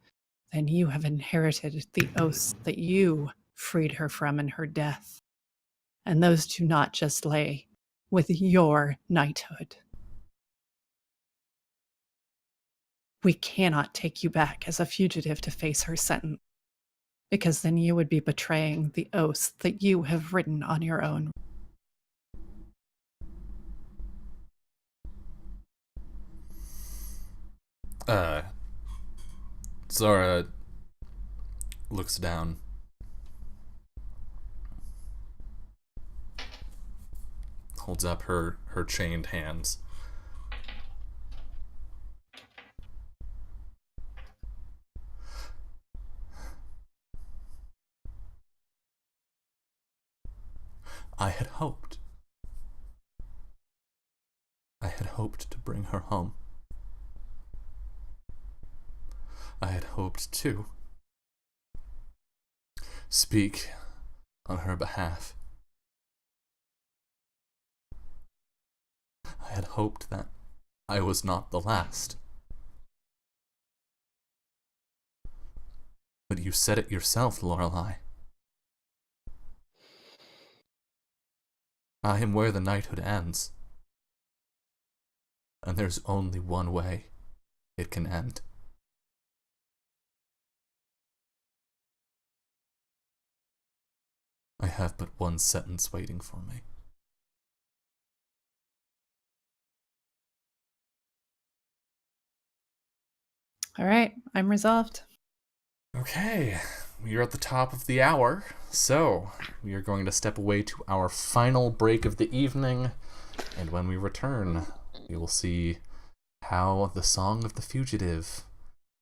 then you have inherited the oaths that you freed her from in her death. And those do not just lay with your knighthood. We cannot take you back as a fugitive to face her sentence, because then you would be betraying the oaths that you have written on your own." Zara looks down. Holds up her chained hands. I had hoped to bring her home. I had hoped to speak on her behalf. I had hoped that I was not the last. But you said it yourself, Lorelai. I am where the knighthood ends. And there's only one way it can end. I have but one sentence waiting for me. All right, I'm resolved. Okay, we are at the top of the hour, so we are going to step away to our final break of the evening, and when we return, we will see how the Song of the Fugitive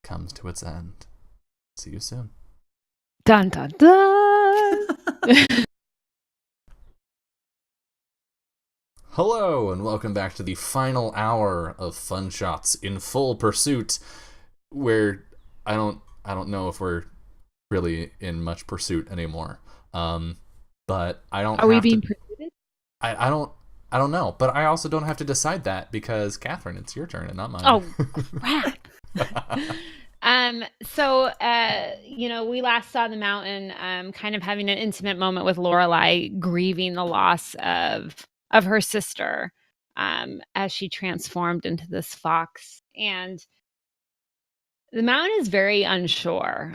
comes to its end. See you soon. Dun dun dun. Hello, and welcome back to the final hour of Fun Shots in Full Pursuit, where I don't know if we're really in much pursuit anymore. But I don't. Are we have being to, pursued? I don't. I don't know, but I also don't have to decide that because Catherine, it's your turn and not mine. Oh, crap. So, we last saw the Mountain kind of having an intimate moment with Lorelai, grieving the loss of her sister as she transformed into this fox. And the Mountain is very unsure.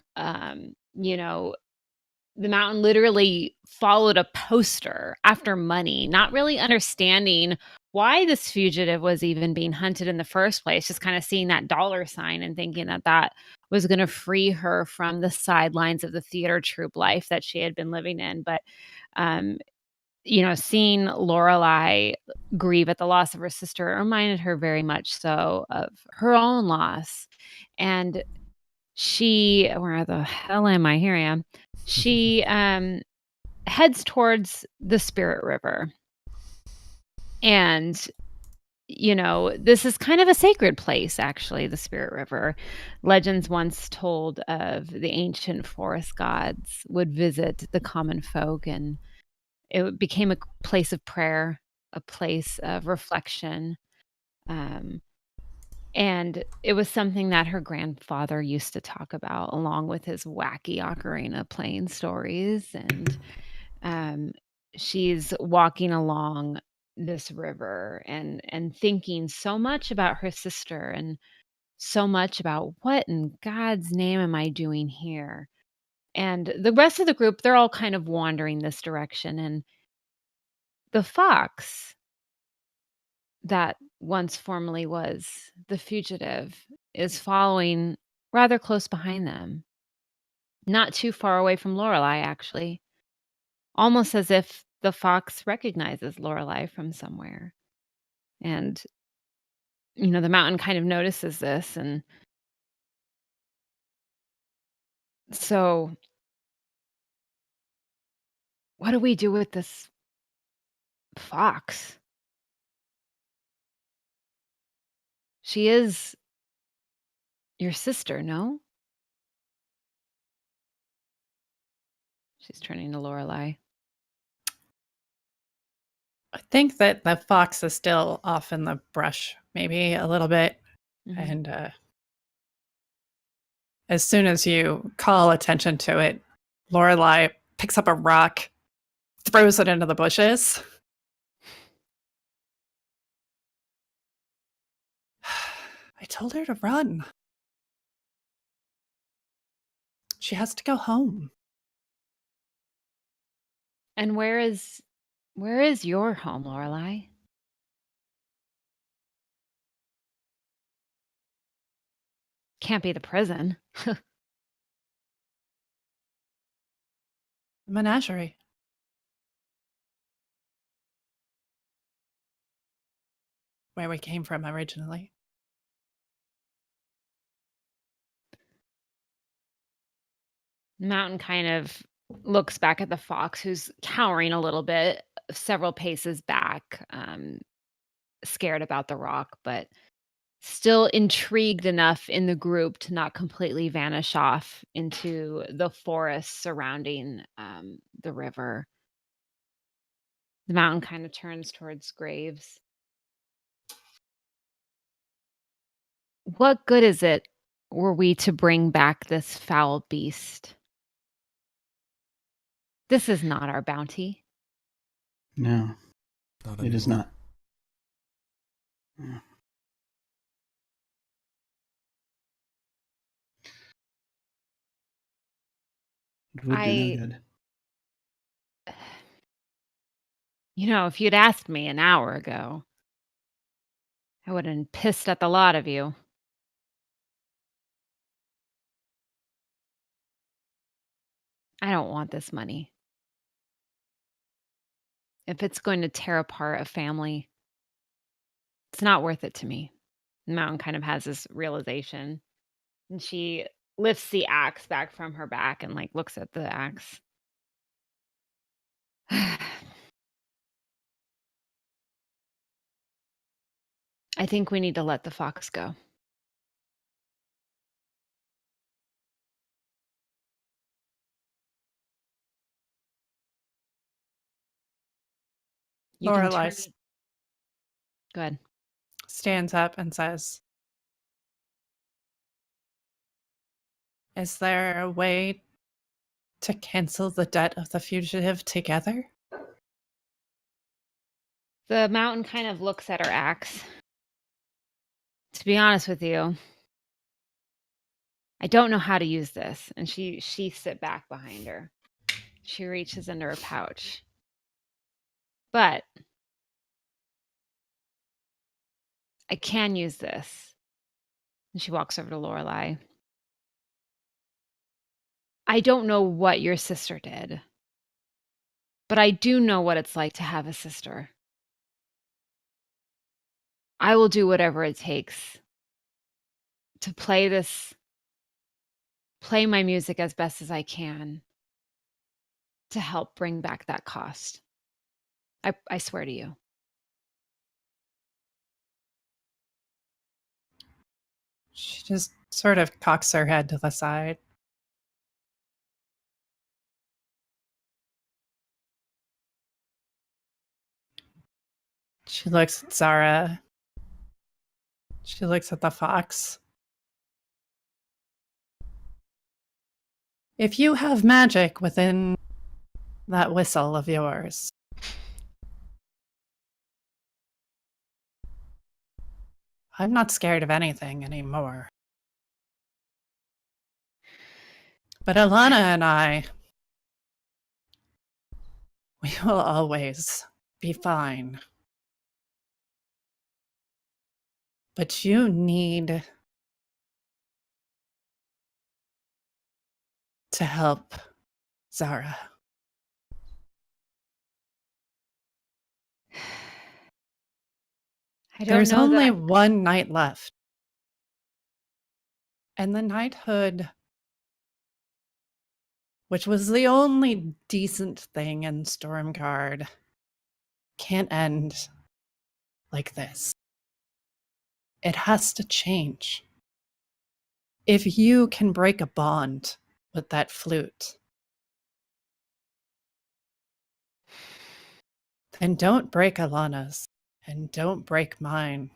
The Mountain literally followed a poster after money, not really understanding why this fugitive was even being hunted in the first place, just kind of seeing that dollar sign and thinking that that was going to free her from the sidelines of the theater troupe life that she had been living in. But, seeing Lorelai grieve at the loss of her sister reminded her very much so of her own loss. And where the hell am I? Here I am. She heads towards the Spirit River. And, this is kind of a sacred place, actually, the Spirit River. Legends once told of the ancient forest gods would visit the common folk, and became a place of prayer, a place of reflection. And it was something that her grandfather used to talk about, along with his wacky ocarina playing stories. And she's walking along this river and thinking so much about her sister and so much about what in God's name am I doing here? And the rest of the group, they're all kind of wandering this direction. And the fox that once formerly was the fugitive is following rather close behind them, not too far away from Lorelai, actually, almost as if the fox recognizes Lorelai from somewhere. And, the Mountain kind of notices this. And so, what do we do with this fox? She is your sister, no? She's turning to Lorelai. I think that the fox is still off in the brush, maybe a little bit. Mhm. And as soon as you call attention to it, Lorelai picks up a rock, throws it into the bushes. I told her to run. She has to go home. And where is your home, Lorelai? Can't be the prison. The menagerie. Where we came from originally. Mountain kind of looks back at the fox, who's cowering a little bit, several paces back, scared about the rock, but still intrigued enough in the group to not completely vanish off into the forest surrounding the river. The Mountain kind of turns towards Graves. What good is it were we to bring back this foul beast? This is not our bounty. No, Not it is anymore. not. Yeah. It would do no good. If you'd asked me an hour ago, I would have been pissed at the lot of you. I don't want this money. If it's going to tear apart a family, it's not worth it to me. Mountain kind of has this realization, and she lifts the axe back from her back and looks at the axe. I think we need to let the fox go. You can turn Lorelai it. Good. stands up and says, "Is there a way to cancel the debt of the fugitive together?" The mountain kind of looks at her axe. To be honest with you, I don't know how to use this. And she sheaths it back behind her. She reaches into her pouch. But I can use this. And she walks over to Lorelai. I don't know what your sister did, but I do know what it's like to have a sister. I will do whatever it takes to play my music as best as I can to help bring back that cost. I swear to you. She just sort of cocks her head to the side. She looks at Zara. She looks at the fox. If you have magic within that whistle of yours, I'm not scared of anything anymore. But Alana and I, we will always be fine. But you need to help Zara. I don't There's know only that. one night left. And the knighthood, which was the only decent thing in Stormguard, can't end like this. It has to change. If you can break a bond with that flute, then don't break Alana's and don't break mine.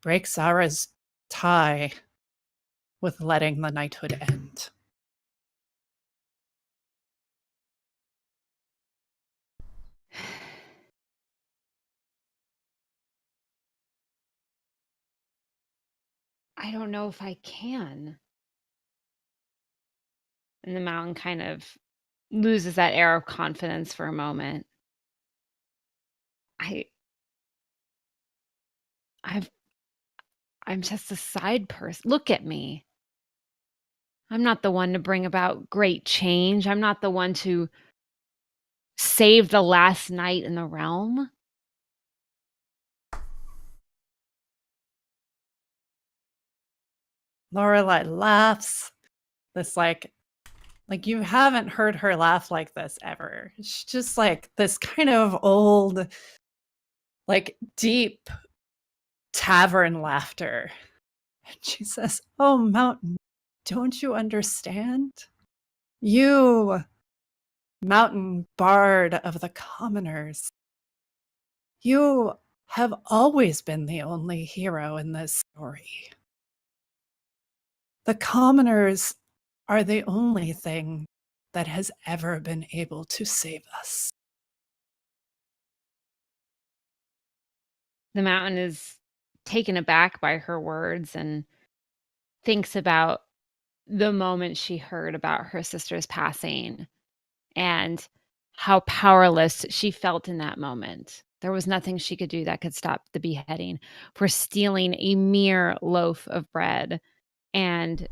Break Zara's tie with letting the knighthood end. I don't know if I can. And the mountain kind of loses that air of confidence for a moment. I'm just a side person. Look at me. I'm not the one to bring about great change. I'm not the one to save the last knight in the realm. Lorelai laughs. This like you haven't heard her laugh like this ever. She's just like this kind of old, like deep tavern laughter. And she says, "Oh, Mountain, don't you understand? You, Mountain Bard of the Commoners, you have always been the only hero in this story. The Commoners are the only thing that has ever been able to save us." The mountain is taken aback by her words and thinks about the moment she heard about her sister's passing and how powerless she felt in that moment. There was nothing she could do that could stop the beheading for stealing a mere loaf of bread. And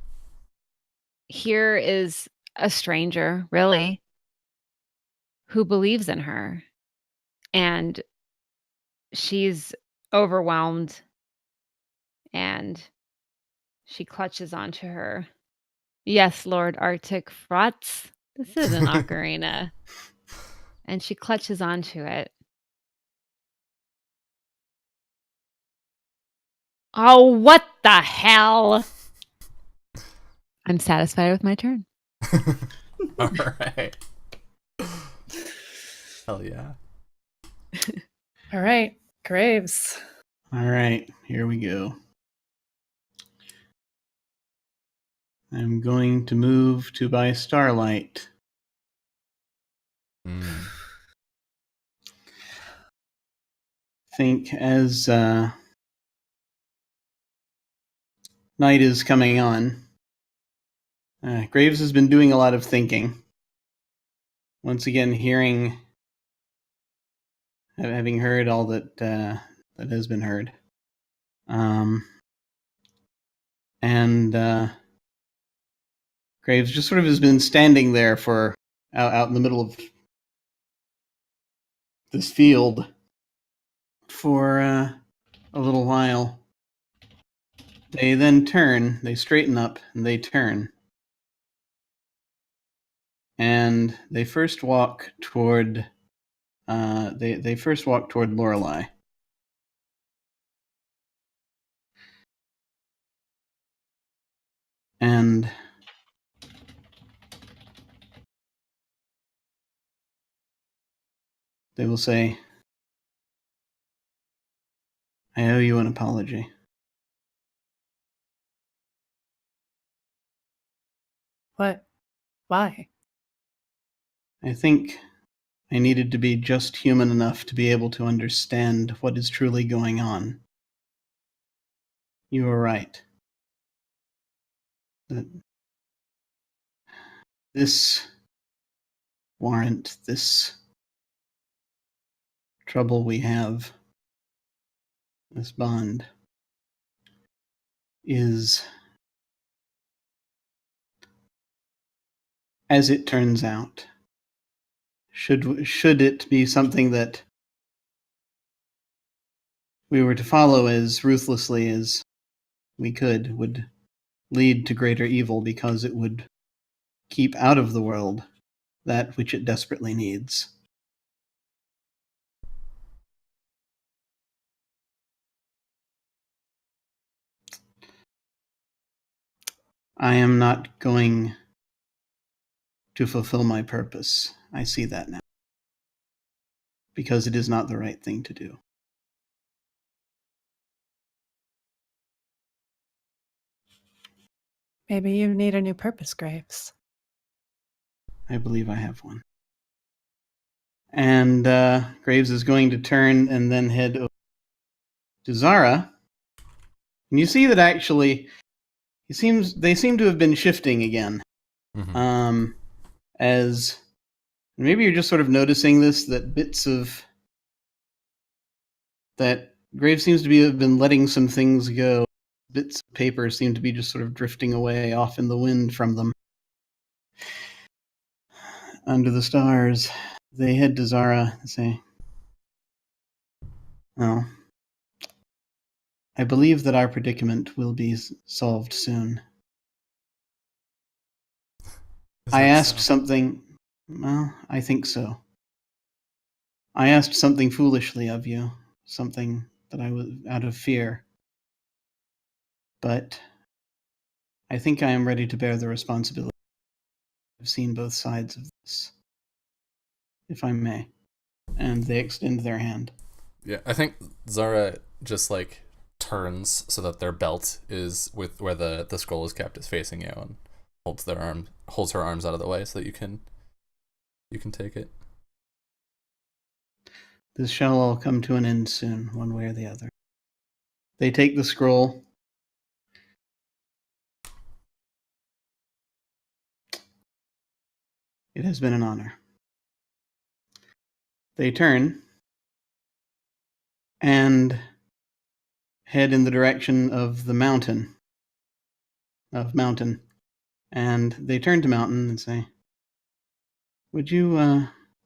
here is a stranger, really, who believes in her. And she's overwhelmed and she clutches onto her. Yes, Lord Arctic Frotz. This is an ocarina. And she clutches onto it. Oh, what the hell? I'm satisfied with my turn. All right. Hell yeah. All right, Graves. All right, here we go. I'm going to move to by starlight. Mm. Think as night is coming on, Graves has been doing a lot of thinking. Once again, having heard all that has been heard, and Graves just sort of has been standing there for out in the middle of this field for a little while. They then turn, they straighten up, and they turn. And they first walk toward they first walk toward Lorelei. And they will say, I owe you an apology. What? Why? I think I needed to be just human enough to be able to understand what is truly going on. You were right. That this warrant, this trouble we have, this bond, is, as it turns out, should it be something that we were to follow as ruthlessly as we could, would lead to greater evil because it would keep out of the world that which it desperately needs. I am not going to fulfill my purpose. I see that now. Because it is not the right thing to do. Maybe you need a new purpose, Graves. I believe I have one. And Graves is going to turn and then head over to Zara. And you see that actually they seem to have been shifting again. Mm-hmm. As maybe you're just sort of noticing this, that bits of that Graves seems to have been letting some things go. Bits of paper seem to be just sort of drifting away off in the wind from them. Under the stars, they head to Zara and say, "Oh, I believe that our predicament will be solved soon. I asked something. Well, I think so. I asked something foolishly of you, something that I was out of fear. But I think I am ready to bear the responsibility. I've seen both sides of this, if I may." And they extend their hand. Yeah, I think Zara just like turns so that their belt is with where the scroll is kept is facing you, and holds her arms out of the way so that you can take it. This shall all come to an end soon, one way or the other. They take the scroll. It has been an honor. They turn and head in the direction of the mountain. And they turn to Mountain and say, Would you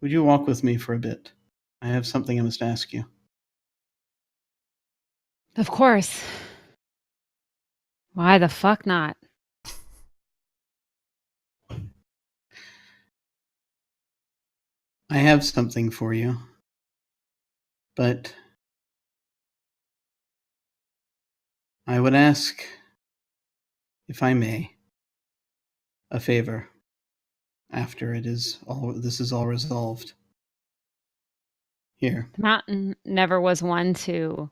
walk with me for a bit? I have something I must ask you." Of course. Why the fuck not? I have something for you, but I would ask, if I may, a favor after this is all resolved. Here. The mountain never was one to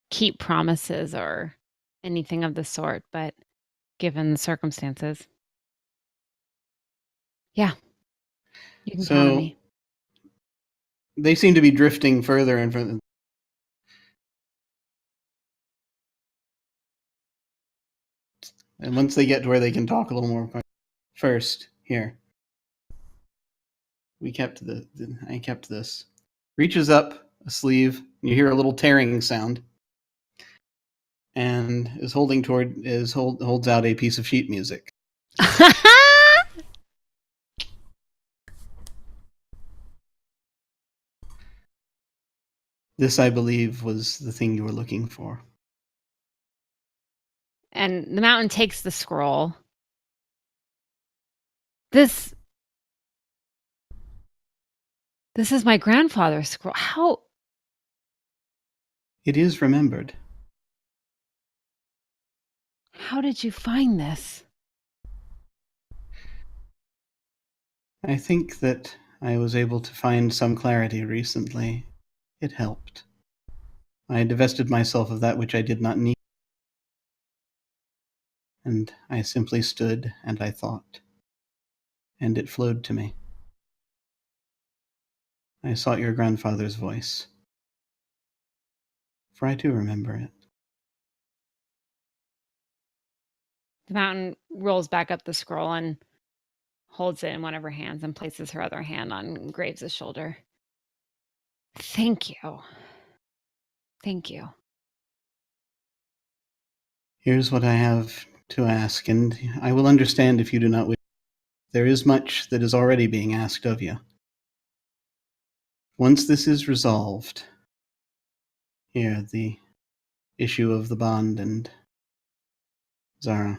keep promises or anything of the sort, but given the circumstances, yeah, you can count on So me. they seem to be drifting further and further. And once they get to where they can talk a little more, first, here. I kept this. Reaches up a sleeve, and you hear a little tearing sound, and holds out a piece of sheet music. This, I believe, was the thing you were looking for. And the mountain takes the scroll. This is my grandfather's scroll. How? It is remembered. How did you find this? I think that I was able to find some clarity recently. It helped. I divested myself of that which I did not need. And I simply stood and I thought. And it flowed to me. I sought your grandfather's voice. For I too remember it. The mountain rolls back up the scroll and holds it in one of her hands and places her other hand on Graves' shoulder. Thank you. Thank you. Here's what I have to ask, and I will understand if you do not wish. There is much that is already being asked of you. Once this is resolved, here, the issue of the bond and Zara,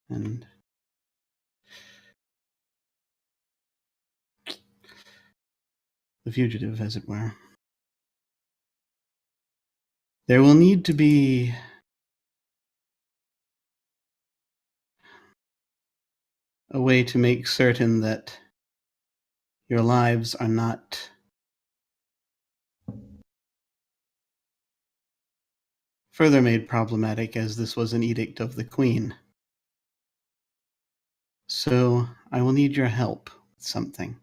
and the fugitive, as it were. There will need to be a way to make certain that your lives are not further made problematic, as this was an edict of the Queen. So I will need your help with something.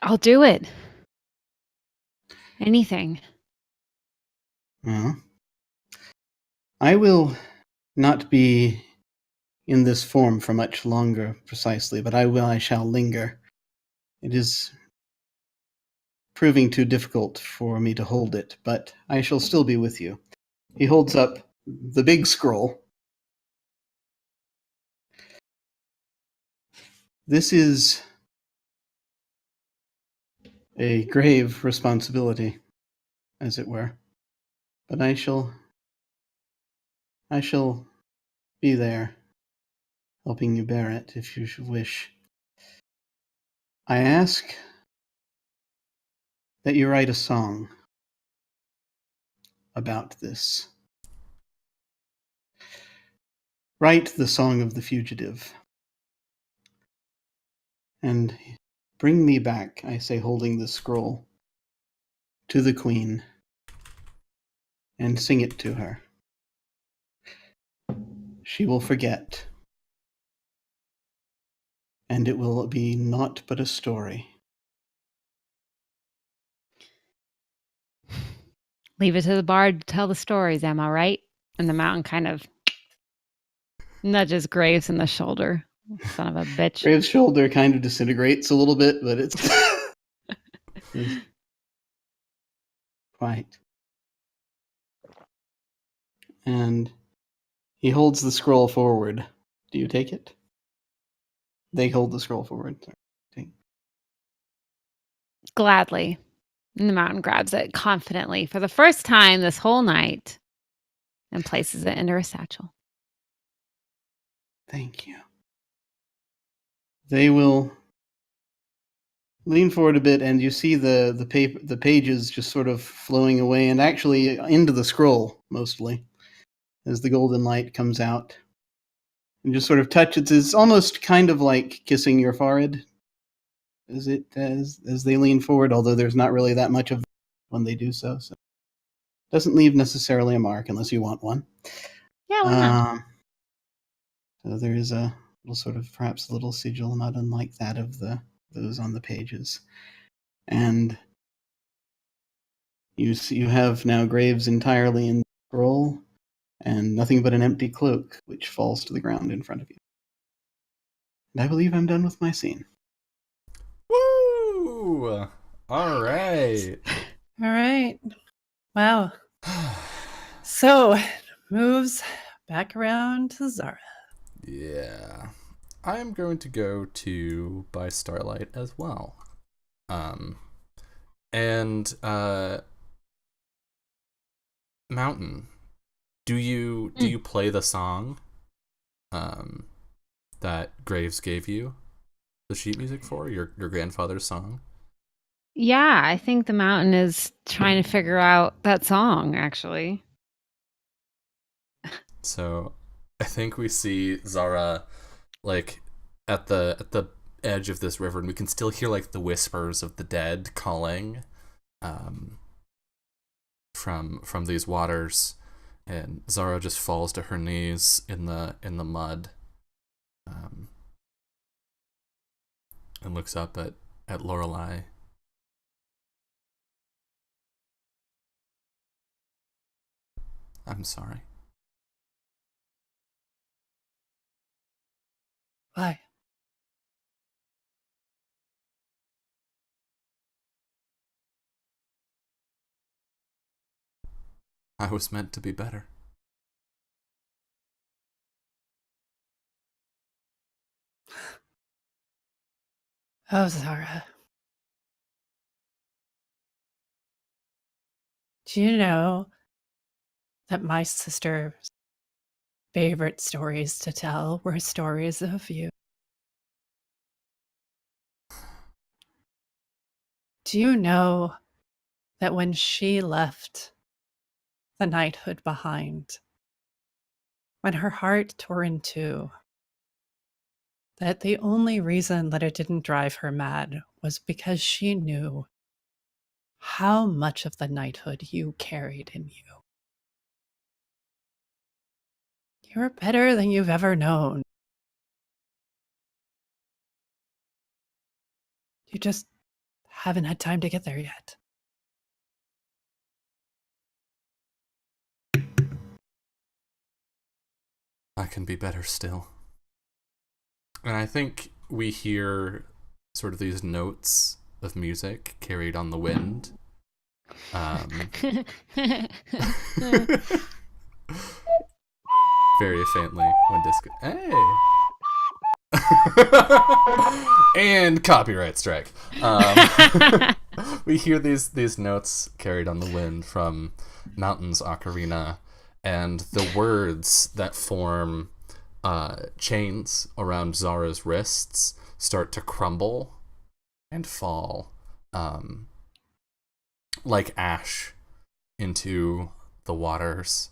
I'll do it. Anything. Well, I will not be in this form for much longer, precisely, but I shall linger. It is proving too difficult for me to hold it, but I shall still be with you. He holds up the big scroll. This is a grave responsibility, as it were, but I shall be there, helping you bear it if you should wish. I ask that you write a song about this. Write the Song of the Fugitive. And bring me back, I say, holding the scroll, to the Queen, and sing it to her. She will forget, and it will be naught but a story. Leave it to the bard to tell the stories, am I right? And the mountain kind of nudges Graves in the shoulder. Son of a bitch. Graves' shoulder kind of disintegrates a little bit, but it's quite. And he holds the scroll forward. Do you take it? They hold the scroll forward. Gladly. And the mountain grabs it confidently for the first time this whole night and places it into her satchel. Thank you. They will lean forward a bit, and you see the pages just sort of flowing away, and actually into the scroll, mostly, as the golden light comes out. and just sort of touch it. It's almost kind of like kissing your forehead as they lean forward, although there's not really that much of when they do so. So doesn't leave necessarily a mark unless you want one. Yeah, why not? So there is a little sort of perhaps a little sigil, not unlike that of those on the pages, and you have now Graves entirely in the scroll, and nothing but an empty cloak which falls to the ground in front of you. And I believe I'm done with my scene. Woo! All right. All right. Wow. So, moves back around to Zara. Yeah. I am going to go to By Starlight as well. And Mountain, do you play the song that Graves gave you the sheet music for, your grandfather's song? Yeah, I think the mountain is trying to figure out that song, actually. So I think we see Zara like at the edge of this river, and we can still hear like the whispers of the dead calling from these waters, and Zara just falls to her knees in the mud, and looks up at Lorelei. I'm sorry. Why? I was meant to be better. Oh, Zara. Do you know that my sister's favorite stories to tell were stories of you? Do you know that when she left the knighthood behind, when her heart tore in two, that the only reason that it didn't drive her mad was because she knew how much of the knighthood you carried in you? You're better than you've ever known. You just haven't had time to get there yet. I can be better still. And I think we hear sort of these notes of music carried on the wind. Very faintly when disco. Hey! And copyright strike. We hear these notes carried on the wind from Mountain's ocarina, and the words that form chains around Zara's wrists start to crumble and fall like ash into the waters,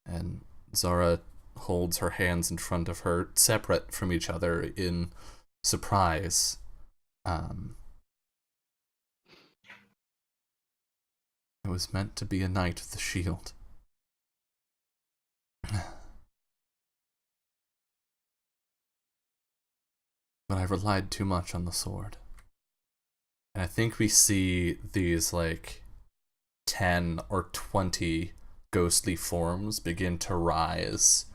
and Zara holds her hands in front of her, separate from each other in surprise. I was meant to be a knight of the shield. But I relied too much on the sword. And I think we see these like 10 or 20 ghostly forms begin to rise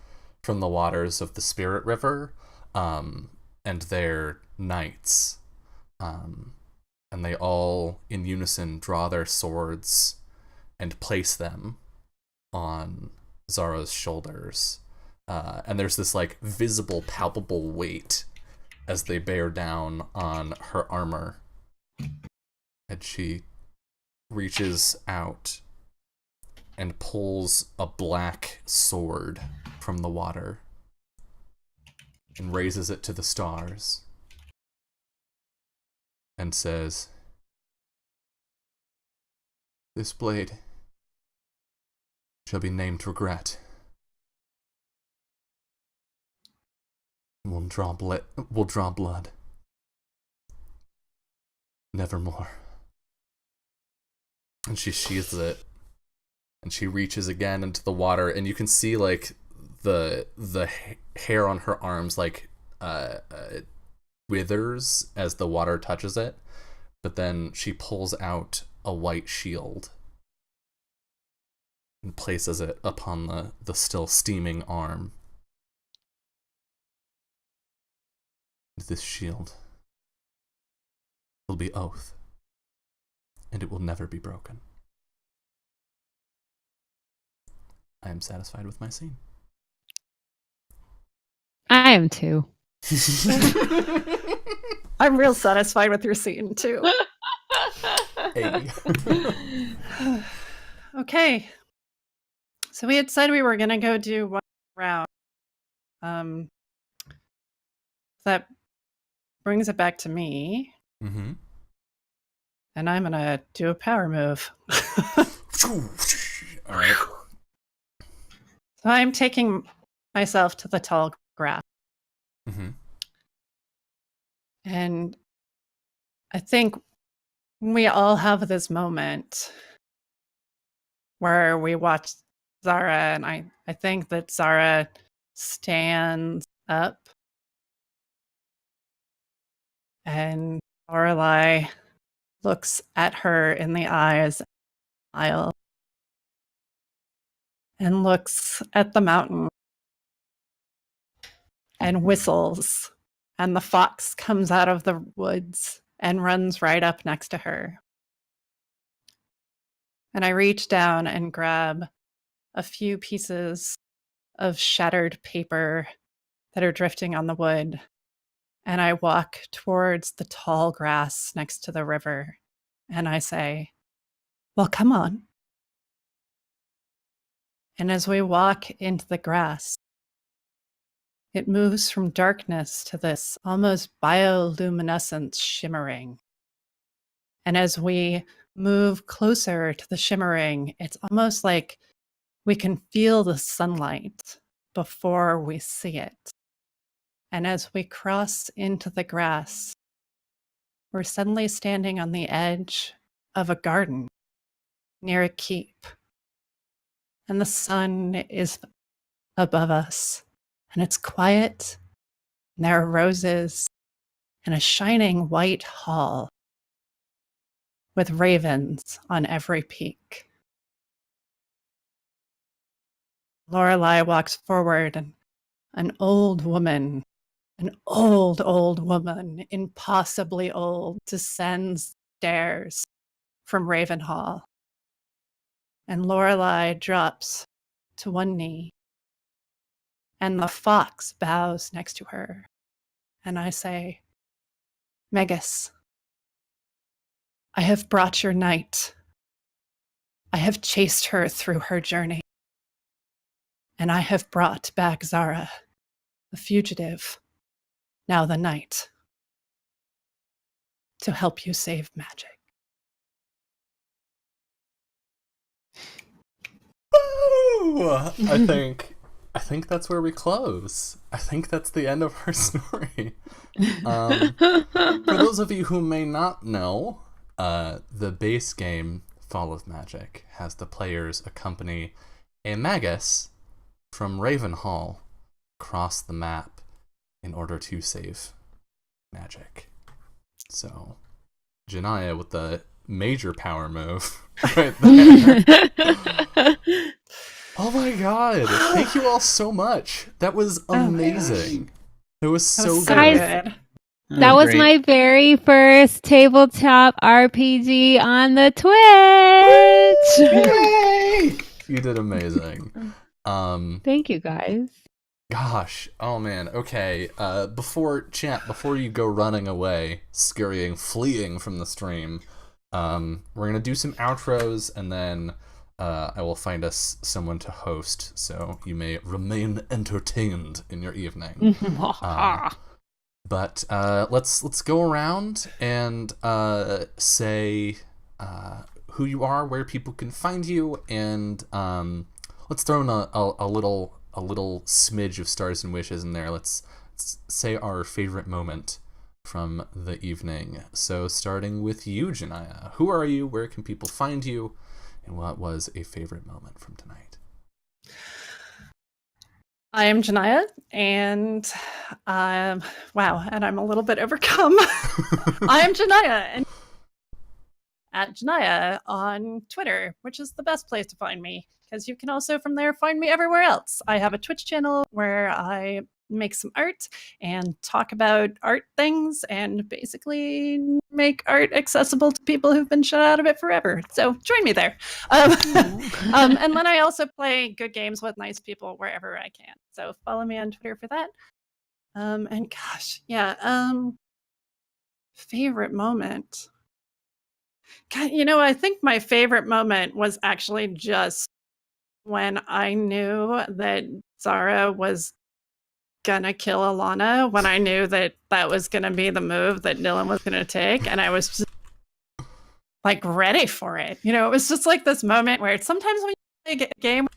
from the waters of the Spirit River, and they're knights. And they all, in unison, draw their swords and place them on Zara's shoulders. And there's this like visible, palpable weight as they bear down on her armor. And she reaches out and pulls a black sword from the water and raises it to the stars and says, "This blade shall be named Regret." We'll draw blood. Nevermore. And she sheathes it, and she reaches again into the water, and you can see like the hair on her arms like withers as the water touches it, but then she pulls out a white shield and places it upon the still steaming arm. This shield will be oath, and it will never be broken. I am satisfied with my scene. I am too. I'm real satisfied with your scene too. Hey. Okay. So we had said we were gonna go do one round. That brings it back to me. Mm-hmm. And I'm gonna do a power move. All right. So I'm taking myself to the tall grass. Mm-hmm. And I think we all have this moment where we watch Zara, and I think that Zara stands up and Lorelai looks at her in the eyes, smile, and looks at the mountain and whistles, and the fox comes out of the woods and runs right up next to her. And I reach down and grab a few pieces of shattered paper that are drifting on the wood, and I walk towards the tall grass next to the river, and I say, well, come on. And as we walk into the grass, it moves from darkness to this almost bioluminescent shimmering. And as we move closer to the shimmering, it's almost like we can feel the sunlight before we see it. And as we cross into the grass, we're suddenly standing on the edge of a garden near a keep. And the sun is above us, and it's quiet, and there are roses and a shining white hall with ravens on every peak. Lorelai walks forward, and an old woman, impossibly old, descends stairs from Ravenhall. And Lorelai drops to one knee, and the fox bows next to her. And I say, Megas, I have brought your knight. I have chased her through her journey. And I have brought back Zara, the fugitive, now the knight, to help you save magic. I think that's where we close. I think that's the end of our story. For those of you who may not know, the base game Fall of Magic has the players accompany a magus from Ravenhall across the map in order to save magic. So, Janaya with the major power move right there. Oh my god! Thank you all so much. That was amazing. It was so good. That was my very first tabletop RPG on the Twitch. Yay! You did amazing. Thank you guys. Gosh, oh man. Okay. Before you go running away, scurrying, fleeing from the stream, we're gonna do some outros, and then I will find us someone to host, so you may remain entertained in your evening. But let's go around and say who you are, where people can find you, and let's throw in a little smidge of stars and wishes in there. Let's say our favorite moment from the evening. So starting with you, Janaya. Who are you? Where can people find you? And what was a favorite moment from tonight? I am Janaya, and wow, and I'm a little bit overcome. I am Janaya, and at Janaya on Twitter, which is the best place to find me, because you can also from there find me everywhere else. I have a Twitch channel where I make some art and talk about art things and basically make art accessible to people who've been shut out of it forever. So join me there. And then I also play good games with nice people wherever I can. So follow me on Twitter for that. And gosh, yeah. Favorite moment. God, I think my favorite moment was actually just when I knew that Zara was gonna kill Alana, when I knew that that was gonna be the move that Dylan was gonna take, and I was just like ready for it. It was just like this moment where sometimes when you play a game,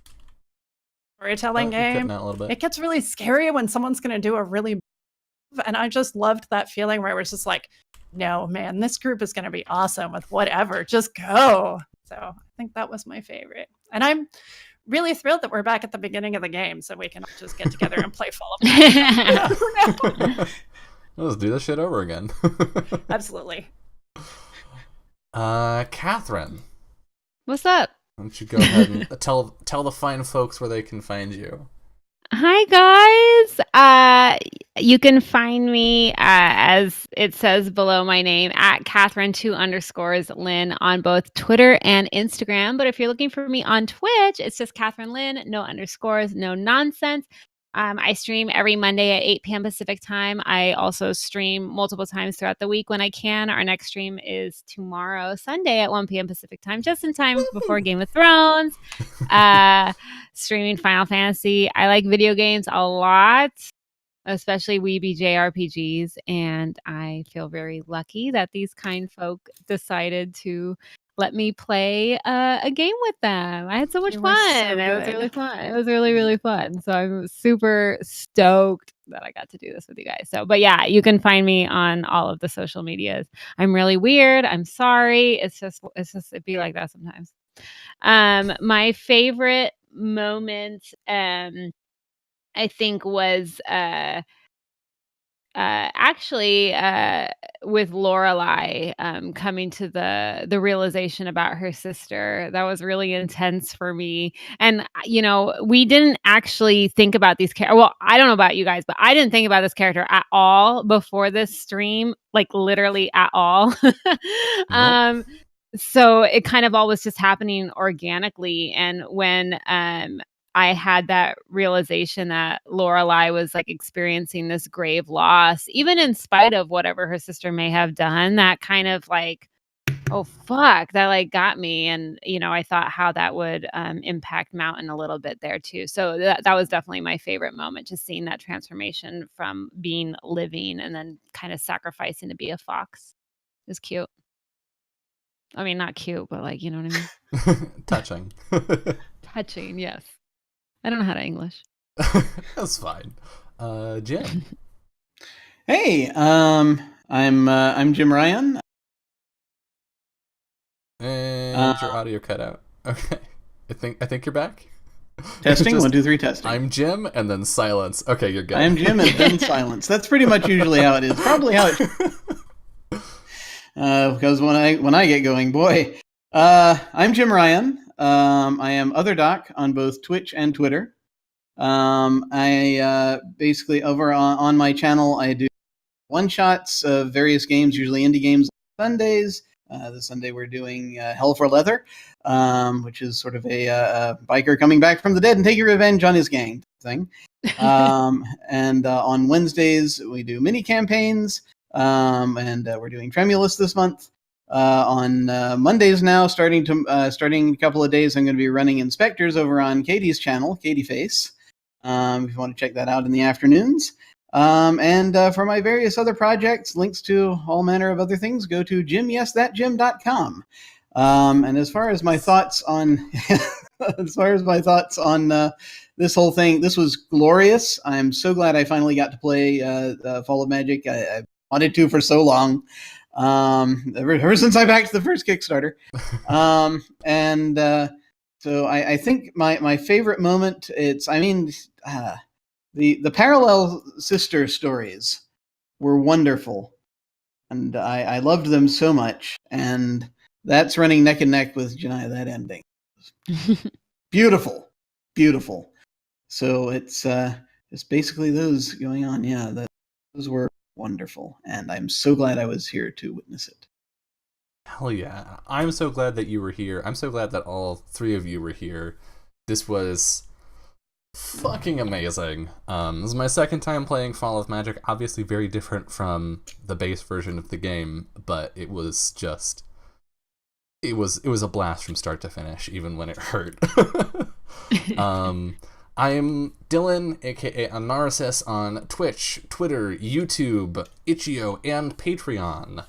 storytelling game, it gets really scary when someone's gonna do a really move, and I just loved that feeling where it was just like, no, man, this group is gonna be awesome with whatever, just go. So I think that was my favorite, and I'm really thrilled that we're back at the beginning of the game, so we can all just get together and play Fall of Night. Let's do this shit over again. Absolutely. Catherine. What's up? Why don't you go ahead and tell the fine folks where they can find you. Hi guys. You can find me as it says below my name at Catherine2_Lynn on both Twitter and Instagram. But if you're looking for me on Twitch, it's just Catherine Lynn, no underscores, no nonsense. I stream every Monday at 8 p.m. Pacific time. I also stream multiple times throughout the week when I can. Our next stream is tomorrow, Sunday at 1 p.m. Pacific time, just in time before Game of Thrones. Streaming Final Fantasy. I like video games a lot, especially Weeby JRPGs, and I feel very lucky that these kind folk decided to let me play a game with them. I had so much fun. It was really fun. It was really, really fun. So I'm super stoked that I got to do this with you guys. So, but yeah, you can find me on all of the social medias. I'm really weird. I'm sorry. It's just it'd be like that sometimes. My favorite moment, I think was actually with Lorelai coming to the realization about her sister. That was really intense for me. And we didn't actually think about these characters. Well, I don't know about you guys, but I didn't think about this character at all before this stream, like literally at all. Nope. So it kind of all was just happening organically. And when I had that realization that Lorelai was like experiencing this grave loss, even in spite of whatever her sister may have done, that kind of like, oh fuck, that like got me. And I thought how that would impact Mountain a little bit there too. So that was definitely my favorite moment, just seeing that transformation from being living and then kind of sacrificing to be a fox. It was cute. I mean, not cute, but like, you know what I mean? Touching. Touching, yes. I don't know how to English. That's fine. Jim. Hey, I'm Jim Ryan. And your audio cut out. Okay. I think you're back. Testing, Just, 1, 2, 3, testing. I'm Jim, and then silence. Okay, you're good. I'm Jim, and then silence. That's pretty much usually how it is. Probably how it. Because when I get going, boy, I'm Jim Ryan. I am Other Doc on both Twitch and Twitter. I basically over on my channel I do one-shots of various games, usually indie games on Sundays. This Sunday we're doing Hell for Leather, which is sort of a biker coming back from the dead and taking revenge on his gang thing. And on Wednesdays we do mini campaigns. And we're doing Tremulous this month. On Mondays now, starting a couple of days, I'm going to be running Inspectors over on Katie's channel, Katie Face. If you want to check that out in the afternoons. And for my various other projects, links to all manner of other things, go to jimyesthatjim.com. And as far as my thoughts on this whole thing, this was glorious. I'm so glad I finally got to play Fall of Magic. I wanted to for so long. Ever since I backed the first Kickstarter. So I think my favorite moment, the parallel sister stories were wonderful. And I loved them so much. And that's running neck and neck with Janiyah, that ending. Beautiful. Beautiful. So it's basically those going on. Yeah, those were wonderful. And I'm so glad I was here to witness it. Hell yeah. I'm so glad that you were here. I'm so glad that all three of you were here. This was fucking amazing. This is my second time playing Fall of Magic. Obviously very different from the base version of the game, but it was just... It was a blast from start to finish, even when it hurt. I am Dylan, aka Anarsis, on Twitch, Twitter, YouTube, Itch.io, and Patreon.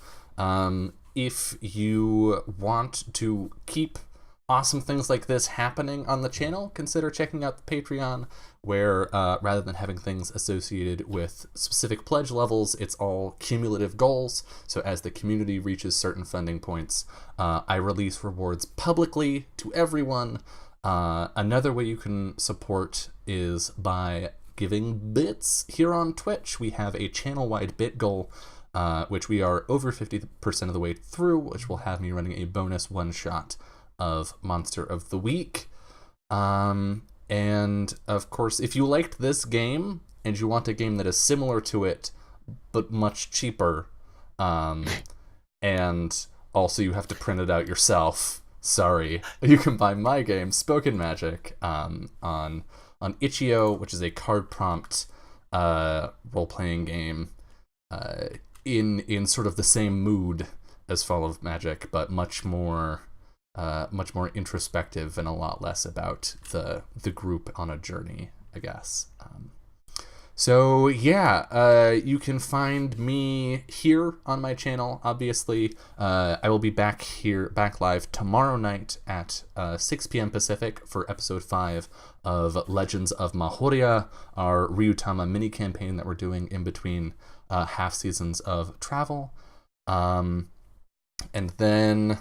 If you want to keep awesome things like this happening on the channel, consider checking out the Patreon, where rather than having things associated with specific pledge levels, it's all cumulative goals. So as the community reaches certain funding points, I release rewards publicly to everyone. Another way you can support is by giving bits. Here on Twitch, we have a channel-wide bit goal, which we are over 50% of the way through, which will have me running a bonus one-shot of Monster of the Week. And, of course, if you liked this game, and you want a game that is similar to it, but much cheaper, and also you have to print it out yourself, sorry, you can buy my game, Spoken Magic, on Itch.io, which is a card prompt role-playing game, in sort of the same mood as Fall of Magic, but much more introspective and a lot less about the group on a journey, I guess. So yeah, you can find me here on my channel. Obviously, I will be back live tomorrow night at 6 p.m. Pacific for episode 5 of Legends of Mahoria, our Ryutama mini campaign that we're doing in between half seasons of travel. And then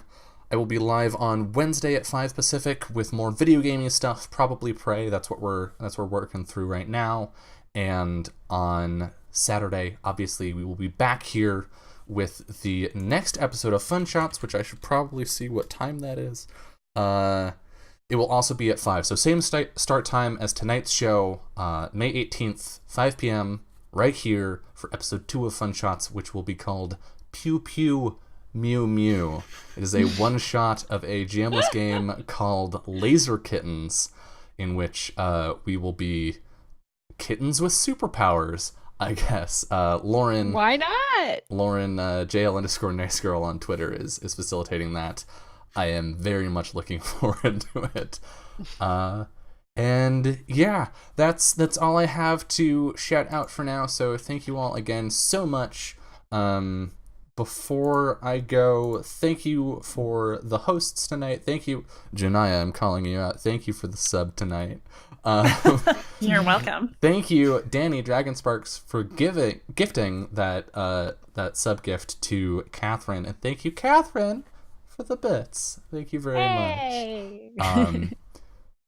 I will be live on Wednesday at 5 Pacific with more video gaming stuff, probably Prey. That's what we're working through right now. And on Saturday, obviously, we will be back here with the next episode of Fun Shots, which I should probably see what time that is. It will also be at 5. So same start time as tonight's show, May 18th, 5 p.m., right here for episode 2 of Fun Shots, which will be called Pew Pew Mew Mew. It is a one-shot of a GM-less game called Laser Kittens, in which we will be kittens with superpowers, I guess. Lauren... Why not? Lauren, JL_NiceGirl on Twitter is facilitating that. I am very much looking forward to it. And yeah, that's all I have to shout out for now, so thank you all again so much. Before I go, thank you for the hosts tonight. Thank you, Janiyah, I'm calling you out. Thank you for the sub tonight. You're welcome. Thank you, Danny Dragonsparks, for gifting that sub gift to Catherine, and thank you, Catherine, for the bits. Thank you very much.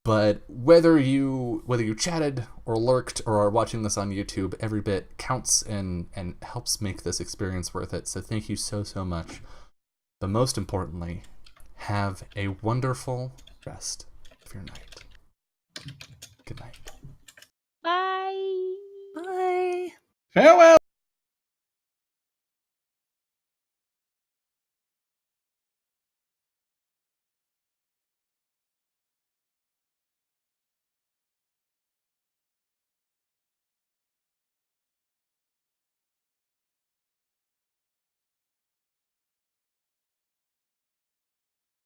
But whether you chatted or lurked or are watching this on YouTube, every bit counts and helps make this experience worth it. So thank you so much. But most importantly, have a wonderful rest of your night. Good night. Bye. Bye. Farewell!